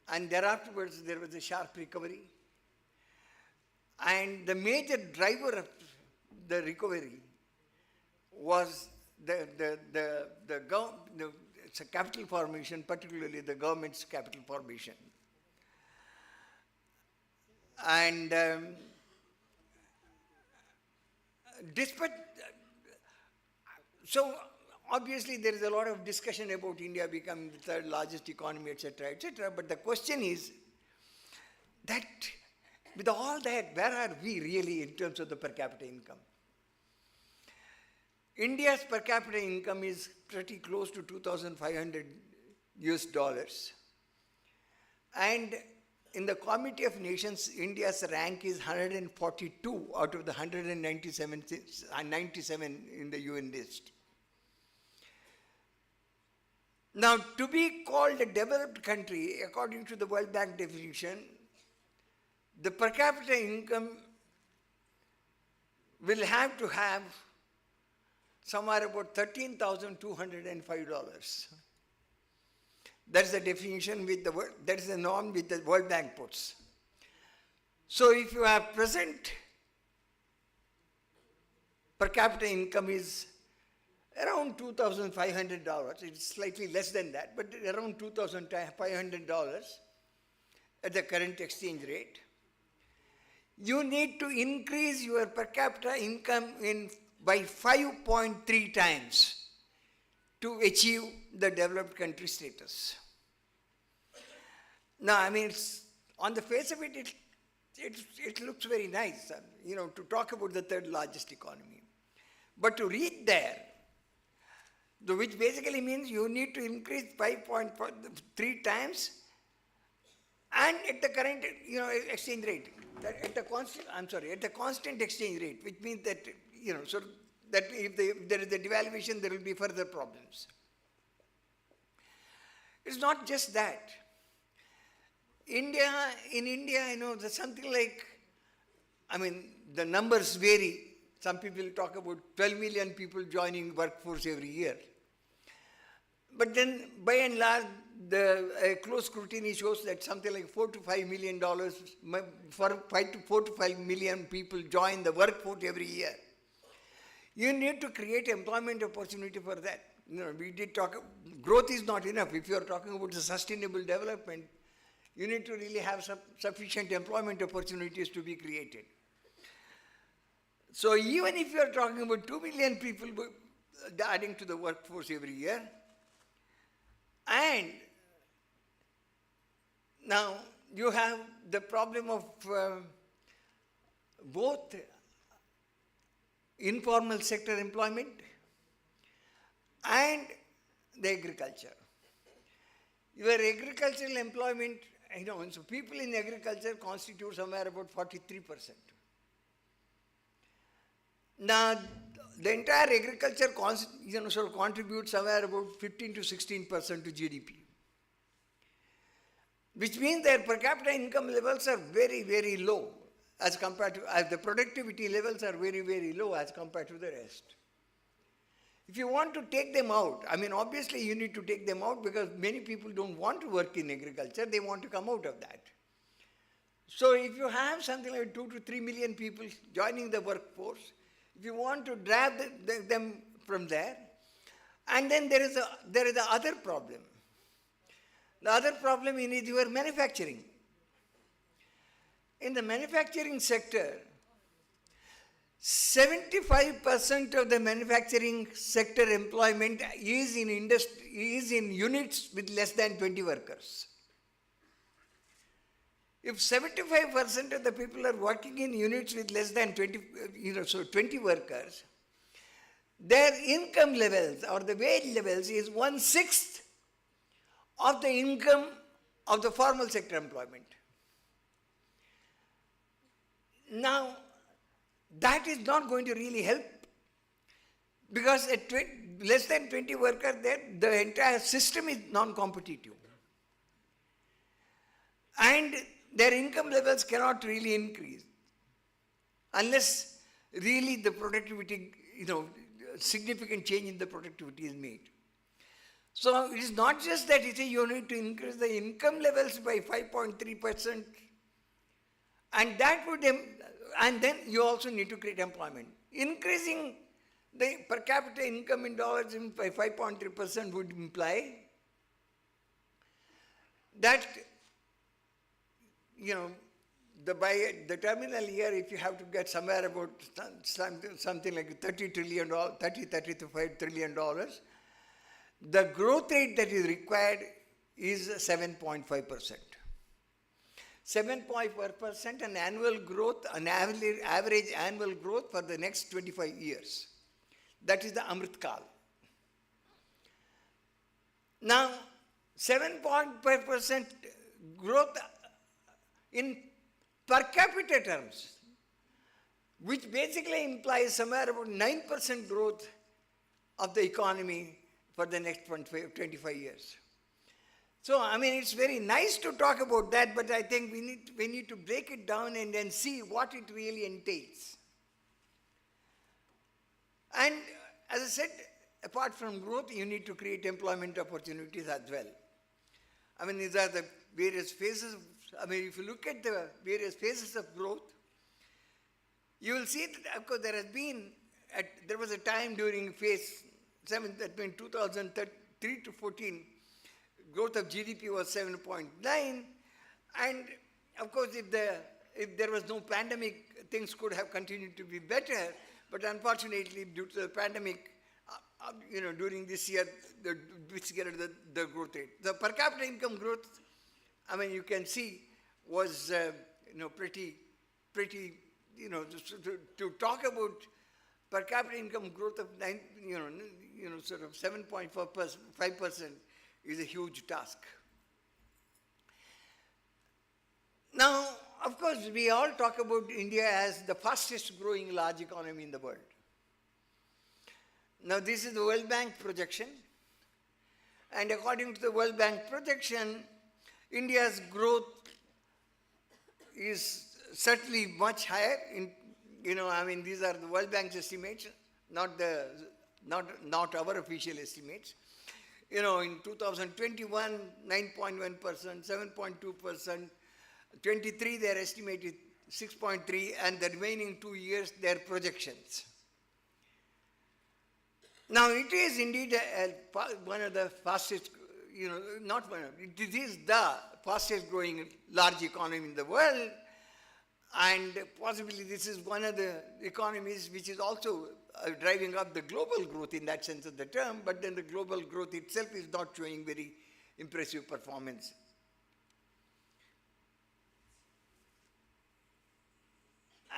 and thereafterwards there was a sharp recovery. And the major driver of the recovery was the capital formation, particularly the government's capital formation. And so obviously there is a lot of discussion about India becoming the 3rd largest economy, etc., but the question is that with all that, where are we really in terms of the per capita income? India's per capita income is pretty close to $2,500 US. And in the Committee of Nations, India's rank is 142 out of the 197 in the UN list. Now, to be called a developed country, according to the World Bank definition, the per capita income will have to have somewhere about $13,205. That's the definition with the that is the norm with the World Bank puts. So if you have present per capita income is around $2,500, it's slightly less than that, but around $2,500 at the current exchange rate, you need to increase your per capita income by 5.3 times to achieve the developed country status. Now, I mean, on the face of it, it looks very nice, to talk about the third largest economy. But to reach there, which basically means you need to increase 5.3 times, and at the current, exchange rate, at the constant exchange rate, which means that, so that if there is a devaluation, there will be further problems. It's not just that. In India, there's something like, the numbers vary. Some people talk about 12 million people joining workforce every year. But then, by and large, a close scrutiny shows that something like $4 to $5 million, 4 to 5 million people join the workforce every year. You need to create employment opportunity for that. We did talk, growth is not enough. If you are talking about the sustainable development, you need to really have sufficient employment opportunities to be created. So even if you are talking about 2 million people adding to the workforce every year, and now you have the problem of both informal sector employment and the agriculture. Your agricultural employment, so people in agriculture constitute somewhere about 43%. Now, the entire agriculture contributes somewhere about 15 to 16% to GDP, which means their per capita income levels are very, very low as compared to, as the productivity levels are very, very low as compared to the rest. If you want to take them out, obviously you need to take them out because many people don't want to work in agriculture, they want to come out of that. So if you have something like 2 to 3 million people joining the workforce, if you want to drive them from there, and then there is the other problem. The other problem is your manufacturing. In the manufacturing sector, 75% of the manufacturing sector employment is in units with less than 20 workers. If 75% of the people are working in units with less than 20 workers, their income levels or the wage levels is 1/6 of the income of the formal sector employment. Now, that is not going to really help because at less than 20 workers there, the entire system is non-competitive. And their income levels cannot really increase unless really the productivity, significant change in the productivity is made. So it is not just that you need to increase the income levels by 5.3%, and then you also need to create employment. Increasing the per capita income in dollars by 5.3% would imply that by the terminal year, if you have to get somewhere about something like $35 trillion, the growth rate that is required is 7.5%. 7.5% an annual growth, an average annual growth for the next 25 years. That is the Amrit Kal. Now, 7.5% growth in per capita terms, which basically implies somewhere about 9% growth of the economy for the next 25 years. So, I mean, it's very nice to talk about that, but I think we need to break it down and then see what it really entails. And as I said, apart from growth, you need to create employment opportunities as well. I mean, these are the various phases. I mean, if you look at the various phases of growth, you will see that, of course, there was a time during phase 7, that means 2003 to 14, growth of GDP was 7.9, and of course, if there was no pandemic, things could have continued to be better, but unfortunately, due to the pandemic, during this year, the growth rate. The per capita income growth, I mean, you can see, was, pretty, to talk about per capita income growth of 7.5% is a huge task. Now, of course, we all talk about India as the fastest growing large economy in the world. Now, this is the World Bank projection, and according to the World Bank projection, India's growth is certainly much higher. These are the World Bank's estimates, not our official estimates. In 2021, 9.1%, 7.2%, 23 they are estimated 6.3, and the remaining 2 years their projections. Now it is indeed one of the fastest, it is the fastest growing large economy in the world, and possibly this is one of the economies which is also driving up the global growth in that sense of the term, but then the global growth itself is not showing very impressive performance.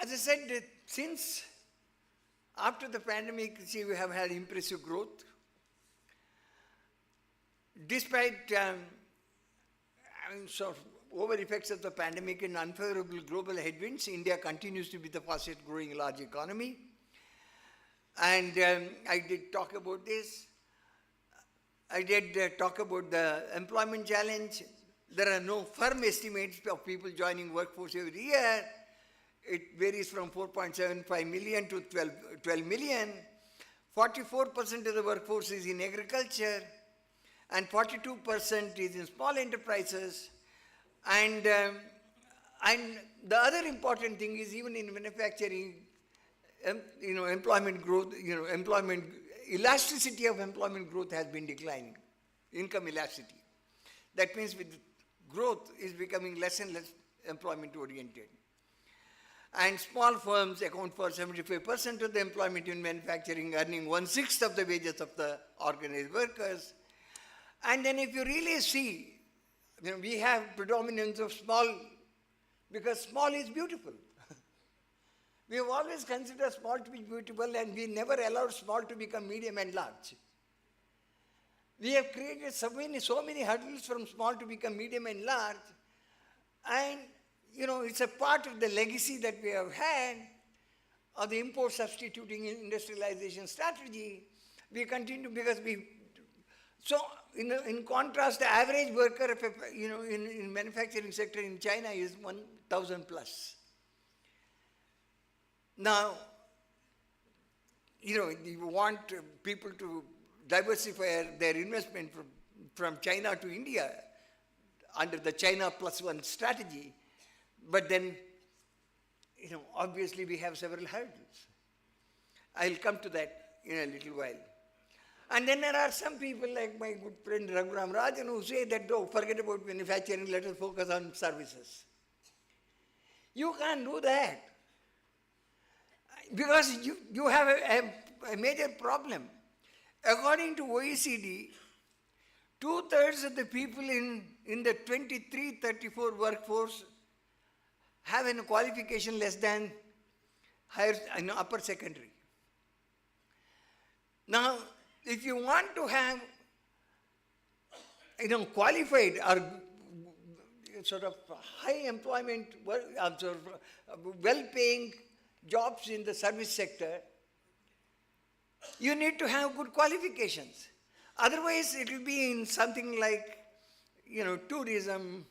As I said, since after the pandemic, we have had impressive growth. Despite over effects of the pandemic and unfavorable global headwinds, India continues to be the fastest growing large economy. And I did talk about this. I did talk about the employment challenge. There are no firm estimates of people joining workforce every year. It varies from 4.75 million to 12 million. 44% of the workforce is in agriculture, and 42% is in small enterprises. And the other important thing is, even in manufacturing, employment growth, elasticity of employment growth has been declining, income elasticity. That means with growth is becoming less and less employment oriented. And small firms account for 75% of the employment in manufacturing, earning 1/6 of the wages of the organized workers. And then if you really see, we have predominance of small, because small is beautiful. We have always considered small to be beautiful, and we never allowed small to become medium and large. We have created so many hurdles from small to become medium and large, and it's a part of the legacy that we have had of the import substituting industrialization strategy. We continue because in contrast, the average worker in manufacturing sector in China is 1,000 plus. Now, you want people to diversify their investment from China to India under the China plus one strategy. But then, obviously we have several hurdles. I'll come to that in a little while. And then there are some people like my good friend Raghuram Rajan who say that, forget about manufacturing, let us focus on services. You can't do that. Because you have a major problem. According to OECD, 2/3 of the people in the 23-34 workforce have a qualification less than upper secondary. Now, if you want to have qualified or sort of high employment, well-paying jobs in the service sector, you need to have good qualifications. Otherwise, it will be in something like, tourism,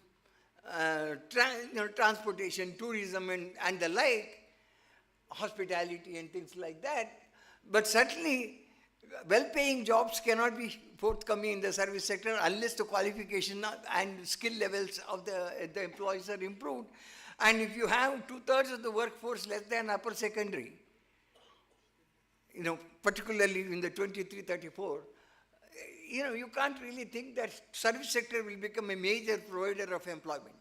transportation, tourism and the like, hospitality and things like that. But certainly, well-paying jobs cannot be forthcoming in the service sector unless the qualification and skill levels of the employees are improved. And if you have 2/3 of the workforce less than upper secondary, particularly in the 23-34, you can't really think that service sector will become a major provider of employment.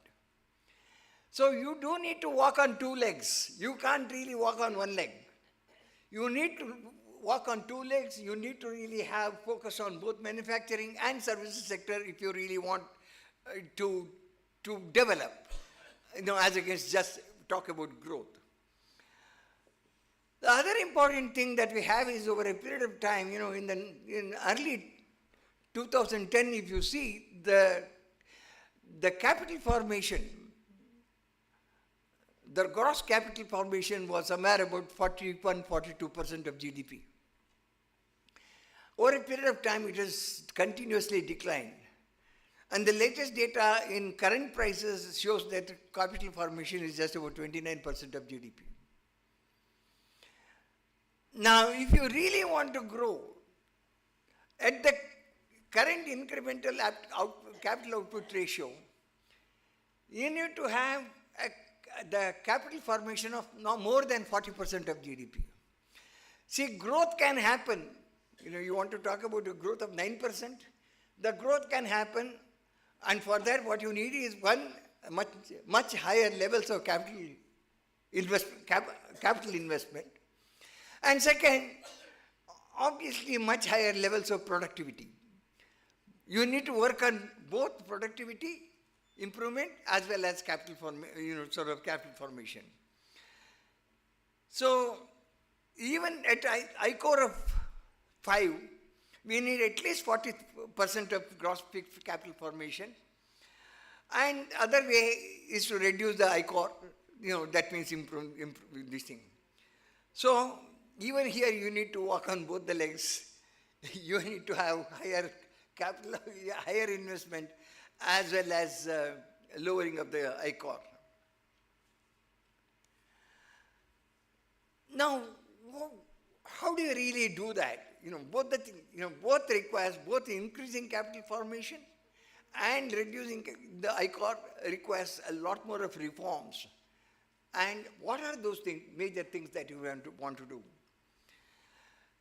So you do need to walk on two legs. You can't really walk on one leg. You need to walk on two legs. You need to really have focus on both manufacturing and services sector if you really want to develop, as against just talk about growth. The other important thing that we have is over a period of time, in early 2010, if you see, the capital formation, the gross capital formation was somewhere about 41-42% of GDP. Over a period of time, it has continuously declined. And the latest data in current prices shows that capital formation is just about 29% of GDP. Now, if you really want to grow, at the current incremental capital output ratio, you need to have the capital formation of no more than 40% of GDP. See, growth can happen. You want to talk about a growth of 9%? The growth can happen, and for that what you need is one, much higher levels of capital investment. And second, obviously much higher levels of productivity. You need to work on both productivity improvement as well as capital formation. So even at I-core of 5, we need at least 40% of gross fixed capital formation. And other way is to reduce the I-core, that means improve this thing. So even here you need to walk on both the legs. You need to have higher capital, higher investment, as well as lowering of the I-core. Now, how do you really do that? Both requires both increasing capital formation and reducing the I-core requires a lot more of reforms. And what are those major things that you want to do?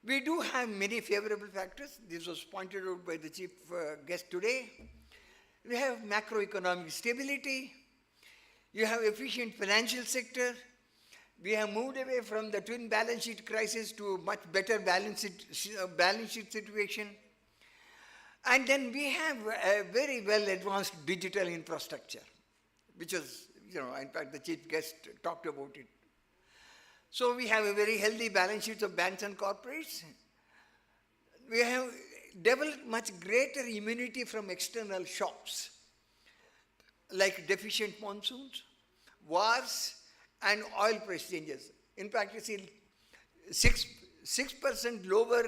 We do have many favorable factors. This was pointed out by the chief guest today. We have macroeconomic stability. You have efficient financial sector. We have moved away from the twin balance sheet crisis to a much better balance sheet situation. And then we have a very well advanced digital infrastructure, which is, in fact, the chief guest talked about it. So we have a very healthy balance sheet of banks and corporates. We have developed much greater immunity from external shocks, like deficient monsoons, wars, and oil price changes. In fact, you see 6% lower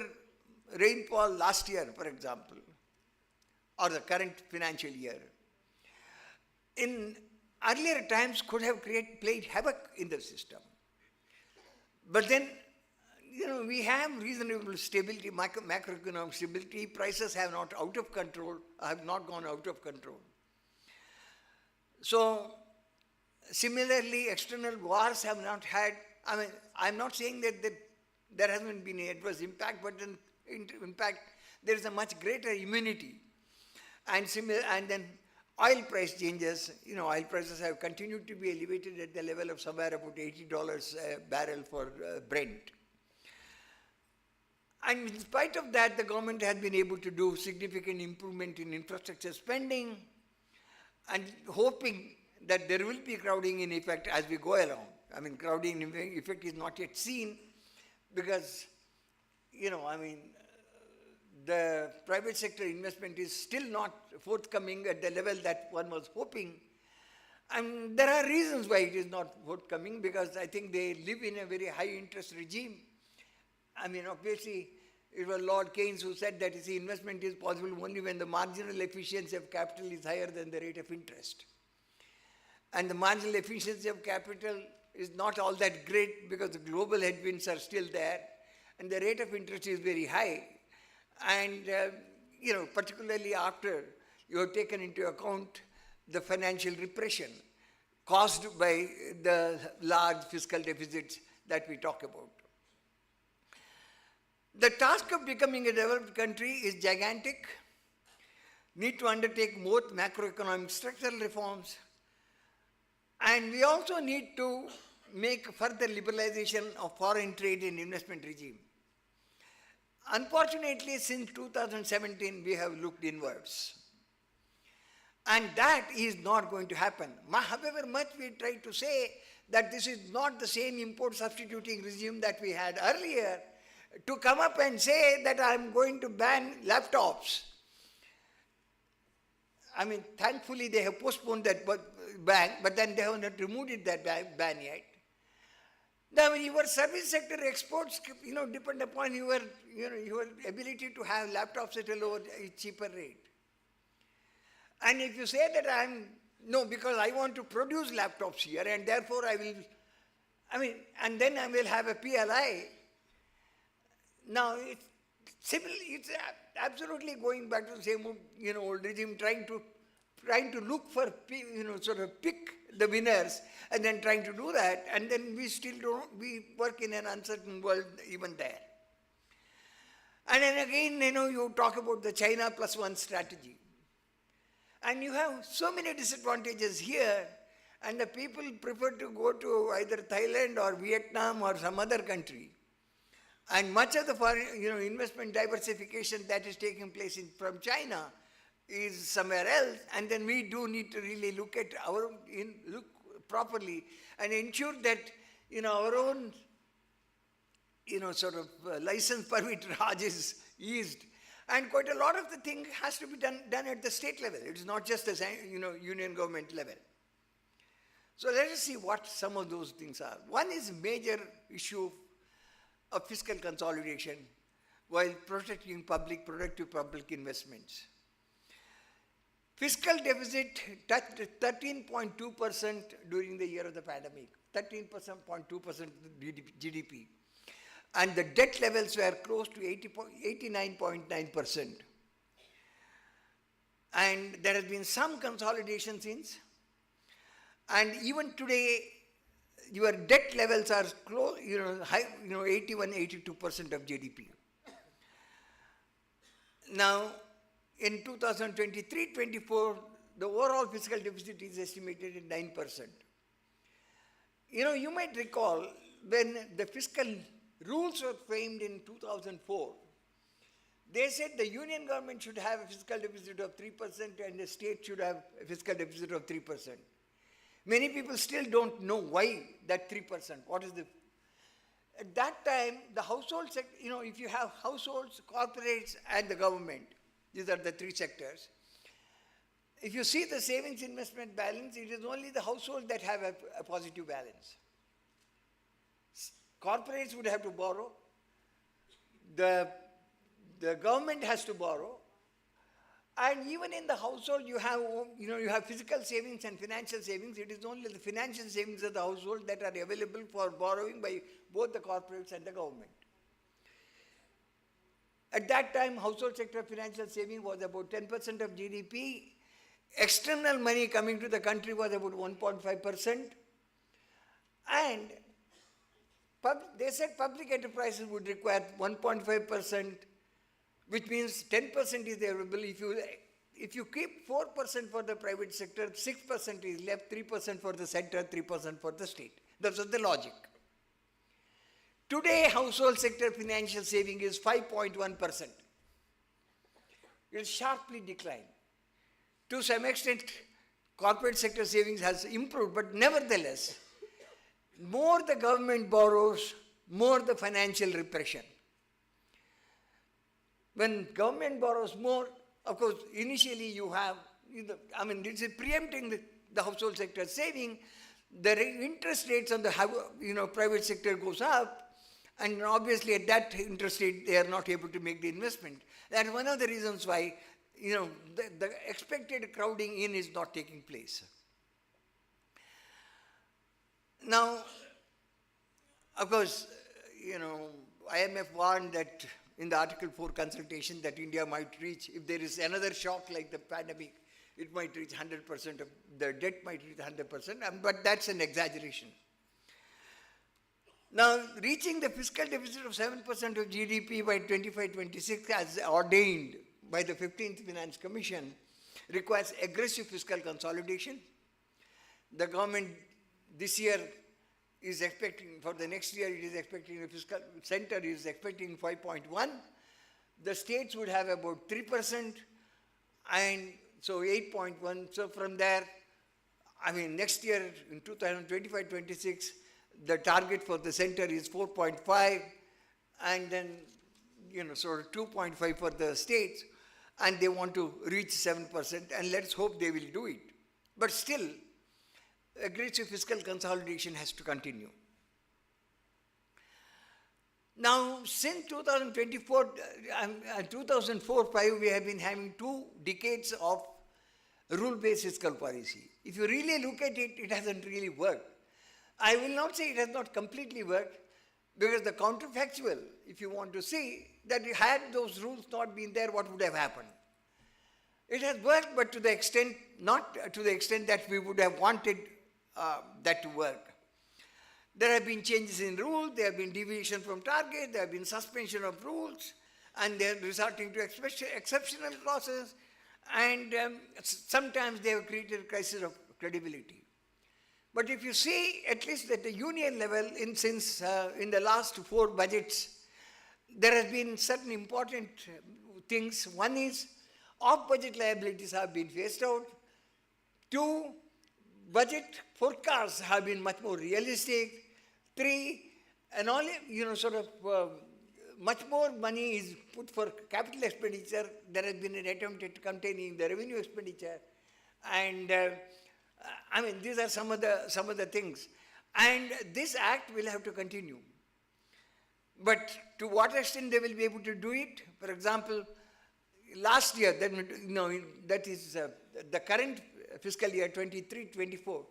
rainfall last year, for example, or the current financial year. In earlier times could have played havoc in the system. But then, we have reasonable stability, macroeconomic stability. Prices have not gone out of control. So, similarly, external wars have not had, I'm not saying that there hasn't been an adverse impact, but in fact, there is a much greater immunity. And then oil price changes, oil prices have continued to be elevated at the level of somewhere about $80 a barrel for Brent. And in spite of that, the government has been able to do significant improvement in infrastructure spending and hoping that there will be crowding in effect as we go along. Crowding in effect is not yet seen because, the private sector investment is still not forthcoming at the level that one was hoping. And there are reasons why it is not forthcoming, because I think they live in a very high interest regime. I mean, obviously, it was Lord Keynes who said that, you see, investment is possible only when the marginal efficiency of capital is higher than the rate of interest. And the marginal efficiency of capital is not all that great because the global headwinds are still there, and the rate of interest is very high. And, particularly after you have taken into account the financial repression caused by the large fiscal deficits that we talk about. The task of becoming a developed country is gigantic. Need to undertake both macroeconomic structural reforms, and we also need to make further liberalization of foreign trade and investment regime. Unfortunately, since 2017, we have looked inwards. And that is not going to happen. However much we try to say that this is not the same import substituting regime that we had earlier, to come up and say that I'm going to ban laptops. I mean, thankfully they have postponed that ban, but then they have not removed that ban yet. Now, your service sector exports, depend upon your ability to have laptops at a lower, cheaper rate. And if you say that because I want to produce laptops here, and therefore and then I will have a PLI. Now, it's absolutely going back to the same, old regime, trying to look for, sort of pick the winners, and then trying to do that, and then we work in an uncertain world even there. And then again, you talk about the China plus one strategy. And you have so many disadvantages here, and the people prefer to go to either Thailand or Vietnam or some other country. And much of the foreign, investment diversification that is taking place from China is somewhere else, and then we do need to really look at look properly and ensure that, our own, license permit Raj is eased. And quite a lot of the thing has to be done at the state level. It is not just the, union government level. So let us see what some of those things are. One is major issue of fiscal consolidation while protecting productive public investments. Fiscal deficit touched 13.2% during the year of the pandemic, 13.2% GDP. And the debt levels were close to 89.9%. And there has been some consolidation since. And even today, your debt levels are close, high, 81, 82% of GDP. Now, in 2023-24, the overall fiscal deficit is estimated at 9%. You might recall when the fiscal rules were framed in 2004, they said the union government should have a fiscal deficit of 3% and the state should have a fiscal deficit of 3%. Many people still don't know why that 3%. What is the... At that time, the household sector, if you have households, corporates, and the government, these are the three sectors. If you see the savings investment balance, it is only the household that have a positive balance. Corporates would have to borrow. The government has to borrow. And even in the household, you have physical savings and financial savings. It is only the financial savings of the household that are available for borrowing by both the corporates and the government. At that time, household sector financial saving was about 10% of GDP. External money coming to the country was about 1.5%. And they said public enterprises would require 1.5%, which means 10% is available. If you keep 4% for the private sector, 6% is left, 3% for the center, 3% for the state. That was the logic. Today, household sector financial saving is 5.1%. It has sharply declined. To some extent, corporate sector savings has improved, but nevertheless, more the government borrows, more the financial repression. When government borrows more, of course, initially you have, this is preempting the household sector saving, the interest rates on the private sector goes up, and obviously at that interest rate they are not able to make the investment. That's one of the reasons why the expected crowding in is not taking place. Now, of course, IMF warned that in the Article 4 consultation that India might reach, if there is another shock like the pandemic, it might reach 100% of the debt might reach 100%, but that's an exaggeration. Now, reaching the fiscal deficit of 7% of GDP by 25-26 as ordained by the 15th Finance Commission requires aggressive fiscal consolidation. The government this year is expecting, for the next year, it is expecting, the fiscal center is expecting 5.1. The states would have about 3%, and so 8.1. So from there, next year in 2025-26, the target for the center is 4.5, and then, sort of 2.5 for the states, and they want to reach 7%, and let's hope they will do it. But still, aggressive fiscal consolidation has to continue. Now, since 2004-5, we have been having 2 decades of rule-based fiscal policy. If you really look at it, it hasn't really worked. I will not say it has not completely worked, because the counterfactual, if you want to see, that had those rules not been there, what would have happened? It has worked, but to the extent, not to the extent that we would have wanted that to work. There have been changes in rules, there have been deviation from target, there have been suspension of rules, and they are resorting to exceptional clauses, and sometimes they have created a crisis of credibility. But if you see, at least at the union level, since in the last 4 budgets, there has been certain important things. One is, off-budget liabilities have been phased out. 2, budget forecasts have been much more realistic. 3, and all, much more money is put for capital expenditure. There has been an attempt at containing the revenue expenditure, and these are some of the things. And this act will have to continue. But to what extent they will be able to do it? For example, last year, that is the current fiscal year 23-24,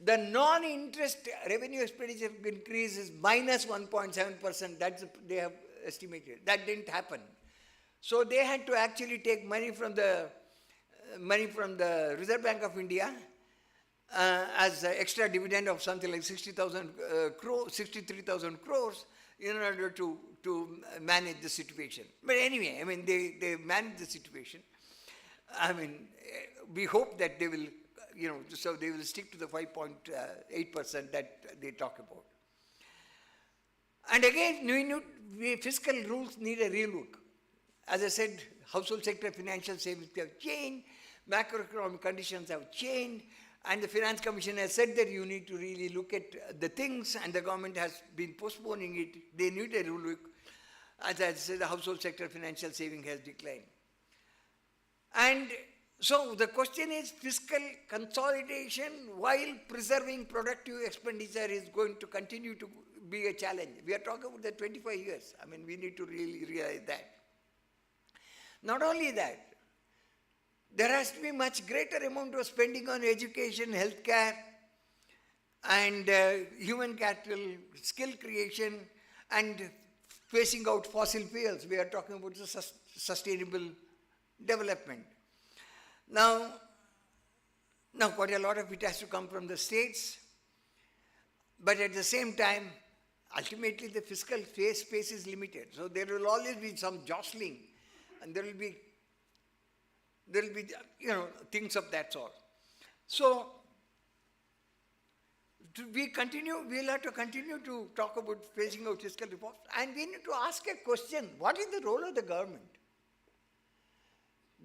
the non-interest revenue expenditure increase is minus 1.7%. That's they have estimated. That didn't happen. So they had to actually take money from the Reserve Bank of India as extra dividend of something like 63,000 crores in order to manage the situation. But anyway, they managed the situation. We hope that they will, so they will stick to the 5.8% that they talk about. And again, fiscal rules need a relook. As I said, household sector financial savings have changed, macroeconomic conditions have changed, and the Finance Commission has said that you need to really look at the things, and the government has been postponing it. They need a relook. As I said, the household sector financial saving has declined. And so the question is, fiscal consolidation while preserving productive expenditure is going to continue to be a challenge. We are talking about the 25 years. We need to really realize that. Not only that, there has to be much greater amount of spending on education, healthcare, and human capital, skill creation, and phasing out fossil fuels. We are talking about the sustainable development. Now, quite a lot of it has to come from the states, but at the same time, ultimately the fiscal space is limited. So there will always be some jostling, and there will be things of that sort. So we'll have to continue to talk about phasing out fiscal reforms, and we need to ask a question: what is the role of the government?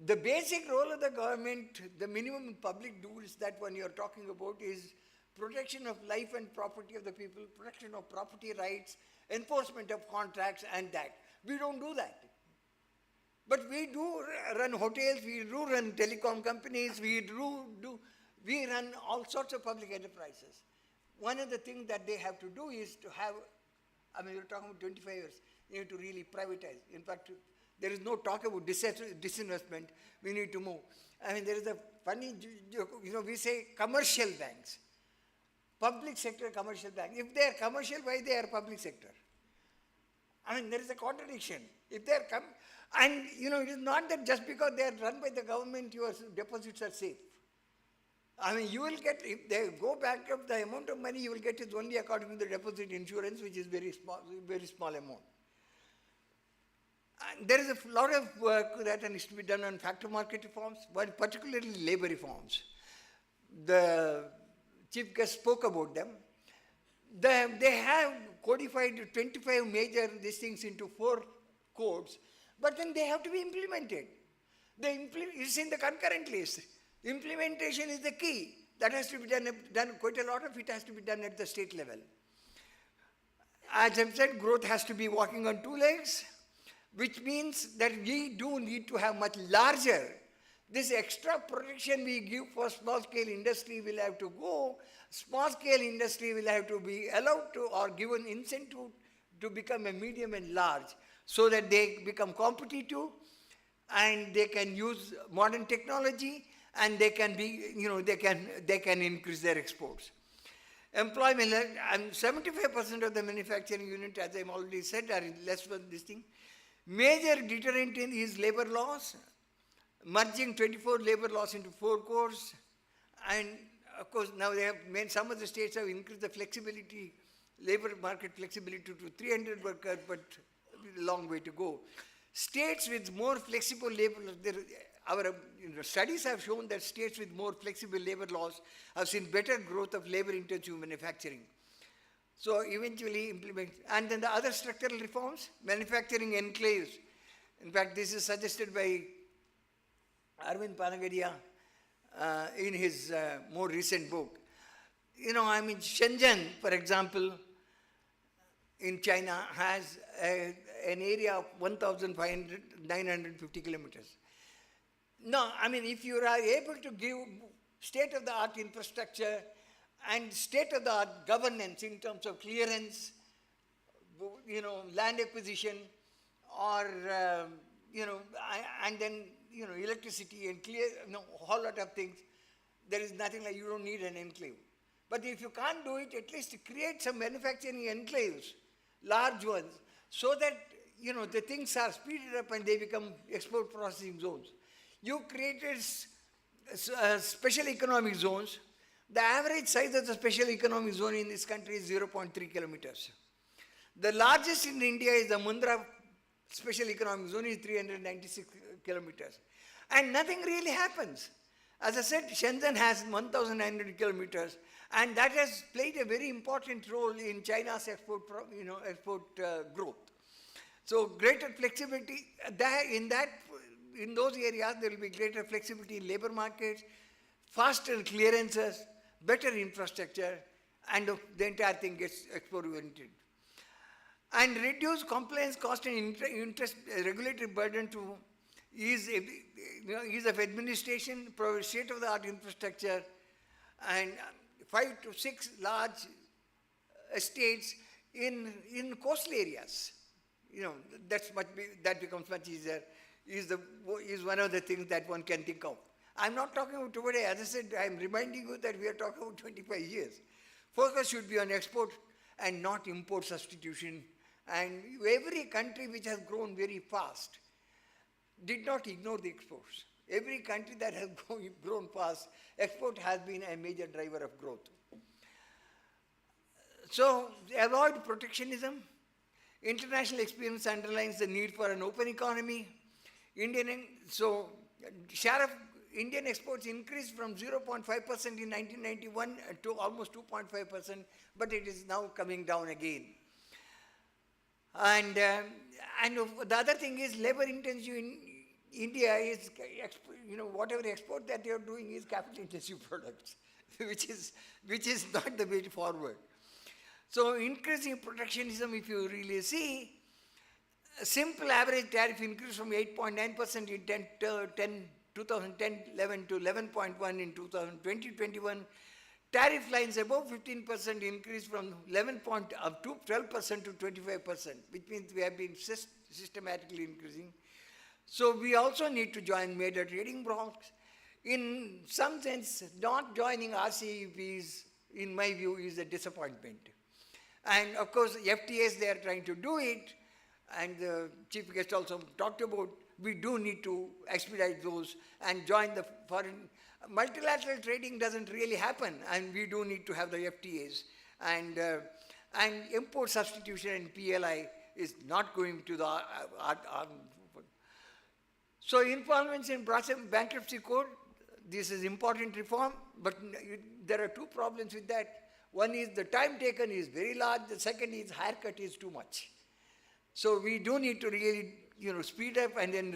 The basic role of the government, the minimum public dues that one you're talking about, is protection of life and property of the people, protection of property rights, enforcement of contracts, and that. We don't do that. But we do run hotels, we do run telecom companies, we We run all sorts of public enterprises. One of the things that they have to do is to have, I mean, you're talking about 25 years, you need to really privatize. In fact, there is no talk about disinvestment. We need to move. I mean, there is a funny joke, we say commercial banks. Public sector commercial bank. If they are commercial, why they are public sector? I mean, there is a contradiction. If they are and it is not that just because they are run by the government, your deposits are safe. I mean, you will get, if they go bankrupt, the amount of money you will get is only according to the deposit insurance, which is very small amount. And there is a lot of work that needs to be done on factor market reforms, but particularly labor reforms. The chief guest spoke about them. They have codified 25 major these things into 4 codes, but then they have to be implemented. It's in the concurrent list. Implementation is the key. That has to be done, quite a lot of it has to be done at the state level. As I've said, growth has to be walking on 2 legs, which means that we do need to have much larger. This extra protection we give for small scale industry will have to go. Small scale industry will have to be allowed to or given incentive to become a medium and large so that they become competitive and they can use modern technology and they can be, they can increase their exports. Employment, and 75% of the manufacturing unit, as I've already said, are less than this thing. Major deterrent is labor laws, merging 24 labor laws into 4 codes, and of course now they have made, some of the states have increased the flexibility, labor market flexibility to 300 workers, but a long way to go. States with more flexible labor, our studies have shown that states with more flexible labor laws have seen better growth of labor-intensive manufacturing. So eventually implement, and then the other structural reforms, manufacturing enclaves. In fact, this is suggested by Arvind Panagadia in his more recent book. Shenzhen, for example, in China has an area of 1,950 kilometers. No, if you are able to give state-of-the-art infrastructure and state-of-the-art governance in terms of clearance, land acquisition, or, and then, electricity and a whole lot of things, there is nothing like, you don't need an enclave. But if you can't do it, at least create some manufacturing enclaves, large ones, so that, the things are speeded up and they become export processing zones. You created special economic zones. The average size of the special economic zone in this country is 0.3 kilometers. The largest in India is the Mundra special economic zone, is 396 kilometers. And nothing really happens. As I said, Shenzhen has 1,900 kilometers, and that has played a very important role in China's export growth. So greater flexibility, in those areas there will be greater flexibility in labor markets, faster clearances, better infrastructure, and the entire thing gets export-oriented. And reduce compliance cost and interest regulatory burden to ease of administration, provide state-of-the-art infrastructure, and 5 to 6 large estates in coastal areas. That becomes much easier. Is one of the things that one can think of. I'm not talking about today. As I said, I'm reminding you that we are talking about 25 years. Focus should be on export and not import substitution. And every country which has grown very fast did not ignore the exports. Every country that has grown fast, export has been a major driver of growth. So avoid protectionism. International experience underlines the need for an open economy. Share of Indian exports increased from 0.5% in 1991 to almost 2.5%, but it is now coming down again. And the other thing is labor intensive in India is, whatever export that they are doing is capital intensive products, which is not the way forward. So increasing protectionism, if you really see, a simple average tariff increase from 8.9% in 2010 2010-11 to 11.1 in 2020-21. Tariff lines above 15% increase from 11 point up to 12% to 25%, which means we have been systematically increasing. So we also need to join major trading blocks. In some sense, not joining RCEPs, in my view, is a disappointment. And of course, FTAs, they are trying to do it, and the chief guest also talked about, we do need to expedite those and join the foreign. Multilateral trading doesn't really happen, and we do need to have the FTAs. And import substitution and PLI is not going to the so involvement in bankruptcy code, this is important reform, but there are two problems with that. One is the time taken is very large, the second is haircut is too much. So we do need to really, speed up and then,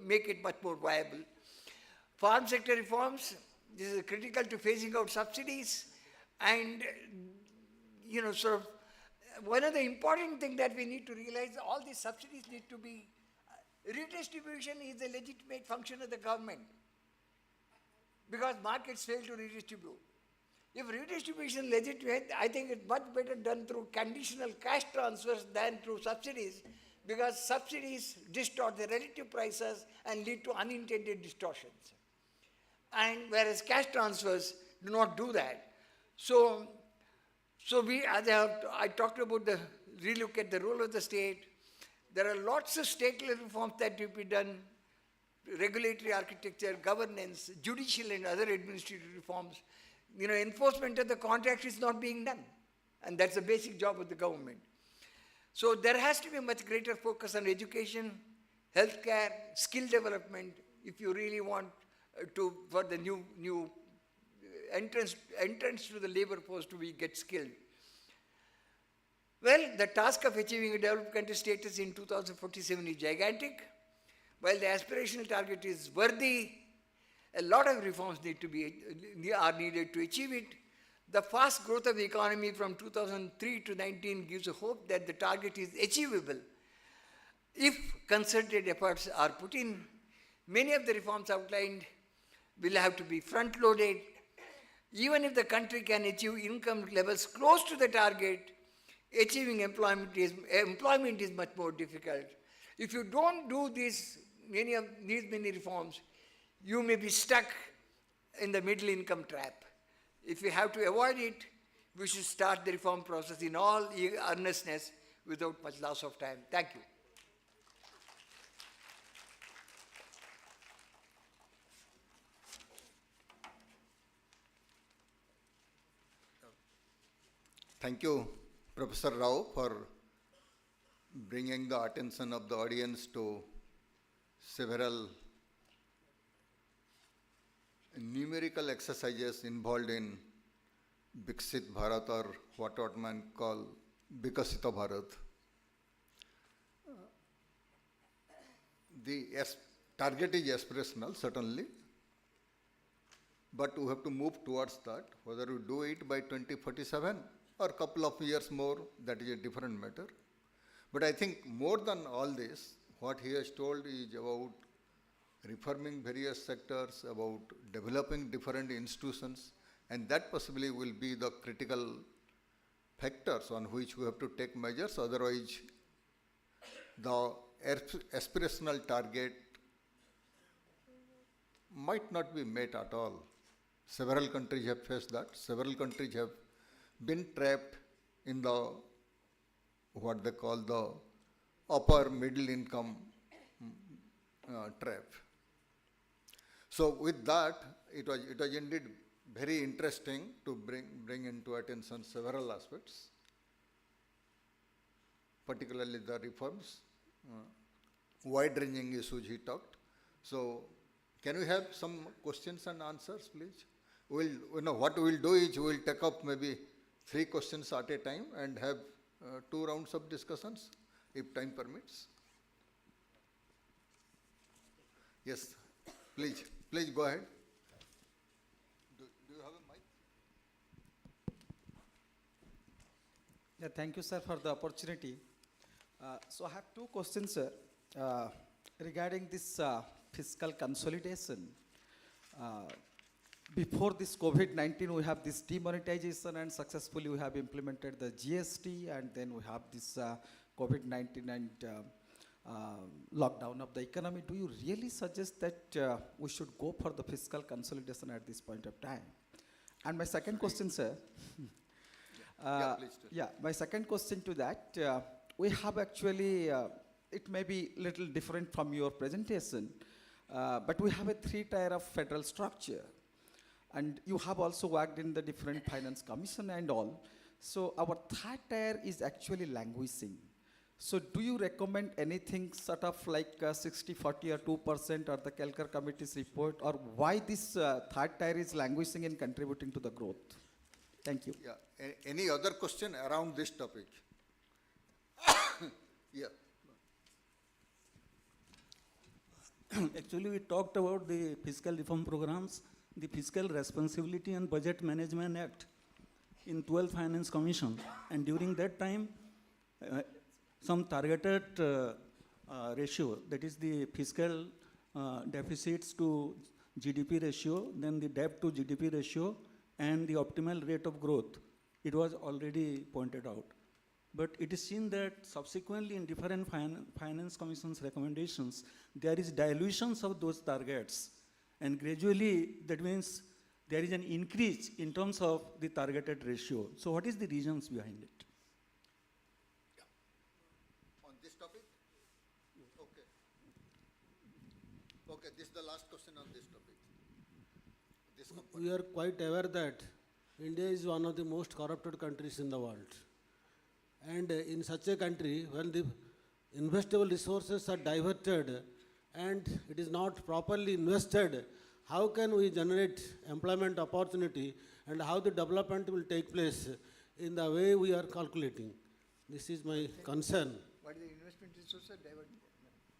make it much more viable. Farm sector reforms, this is critical to phasing out subsidies, and, one of the important things that we need to realize, all these subsidies need to be, redistribution is a legitimate function of the government, because markets fail to redistribute. If redistribution is legitimate, I think it's much better done through conditional cash transfers than through subsidies, because subsidies distort the relative prices and lead to unintended distortions. And whereas cash transfers do not do that. So we, as I talked about the relook at the role of the state, there are lots of state-level reforms that will be done, regulatory architecture, governance, judicial and other administrative reforms. Enforcement of the contract is not being done, and that's the basic job of the government. So there has to be a much greater focus on education, healthcare, skill development, if you really want for the new entrance to the labor force to get skilled. Well, the task of achieving a developed country status in 2047 is gigantic. While the aspirational target is worthy, a lot of reforms are needed to achieve it. The fast growth of the economy from 2003 to 19 gives a hope that the target is achievable if concerted efforts are put in. Many of the reforms outlined will have to be front-loaded. Even if the country can achieve income levels close to the target, achieving employment is much more difficult. If you don't do many reforms, you may be stuck in the middle income trap. If we have to avoid it, we should start the reform process in all earnestness without much loss of time. Thank you. Thank you, Professor Rao, for bringing the attention of the audience to several numerical exercises involved in Viksit Bharat, or what one call Vikasita Bharat. The target is aspirational, certainly, but we have to move towards that. Whether we do it by 2047 or a couple of years more, that is a different matter. But I think more than all this, what he has told is about reforming various sectors, about developing different institutions, and that possibly will be the critical factors on which we have to take measures. Otherwise, the aspirational target might not be met at all. Several countries have faced that. Several countries have been trapped in the, what they call the upper middle income trap. So with that, it was indeed very interesting to bring into attention several aspects, particularly the reforms, wide-ranging issues he talked. So can we have some questions and answers, please? What we will do is we will take up maybe 3 questions at a time and have 2 rounds of discussions, if time permits. Yes, please go ahead. Do you have a mic? Yeah, thank you, sir, for the opportunity. So I have 2 questions, sir, regarding this fiscal consolidation. Before this COVID-19, we have this demonetization, and successfully we have implemented the GST, and then we have this COVID-19 and lockdown of the economy. Do you really suggest that we should go for the fiscal consolidation at this point of time? And my second question, sir. Please tell. Yeah, my second question to that, we have actually, it may be little different from your presentation, but we have a three-tier of federal structure. And you have also worked in the different finance commission and all. So our third tier is actually languishing. So do you recommend anything sort of like 60-40 or 2% or the Kelkar committee's report, or why this third tier is languishing in contributing to the growth? Thank you. Yeah. Any other question around this topic? Yeah. Actually, we talked about the fiscal reform programs, the Fiscal Responsibility and Budget Management Act in 12th Finance Commission. And during that time, some targeted ratio, that is the fiscal deficits to GDP ratio, then the debt to GDP ratio, and the optimal rate of growth, it was already pointed out. But it is seen that subsequently in different finance commission's recommendations, there is dilutions of those targets. And gradually, that means there is an increase in terms of the targeted ratio. So what is the reasons behind it? On this topic? Okay. Okay, this is the last question on this topic. This component. We are quite aware that India is one of the most corrupted countries in the world. And in such a country, when the investable resources are diverted and it is not properly invested, how can we generate employment opportunity and how the development will take place in the way we are calculating? This is my concern. What is the investment resources diverted?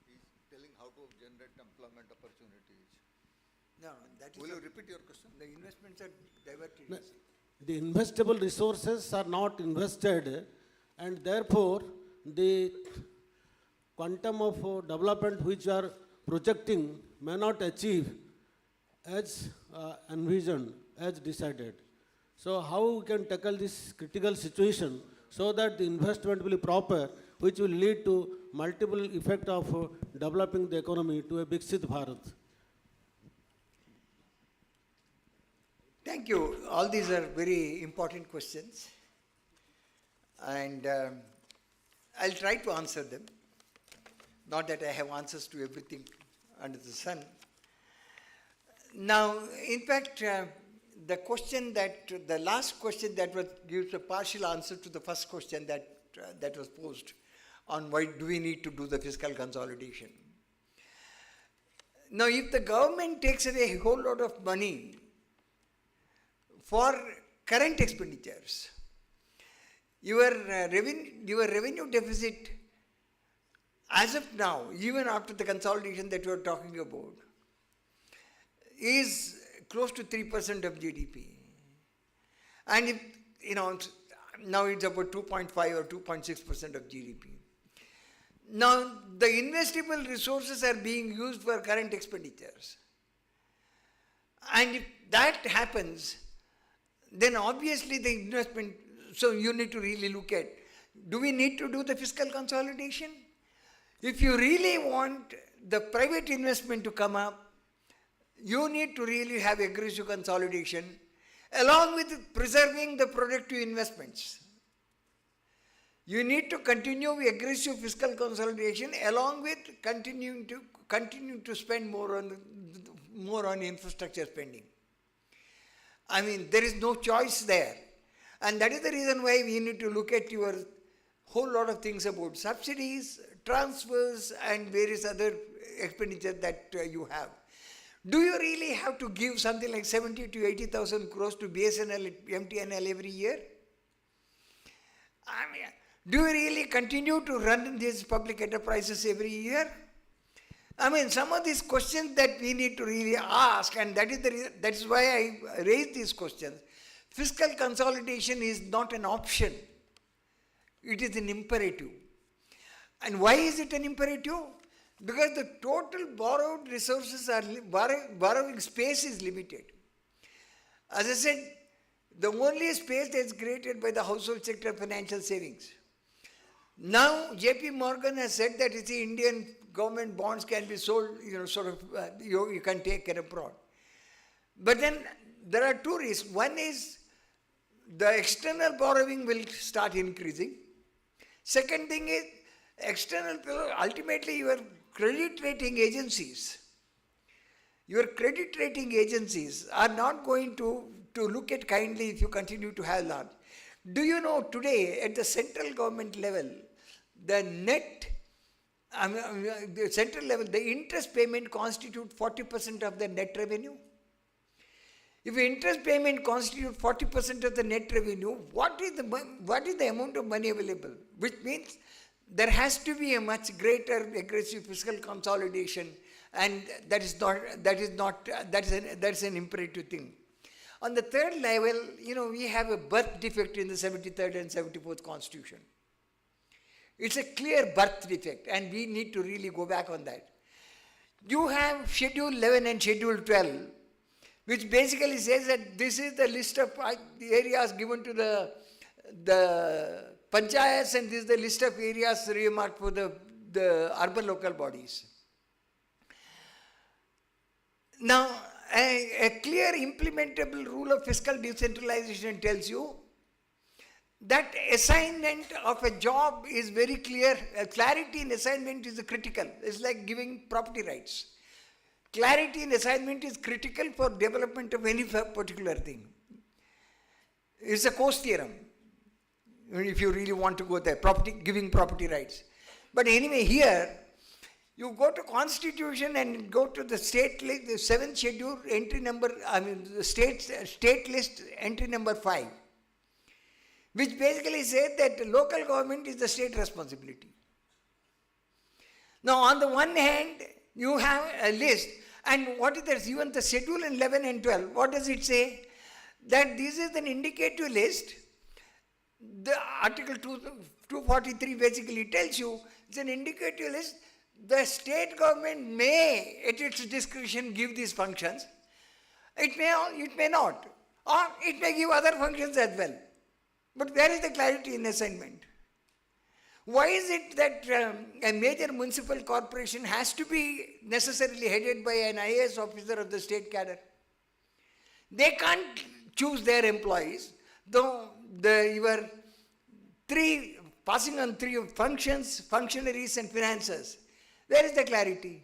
He's telling how to generate employment opportunities. No, that is. Will you repeat your question? The investments are diverted. No, the investable resources are not invested, and therefore the quantum of development which are projecting may not achieve as envisioned, as decided. So how we can tackle this critical situation so that the investment will be proper, which will lead to multiple effect of developing the economy to a Viksit Bharat? Thank you. All these are very important questions. And I'll try to answer them. Not that I have answers to everything under the sun. Now, in fact, the question that, the last question that was gives a partial answer to the first question that was posed on why do we need to do the fiscal consolidation. Now, if the government takes away a whole lot of money for current expenditures, your revenue deficit as of now, even after the consolidation that you are talking about, is close to 3% of GDP. And if, now it's about 2.5 or 2.6% of GDP. Now, the investable resources are being used for current expenditures. And if that happens, then obviously the investment, so you need to really look at, do we need to do the fiscal consolidation? If you really want the private investment to come up, you need to really have aggressive consolidation along with preserving the productive investments. You need to continue with aggressive fiscal consolidation along with continuing to spend more on infrastructure spending. I mean, there is no choice there. And that is the reason why we need to look at your whole lot of things about subsidies, transfers, and various other expenditures that you have. Do you really have to give something like 70 to 80,000 crores to BSNL, MTNL every year? I mean, do you really continue to run these public enterprises every year? I mean, some of these questions that we need to really ask, and that is why I raised these questions. Fiscal consolidation is not an option. It is an imperative. And why is it an imperative? because the total borrowed resources are, borrowing space is limited. As I said, the only space that is created by the household sector financial savings. Now, JP Morgan has said that it's the Indian government bonds can be sold, you can take it abroad. But then there are two risks. One is the external borrowing will start increasing. Second thing is ultimately your credit rating agencies are not going to look at kindly if you continue to have large. Do you know today at the central government level, the central level, the interest payment constitute 40% of the net revenue? If interest payment constitute 40% of the net revenue, what is the amount of money available? Which means there has to be a much greater aggressive fiscal consolidation, and that is an imperative thing. On the third level, we have a birth defect in the 73rd and 74th Constitution. It's a clear birth defect, and we need to really go back on that. You have Schedule 11 and Schedule 12, which basically says that this is the list of the areas given to the panchayats, and this is the list of areas remarked for the urban local bodies. Now, a clear implementable rule of fiscal decentralization tells you that assignment of a job is very clear. Clarity in assignment is critical. It's like giving property rights. Clarity in assignment is critical for development of any particular thing. It's a Coase theorem, if you really want to go there, giving property rights. But anyway, here, you go to Constitution and go to the state list, the 7th schedule, entry number, the state list, entry number 5, which basically says that local government is the state responsibility. Now, on the one hand, you have a list, and what is this? Even the schedule in 11 and 12, what does it say? That this is an indicative list. The Article 243 basically tells you it's an indicative list. The state government may, at its discretion, give these functions. It may not. Or it may give other functions as well. But where is the clarity in assignment? Why is it that a major municipal corporation has to be necessarily headed by an IAS officer of the state cadre? They can't choose their employees, though your passing on three functions, functionaries and financiers. Where is the clarity?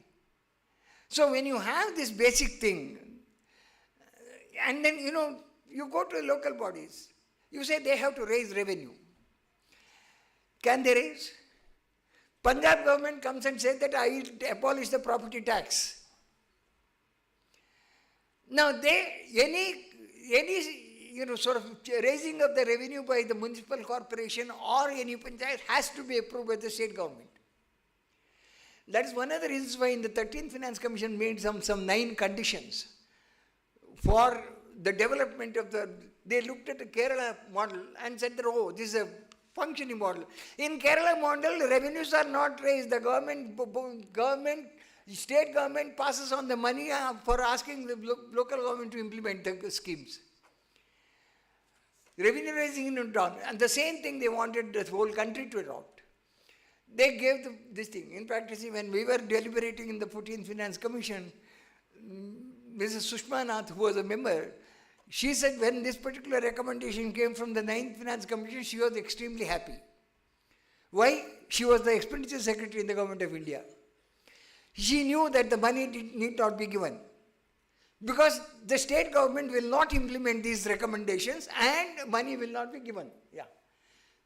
So when you have this basic thing, and then you go to local bodies, you say they have to raise revenue. Can they raise? Punjab government comes and says that I will abolish the property tax. Now any sort of raising of the revenue by the municipal corporation or any panchayat has to be approved by the state government. That is one of the reasons why in the 13th Finance Commission made some 9 conditions for the development of they looked at the Kerala model and said that, oh, this is a functioning model. In Kerala model, revenues are not raised. The state government passes on the money for asking the local government to implement the schemes. Revenue raising is done. And the same thing they wanted the whole country to adopt. They gave this thing. In fact, when we were deliberating in the 14th Finance Commission, Mrs. Sushma Nath, who was a member, she said when this particular recommendation came from the 9th Finance Commission, she was extremely happy. Why? She was the expenditure secretary in the government of India. She knew that the money need not be given. Because the state government will not implement these recommendations and money will not be given. Yeah.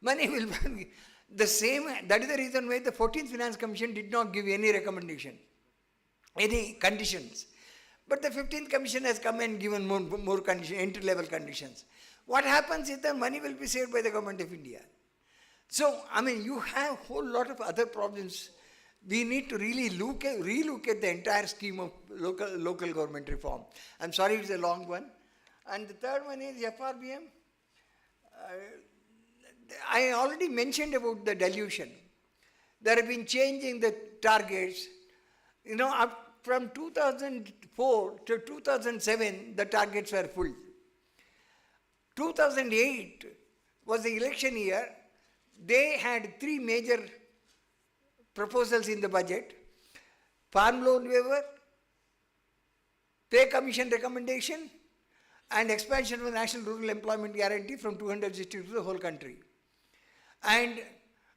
Money will be the same. That is the reason why the 14th Finance Commission did not give any recommendation, any conditions. But the 15th Commission has come and given more conditions, entry-level conditions. What happens is the money will be saved by the government of India. So, you have a whole lot of other problems. We need to really relook at the entire scheme of local government reform. I'm sorry it's a long one. And the third one is FRBM. I already mentioned about the dilution. There have been changing the targets. You know, from 2004 to 2007, the targets were full. 2008 was the election year. They had three major proposals in the budget: farm loan waiver, pay commission recommendation, and expansion of the National Rural Employment Guarantee from 200 districts to the whole country. And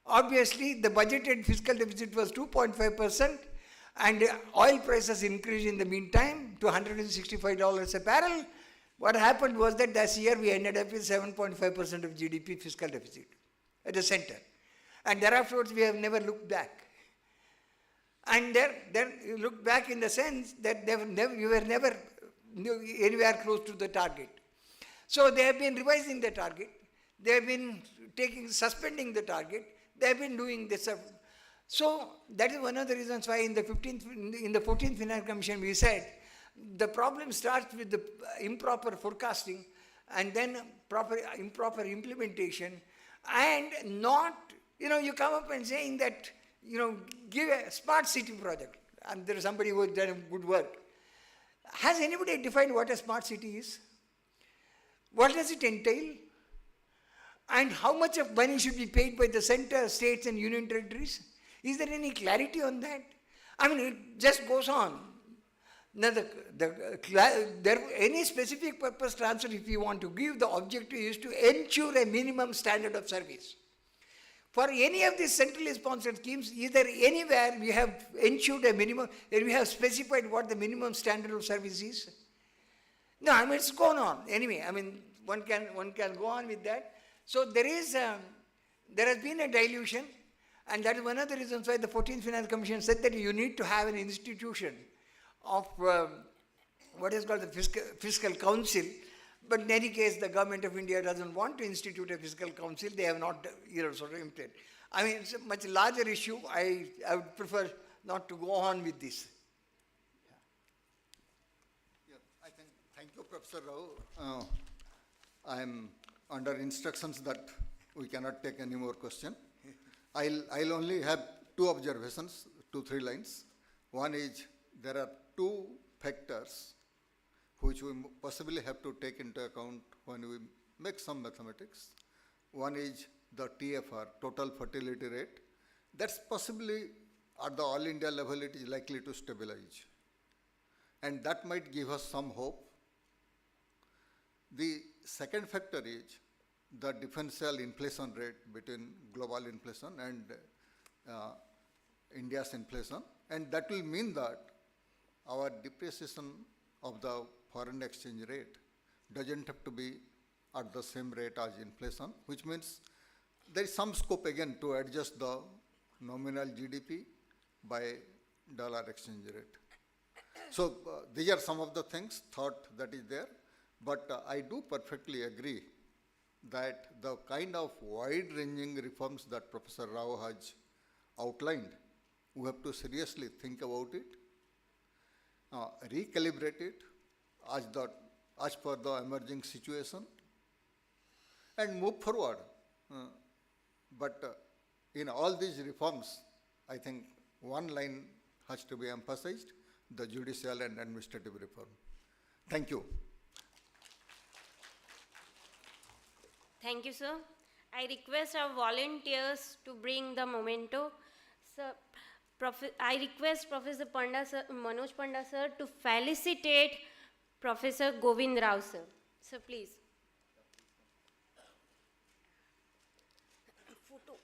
obviously, the budgeted fiscal deficit was 2.5%, and oil prices increased in the meantime to $165 a barrel. What happened was that this year we ended up with 7.5% of GDP fiscal deficit at the center. And thereafter we have never looked back. And then you look back in the sense that you were never anywhere close to the target. So they have been revising the target. They have been suspending the target. They have been doing this. So that is one of the reasons why in the 14th Finance Commission we said the problem starts with the improper forecasting and then improper implementation, and not, you come up and saying that, give a smart city project. And there is somebody who has done good work. Has anybody defined what a smart city is? What does it entail? And how much of money should be paid by the center, states and union territories? Is there any clarity on that? I mean, it just goes on. Now, any specific purpose transfer, if you want to give, the objective is to ensure a minimum standard of service. For any of these centrally sponsored schemes, either anywhere we have ensured a minimum, we have specified what the minimum standard of service is. No, I mean, it's gone on. Anyway, I mean, one can go on with that. So there has been a dilution, and that is one of the reasons why the 14th Finance Commission said that you need to have an institution of what is called the fiscal council. But in any case, the government of India doesn't want to institute a fiscal council. They have not, sort of implemented. I mean, it's a much larger issue. I would prefer not to go on with this. Yeah, I think, thank you, Professor Rao. I am under instructions that we cannot take any more question. I'll only have two observations, 2-3 lines. One is there are two factors which we possibly have to take into account when we make some mathematics. One is the TFR, total fertility rate. That's possibly at the all India level it is likely to stabilize. And that might give us some hope. The second factor is the differential inflation rate between global inflation and India's inflation. And that will mean that our depreciation of the foreign exchange rate doesn't have to be at the same rate as inflation, which means there is some scope again to adjust the nominal GDP by dollar exchange rate. So these are some of the things thought that is there, but I do perfectly agree that the kind of wide-ranging reforms that Professor Rao has outlined, we have to seriously think about it, recalibrate it as per the emerging situation, and move forward. But in all these reforms, I think one line has to be emphasized: the judicial and administrative reform. Thank you. Thank you, sir. I request our volunteers to bring the memento. Sir, I request Professor Manoj Panda sir to felicitate Professor Govind Rao sir. Sir, please. Photo.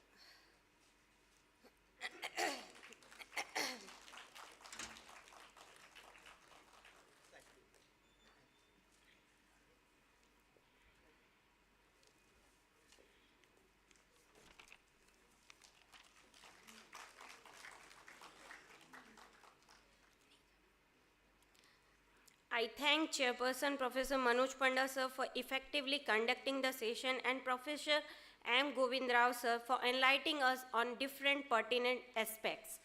I thank Chairperson Professor Manoj Panda sir for effectively conducting the session and Professor M. Govind Rao sir for enlightening us on different pertinent aspects.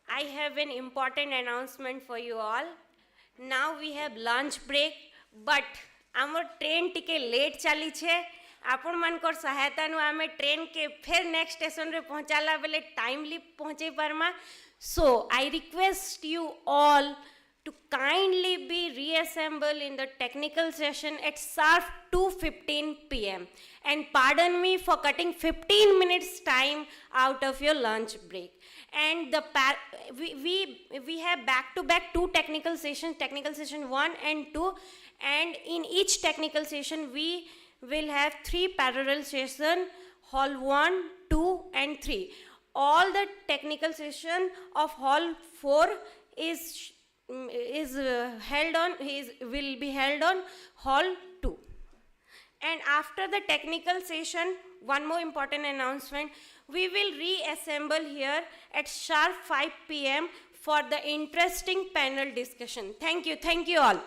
I have an important announcement for you all. Now we have lunch break, but our train ticket late chali che आपण मानकर सहायता नु आमे train के फिर next station रे पहुंचाला बेले timely पहुंचे परमा. So I request you all to kindly be reassemble in the technical session at sharp 2:15 p.m. and pardon me for cutting 15 minutes time out of your lunch break. And we have back to back two technical sessions, technical session 1 and 2, and in each technical session we will have 3 parallel sessions, hall 1, 2 and 3. All the technical session of hall 4 will be held on hall 2. And after the technical session, one more important announcement, we will reassemble here at sharp 5 p.m. for the interesting panel discussion. Thank you all.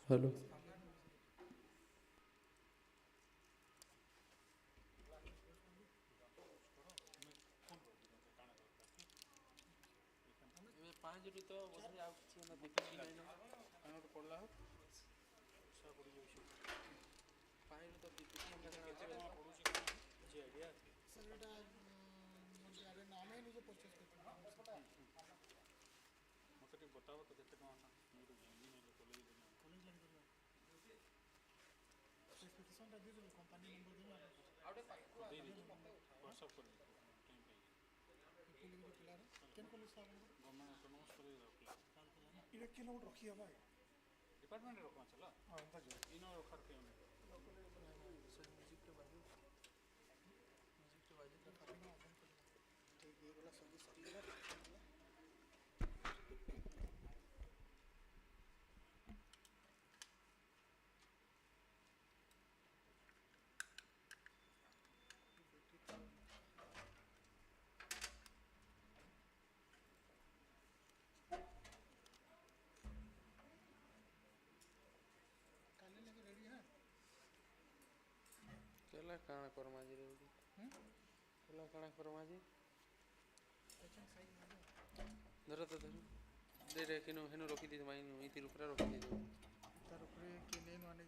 Hello କାଣା କରମା ଯେ ରେଉଦି ତୁଲା କାଣା କରମା ଯେ ଧର ତ ଧର ଦେ ରେ କିନୁ ହେନୁ ରଖି ଦେ ମାଇନୁ ଇତି ଉପରେ ରଖି ଦେ ତାର ଉପରେ କିନେ ମାନେ